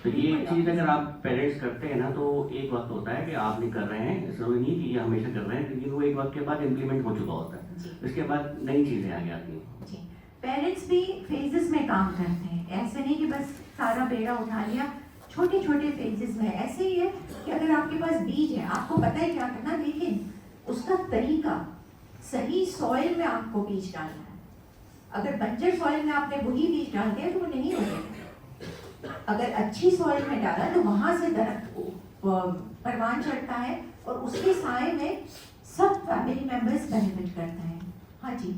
तो ये चीज़ अगर आप पेरेंट्स करते हैं ना, तो एक वक्त होता है कि आप नहीं कर रहे हैं, जरूरी नहीं कि ये हमेशा कर रहे हैं, लेकिन वो एक वक्त के बाद इम्प्लीमेंट हो चुका होता है, इसके बाद नई चीज़ें आगे आती हैं। पेरेंट्स भी फेजेस में काम करते हैं, ऐसे नहीं कि बस सारा बेड़ा उठा लिया, छोटे छोटे फेजेस में। ऐसे ही है कि अगर आपके पास बीज है, आपको पता है क्या करना, लेकिन उसका तरीका सही सॉइल में आपको बीज डालना है। अगर बंजर सॉइल में आपने वही बीज डाल दिया तो वो नहीं होगा। अगर अच्छी सॉइल में डाला तो वहां से दरख्त परवान चढ़ता है और उसके साए में सब फैमिली मेंबर्स बेनिफिट करते हैं। हाँ जी,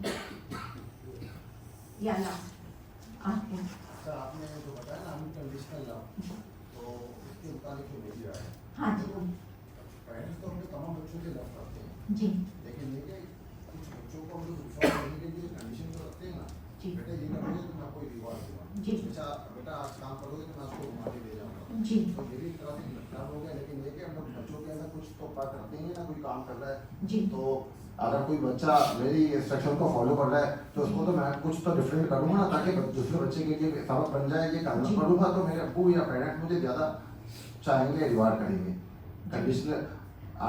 या आपके सर आपने जो बताया ना अनकंडीशनल लव, तो इसके मुताबिक जो मेरी राय है, हाँ जी, पेरेंट्स तो अपने तमाम बच्चों के लव करते हैं जी, लेकिन ये कुछ बच्चों को हम लोग रिस्पॉन्स करने के लिए कंडीशन तो रखते हैं ना, बेटा ये करोगे तो मैं आपको रिवॉर्ड दूंगा, बेटा आज काम करोगे तो मैं आपको घुमा के ले जाऊँगा। जी, तो ये भी एक तरह से लव हो गया, लेकिन ये कि हम लोग बच्चों के अंदर कुछ तो बात रखते हैं ना, कोई काम कर रहा है जी, तो अगर कोई बच्चा मेरी इंस्ट्रक्शन को फॉलो कर रहा है तो उसको तो मैं कुछ तो डिफरेंट करूँगा ना, ताकि दूसरे बच्चे के लिए सबक बन जाए। ये करना पड़ूंगा तो मेरे अब्बू या पेरेंट्स मुझे ज़्यादा चाहेंगे, रिवार्ड करेंगे। कंडीशनल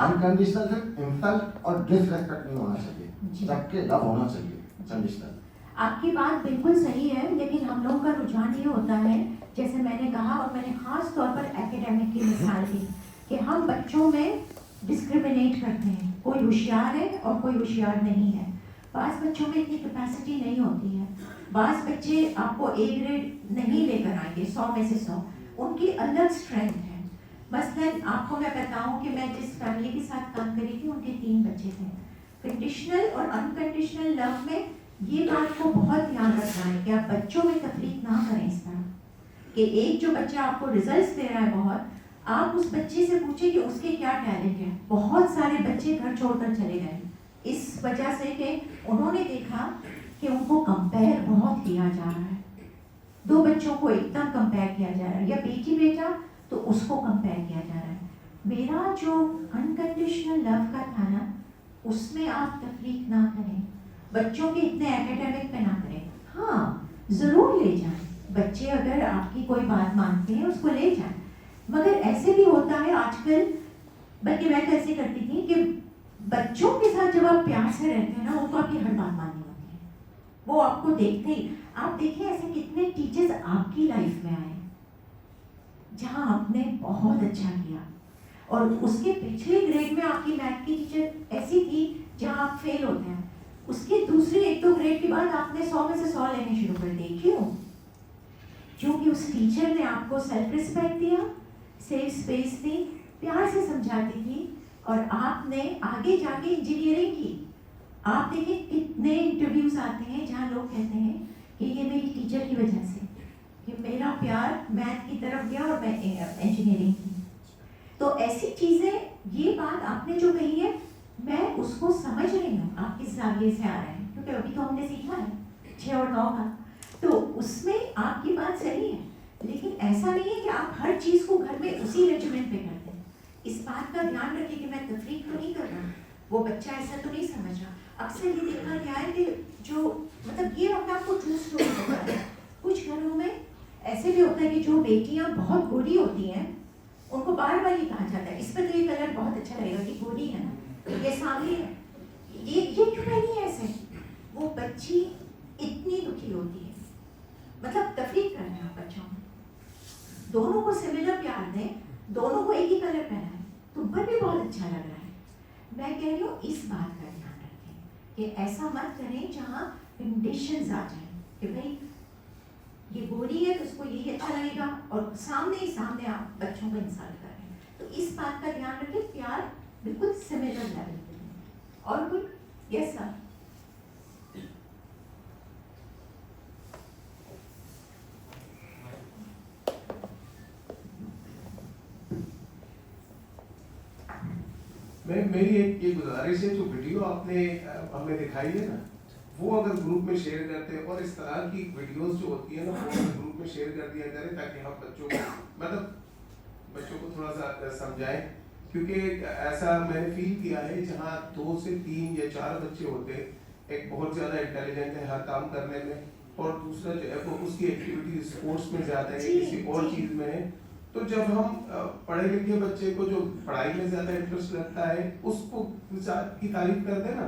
अनकंडीशनल सिर्फ इंसल्ट और डिसरेस्पेक्ट नहीं होना चाहिए, सबके लव होना चाहिए कंडीशनल। आपकी बात बिल्कुल सही है, लेकिन हम लोगों का रुझान ये होता है, जैसे मैंने कहा और मैंने खास तौर पर एकेडमिक की मिसाल दी कि हम बच्चों में डिस्क्रिमिनेट करते हैं, कोई होशियार है और कोई होशियार नहीं है। बाज़ बच्चों में इतनी कैपेसिटी नहीं होती है, बाज़ बच्चे आपको ए ग्रेड नहीं लेकर आएंगे 100 में से 100, उनकी अलग स्ट्रेंथ है। मसलन आपको मैं बताऊं कि मैं जिस फैमिली के साथ काम करी थी उनके 3 बच्चे थे। कंडीशनल और अनकंडीशनल लव में ये बात को बहुत ध्यान रखना है कि आप बच्चों में तफरीक ना करें इस तरह कि एक जो बच्चा आपको रिजल्ट्स दे रहा है बहुत, आप उस बच्चे से पूछे कि उसके क्या टैलेंट है। बहुत सारे बच्चे घर छोड़कर चले गए इस वजह से कि उन्होंने देखा कि उनको कंपेयर बहुत किया जा रहा है, 2 बच्चों को एकदम कंपेयर किया जा रहा है, या बेटी बेटा तो उसको कंपेयर किया जा रहा है। मेरा जो अनकंडीशनल लव का था ना, उसमें आप तफरीक ना करें, बच्चों के इतने एकेडमिक पे ना करें। हाँ ज़रूर ले जाएं, बच्चे अगर आपकी कोई बात मानते हैं उसको ले जाएं, मगर ऐसे भी होता है आजकल, बल्कि मैं तो ऐसे करती थी कि बच्चों के साथ जब आप प्यार से रहते हैं ना, उनको आपकी हर बात माननी होती है। वो आपको देखते ही आप देखिए ऐसे कितने टीचर्स आपकी लाइफ में आए जहाँ आपने बहुत अच्छा किया, और उसके पिछले ग्रेड में आपकी मैथ की टीचर ऐसी थी जहाँ आप फेल होते हैं, उसके दूसरे 1-2 ग्रेड के बाद आपने 100 में से 100 लेने शुरू कर दिए। क्यों? क्योंकि उस टीचर ने आपको सेल्फ रिस्पेक्ट दिया, सेफ स्पेस दी, प्यार से समझाती थी, और आपने आगे जाके इंजीनियरिंग की। आप देखिए कितने इंटरव्यूज आते हैं जहाँ लोग कहते हैं कि ये मेरी टीचर की वजह से, कि मेरा प्यार मैथ की तरफ गया और मैं इंजीनियरिंग की। तो ऐसी चीज़ें, ये बात आपने जो कही है मैं उसको समझ रही हूँ, आप किस जाविये से आ रहे हैं, क्योंकि अभी तो हमने सीखा है 6 और 9 का, तो उसमें आपकी बात सही है। लेकिन ऐसा नहीं है कि आप हर चीज़ को घर में उसी रेजिमेंट पे करते हैं। इस बात का ध्यान रखिए कि मैं तफरीक तो नहीं कर रहा, वो बच्चा ऐसा तो नहीं समझ रहा। अक्सर ये देखा गया है कि जो मतलब ये अपने आप को ट्रू स्टोरी होता है, कुछ घरों में ऐसे भी होता है कि जो बेटियां बहुत गोरी होती हैं उनको बार बार ये कहा जाता है इस पर तो ये कलर बहुत अच्छा लगेगा कि गोरी है ना, ये सांवली है, ये क्यों नहीं है ऐसे। वो बच्ची इतनी दुखी होती है, मतलब तफरीक कर रहे हैं आप बच्चों में, दोनों को सिमिलर प्यार दें, दोनों को एक ही कलर पहनाएं, तुम पर भी बहुत अच्छा लग रहा है। मैं कह रही हूँ इस बात का ध्यान रखें कि ऐसा मत करें जहाँ कंडीशंस आ जाएं कि भाई ये गोरी है तो उसको यही अच्छा लगेगा, और सामने आप बच्चों को इंसल्ट कर रहे हैं। तो इस बात का ध्यान रखें, प्यार बिल्कुल सिमिलर लेवल पे। और कोई? Yes sir. मेरी एक ये गुजारिश है, जो वीडियो आपने हमें दिखाई है ना, वो अगर ग्रुप में शेयर करते हैं, और इस तरह की वीडियोस जो होती है ना वो ग्रुप में शेयर कर दिया करें, ताकि हम बच्चों को थोड़ा सा समझाएं। क्योंकि ऐसा मैंने फील किया है जहाँ 2 से 3 या 4 बच्चे होते हैं, एक बहुत ज़्यादा इंटेलिजेंट है हर काम करने में, और दूसरा जो है वो उसकी एक्टिविटी स्पोर्ट्स में ज़्यादा है, किसी और चीज़ में है। तो जब हम पढ़े लिखे बच्चे को जो पढ़ाई में ज़्यादा इंटरेस्ट लगता है उसको की तारीफ करते हैं ना,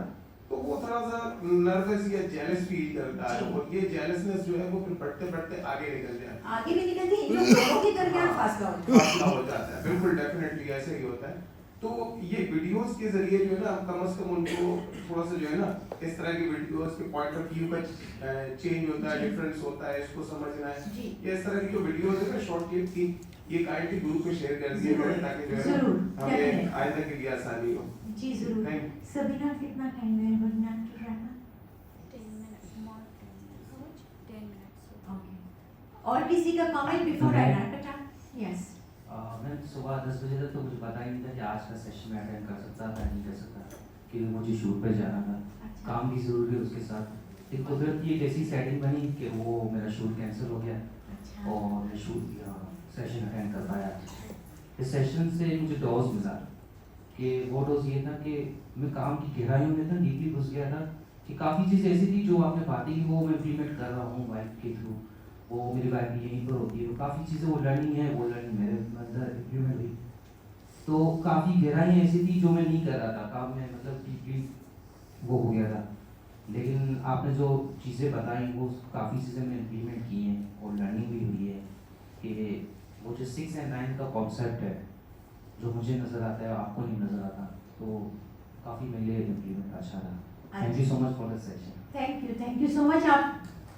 तो वो थोड़ा सा नर्वस या जेलस फील करता है, और ये जेलसनेस जो है वो फिर बढ़ते बढ़ते आगे निकल जाए, आगे भी निकलती है, इन लोगों के दरमियान फासला हो जाता है। बिल्कुल डेफिनेटली ऐसे ही होता है। तो ये वीडियोस के जरिए जो है ना, कम से कम उनको थोड़ा सा जो है ना इस तरह की वीडियोस के पॉइंट ऑफ व्यू का चेंज होता है, डिफरेंस होता है, इसको समझना है। ये इस तरह की जो वीडियोस है ना शॉर्ट क्लिप की, ये काइंडली ग्रुप में शेयर कर दिए करें, ताकि जो है हमें आइंदा के लिए आसानी हो। जी जरूर। सबीना कितना टाइम है वरना टू रहना? 10 मिनट्स more 10 minutes। ओके। और किसी का comment before I wrap it up? Yes. मैं सुबह 10 बजे तक तो मुझे पता ही नहीं था कि आज का सेशन मैं अटेंड कर सकता था नहीं कर सकता, क्योंकि मुझे शूट पे जाना था, काम भी ज़रूरी है उसके साथ। एक कुदरत की एक ऐसी सेटिंग बनी कि वो मेरा शूट कैंसिल हो गया और मैं शूट सेशन अटेंड कर पाया। इस सेशन से मुझे डोज मिला कि वो डोज ये था कि मैं काम की गहराइयों में था, डीपली घुस गया था, कि काफ़ी चीज़ें ऐसी थी जो आपने बातें की वो मैं इम्प्लीमेंट कर रहा हूँ वाइफ के थ्रू, वो मेरी वाइफ भी यहीं पर होती है, वो काफ़ी चीज़ें वो लर्निंग है, वो लर्निंग मेरे अंदर इम्प्लीमेंट हुई। तो काफ़ी गहराई ऐसी थी जो मैं नहीं कर रहा था काम में, मतलब डीपली वो हो गया था। लेकिन आपने जो चीज़ें बताई वो काफ़ी चीज़ें मैं इम्प्लीमेंट की हैं और लर्निंग भी हुई है कि वो जो 6 और 9 का कॉन्सेप्ट है जो मुझे नज़र आता है आपको नहीं नज़र आता, तो काफ़ी मेरे लिए इम्प्लीमेंट अच्छा रहा। Thank you so much for the session. Thank you so much. आप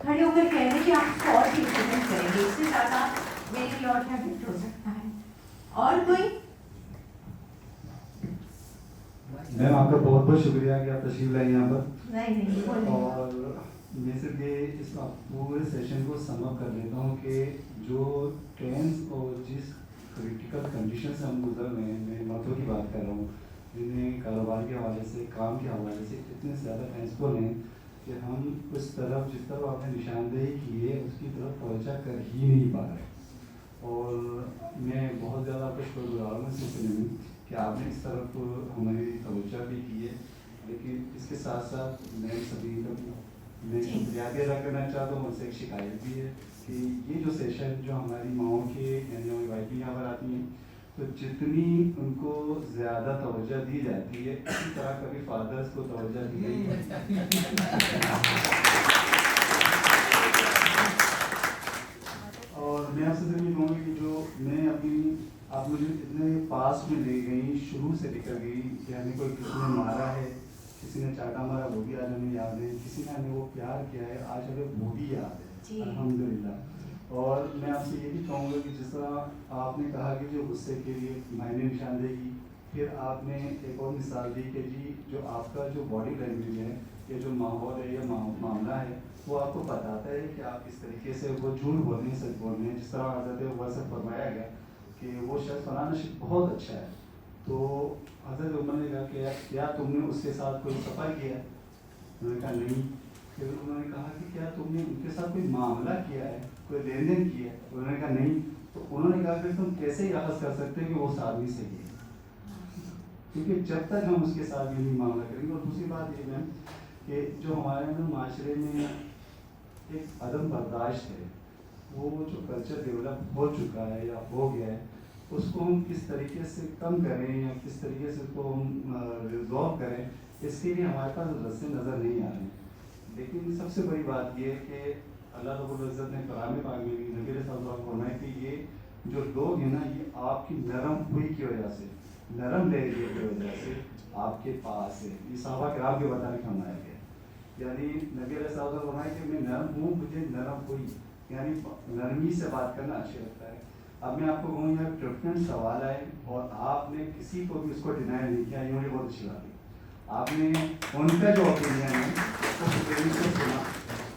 खड़े होकर कह रहे हैं कि आप और भी इम्प्लीमेंट करेंगे, इससे ज़्यादा मेरे लिए और क्या गिफ्ट हो सकता है। और कोई? मैम आपका बहुत बहुत शुक्रिया कि आप तशरीफ लाए यहाँ पर। नहीं और मैं सिर्फ ये इस पूरे सेशन को समअप कर देता हूँ कि जो ट्रेंड्स और जिस क्रिटिकल कंडीशन से हम गुजर रहे हैं, मैं मर्दों की बात कर रहा हूँ जिन्हें कारोबार के हवाले से, काम के हवाले से इतने ज़्यादा ट्रांसफर हैं कि हम उस तरफ जिस तरफ आपने निशानदेही की है उसकी तरफ तवज्जो कर ही नहीं पा रहे। और मैं बहुत ज़्यादा आपका शुक्रगुजार हूँ इस सिलसिले में कि आपने इस तरफ हमारी तवज्जो भी की है। लेकिन इसके साथ साथ मैं सभी मैं शुक्रिया अदा करना चाहता हूँ, उनसे एक शिकायत भी है कि ये जो सेशन जो हमारी माओं के यानी हमारी वाइफ यहाँ पर आती हैं, तो जितनी उनको ज़्यादा तवज्जो दी जाती है इसी तरह कभी फादर्स को तवज्जो दी नहीं मैं आपसे सिर्फ ये कहूँगी कि जो मैं अपनी आप मुझे इतने पास में ले गई, शुरू से लेकर गई कि हमें कोई किसी ने मारा है, किसी ने चाटा मारा वो भी आज हमें याद है, किसी ने हमें वो प्यार किया है आज हमें वो भी याद है अल्हम्दुलिल्लाह। और मैं आपसे ये भी कहूँगा कि जिस तरह आपने कहा कि जो गुस्से के लिए मायने निशानदेही, फिर आपने एक और मिसाल दी कि जी जो आपका जो बॉडी लैंग्वेज है, ये जो माहौल है या मामला है, वो आपको बताता है कि आप किस तरीके से वो झूठ बोल रहे हैं सच बोल रहे हैं। जिस तरह हज़रत उमर से फरमाया गया कि वो शख्स फलाना शख्स बहुत अच्छा है, तो हज़रत उमर ने कहा कि क्या तुमने उसके साथ कोई सफ़र किया? उन्होंने कहा नहीं। फिर उन्होंने कहा कि क्या तुमने उनके साथ कोई मामला किया है, कोई लेन देन किया है? उन्होंने कहा नहीं। तो उन्होंने कहा कि तुम कैसे याद कर सकते हो कि वो उस आदमी से है, क्योंकि जब तक हम उसके साथ ये नहीं मामला करेंगे। और दूसरी बात ये मैम कि जो हमारे अंदर माशरे में एक अदम बर्दाश्त है, वो जो कल्चर डेवलप हो चुका है या हो गया है, उसको हम किस तरीके से कम करें या किस तरीके से उसको हम रिजॉल्व करें, इसके लिए हमारे पास रास्ते नज़र नहीं आ रहे हैं। लेकिन सबसे बड़ी बात ये है कि अल्लाह रब्बुल इज़्ज़त ने कलाम पाक में भी नबी सल्लल्लाहु अलैहि वसल्लम फरमाया कि ये जो लोग हैं ना, ये आपकी नरम हुई की वजह से, नरम लहजे की वजह से आपके पास है। ये सहाबा किराम के बताने का फरमाया गया, यानी नबी सल्लल्लाहु अलैहि वसल्लम फरमाया कि मैं नरम हूँ, मुझे नरम हुई, यानी नरमी से बात करना अच्छा लगता है। अब मैं आपको कहूँ यहाँ डिफरेंट सवाल आए और आपने किसी को भी उसको डिनाई नहीं किया, ये मुझे बहुत अच्छी बात है। आपने उनका जो ओपिनियन है उसको सुना,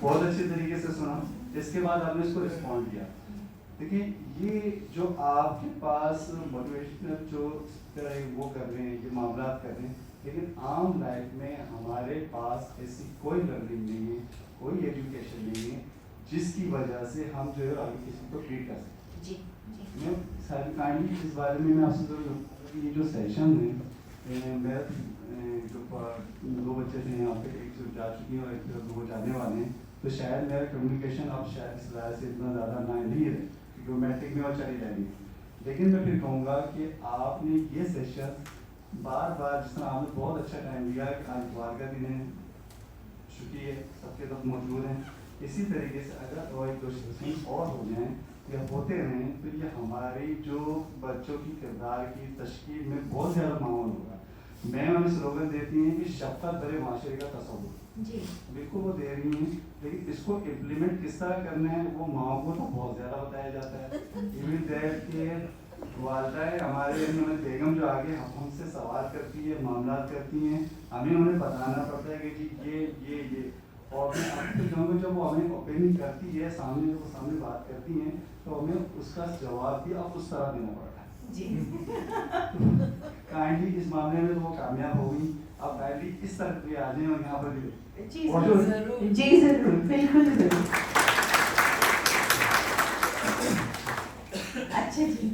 बहुत अच्छे तरीके से सुना, इसके बाद आपने इसको रिस्पॉन्ड किया। देखिए ये जो आपके पास मोटिवेशनल जो वो कर रहे हैं, ये मामला कर रहे हैं, लेकिन आम लाइफ में हमारे पास ऐसी कोई लर्निंग नहीं है, कोई एजुकेशन नहीं है जिसकी वजह से हम जो है आगे किसी को ट्रीट कर सकते। जी मैं काइंडली इस बारे में मैं आपसे जरूर, ये जो सेशन है, मैं जो दो बच्चे थे यहाँ पे, एक जो जा चुकी हैं और एक दो जाने वाले हैं, तो शायद मेरा कम्युनिकेशन अब शायद इस वजह से इतना ज़्यादा नहीं है क्योंकि मैट्रिक में और चली जाएगी। लेकिन मैं फिर कहूँगा कि आपने ये सेशन बार बार, जिस तरह आपने बहुत अच्छा टाइम दिया कि आज इतवार का दिन है, छुट्टी है, सबके सब मौजूद हैं, इसी तरीके से अगर और एक दो सेशन और हो जाएँ या होते रहें तो ये हमारी जो बच्चों की किरदार की तश्कील में बहुत ज़्यादा माहौल होगा। मैं हमें स्लोगन देती हैं कि शफ़क़त भरे माशरे का तसव्वुर, जी बिल्कुल वो दे रही हैं, लेकिन इसको इम्प्लीमेंट किस तरह करना है वो माँ को तो बहुत ज़्यादा बताया जाता है। इवन दैट के वालदाएँ हमारे बेगम जो आगे हमसे सवाल करती है, मामला करती हैं, हमें उन्हें बताना पड़ता है कि जी ये और मैं आपको कहूँगा जब वो हमें ओपनिंग करती है, सामने वो सामने बात करती हैं, तो हमें उसका जवाब भी अब उस तरह देना पड़ता है। जी काइंडली इस मामले में तो वो कामयाब हो गई, अब काइंडली इस तरह पे आ जाए और यहाँ पर जी जरूर, बिल्कुल जरूर। अच्छा जी,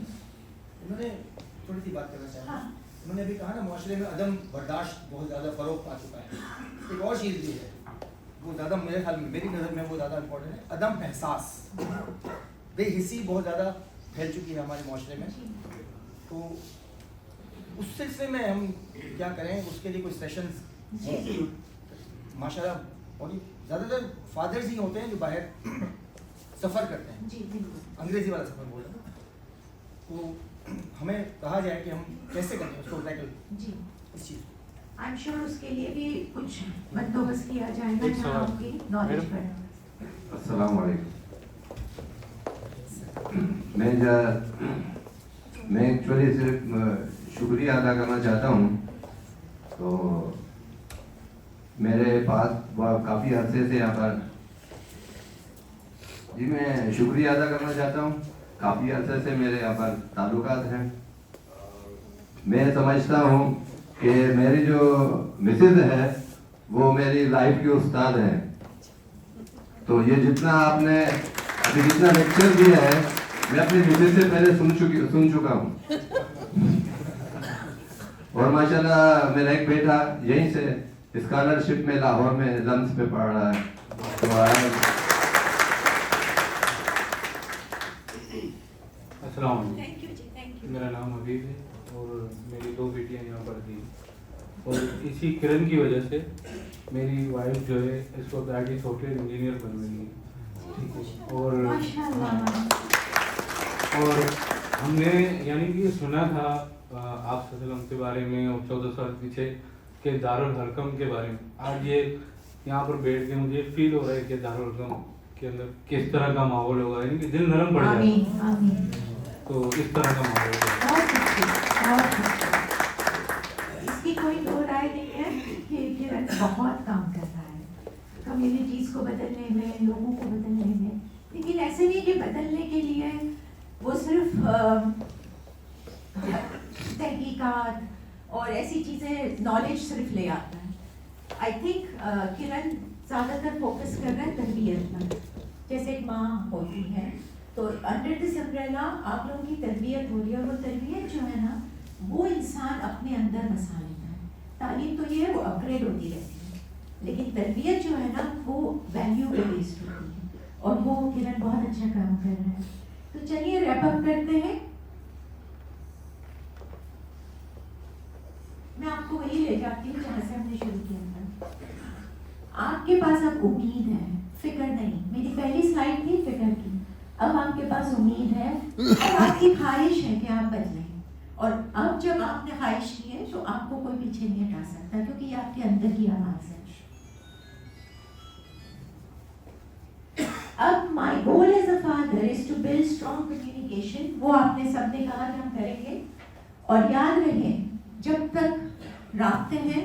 उन्होंने थोड़ी सी बात करना चाहा। उन्होंने अभी कहा ना माशरे में अदम बर्दाश्त बहुत ज़्यादा फ़रोग पा चुका है। एक और चीज़ भी है, वो ज़्यादा मेरे ख्याल में, मेरी नज़र में वो ज़्यादा इम्पोर्टेंट है, अदम एहसास, बेहिसी बहुत ज़्यादा फैल चुकी है हमारे माशरे में। तो उस सिलसिले में हम क्या करें, उसके लिए कोई सेशंस माशाल्लाह, और ज़्यादातर फादर्स ही होते हैं जो बाहर सफ़र करते हैं, जी अंग्रेज़ी वाला सफ़र बोल रहे हैं, तो हमें कहा जाए कि हम कैसे करें उसको टैकल जी इस चीज़। आई एम श्योर उसके लिए भी कुछ बंदोबस्त किया जाएगा यहाँ की नॉलेज पर। अस्सलाम वालेकुम। मैं एक्चुअली सिर्फ शुक्रिया अदा करना चाहता हूँ। तो मेरे पास काफ़ी अरसे से यहाँ पर, जी मैं शुक्रिया अदा करना चाहता हूँ, काफ़ी अरसे से मेरे यहाँ पर ताल्लुकात हैं। मैं समझता हूँ कि मेरी जो मिसेज है वो मेरी लाइफ की उस्ताद है। तो ये जितना आपने अभी जितना लेक्चर दिया है मैं अपनी मिसेज से पहले सुन चुका हूँ। और माशाल्लाह मेरा एक बेटा यहीं से स्कॉलरशिप में लाहौर में लम्स पे पढ़ रहा है। तो अस्सलाम वालेकुम, मेरा नाम हबीब है और मेरी दो बेटियां यहाँ पढ़ती हैं। और इसी किरण की वजह से मेरी वाइफ जो है इस वक्त आईटी सॉफ्टवेयर इंजीनियर बन रही है, ठीक है। और और हमने यानी कि सुना था आप सल्लल्लाहु के बारे में और 14 साल पीछे के दारुल हरकम के बारे में। आज ये यहाँ पर बैठ के मुझे फील हो रहा है कि दारुल हरकम के अंदर किस तरह का माहौल होगा, यानी कि दिल नरम पड़ जाएगा। तो इस तरह का माहौल होगा। इसकी कोई दो राय नहीं है कि किरण बहुत काम कर रहा है कम्युनिटीज को बदलने में, लोगों को बदलने में। लेकिन ऐसे नहीं कि बदलने के लिए वो सिर्फ तहकीकात और ऐसी चीज़ें, नॉलेज सिर्फ ले आता है। आई थिंक किरण ज़्यादातर फोकस कर रहा है तरबियत पर। जैसे एक माँ होती है तो अंडर दिस अम्ब्रेला आप लोगों की तरबियत हो रही है, और वो तरबियत जो है ना वो इंसान अपने अंदर बसा लेता है। तालीम तो ये है वो अपग्रेड होती रहती है, लेकिन तरबियत जो है ना वो वैल्यू पे बेस्ड होती है, और वो किरण बहुत अच्छा काम कर रहा है। तो चलिए रैप अप करते हैं। मैं आपको वही ले जाती हूँ जहाँ से हमने शुरू किया था। आपके पास अब उम्मीद है, फिक्र नहीं। मेरी पहली स्लाइड थी फिक्र की, अब आपके पास उम्मीद है और आपकी ख्वाहिश है कि आप बदलें। और अब जब आपने ख्वाहिश की है तो आपको कोई पीछे नहीं हटा सकता, क्योंकि ये आपके अंदर की आवाज़ है। अब my goal as a father is to build strong communication. वो आपने सबने कहा कि हम करेंगे, और याद रहे जब तक राब्ते हैं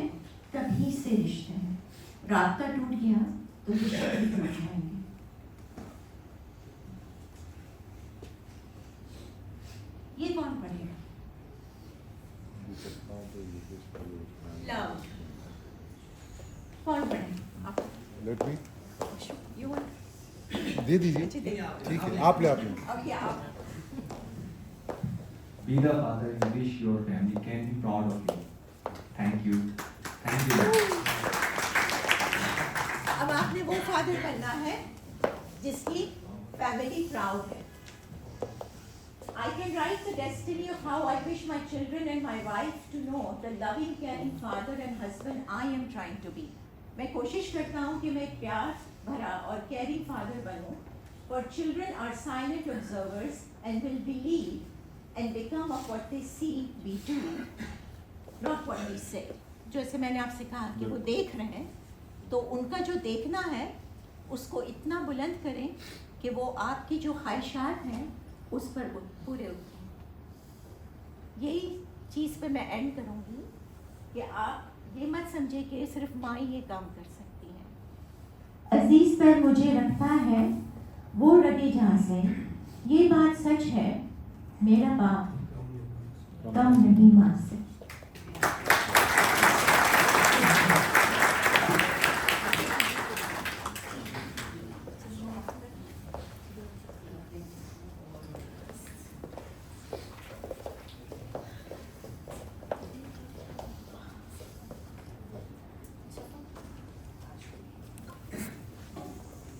तभी से रिश्ते हैं। राब्ता टूट गया तो रिश्ते भी टूट जाएंगे। ये कौन पढ़ेगा? लव कौन पढ़ेगा? आप let me you want they दीजिए, ठीक है, आप ले ओके आप Be the father you wish your family can be proud of you. Thank you. Thank you. अब आपने वो फादर बनना है जिसकी फैमिली प्राउड है। I can write the destiny of how I wish my children and my wife to know the loving, caring father and husband I am trying to be. मैं कोशिश करता हूँ कि मैं एक प्यार भरा और caring father बनूँ, for children are silent observers and will believe and become of what they see we do, not what we say. जैसे मैंने आपसे कहा कि वो देख रहे हैं, तो उनका जो देखना है उसको इतना बुलंद करें कि वो आपकी जो ख्वाहिशात हैं उस पर पूरे उतरें। यही चीज़ पे मैं एंड करूँगी कि आप ये मत समझे कि सिर्फ माँ ही ये काम कर सकती है। अजीज़ पर मुझे रखता है वो रगे जहाँ से, ये बात सच है, मेरा बाप कम नहीं मान सकता।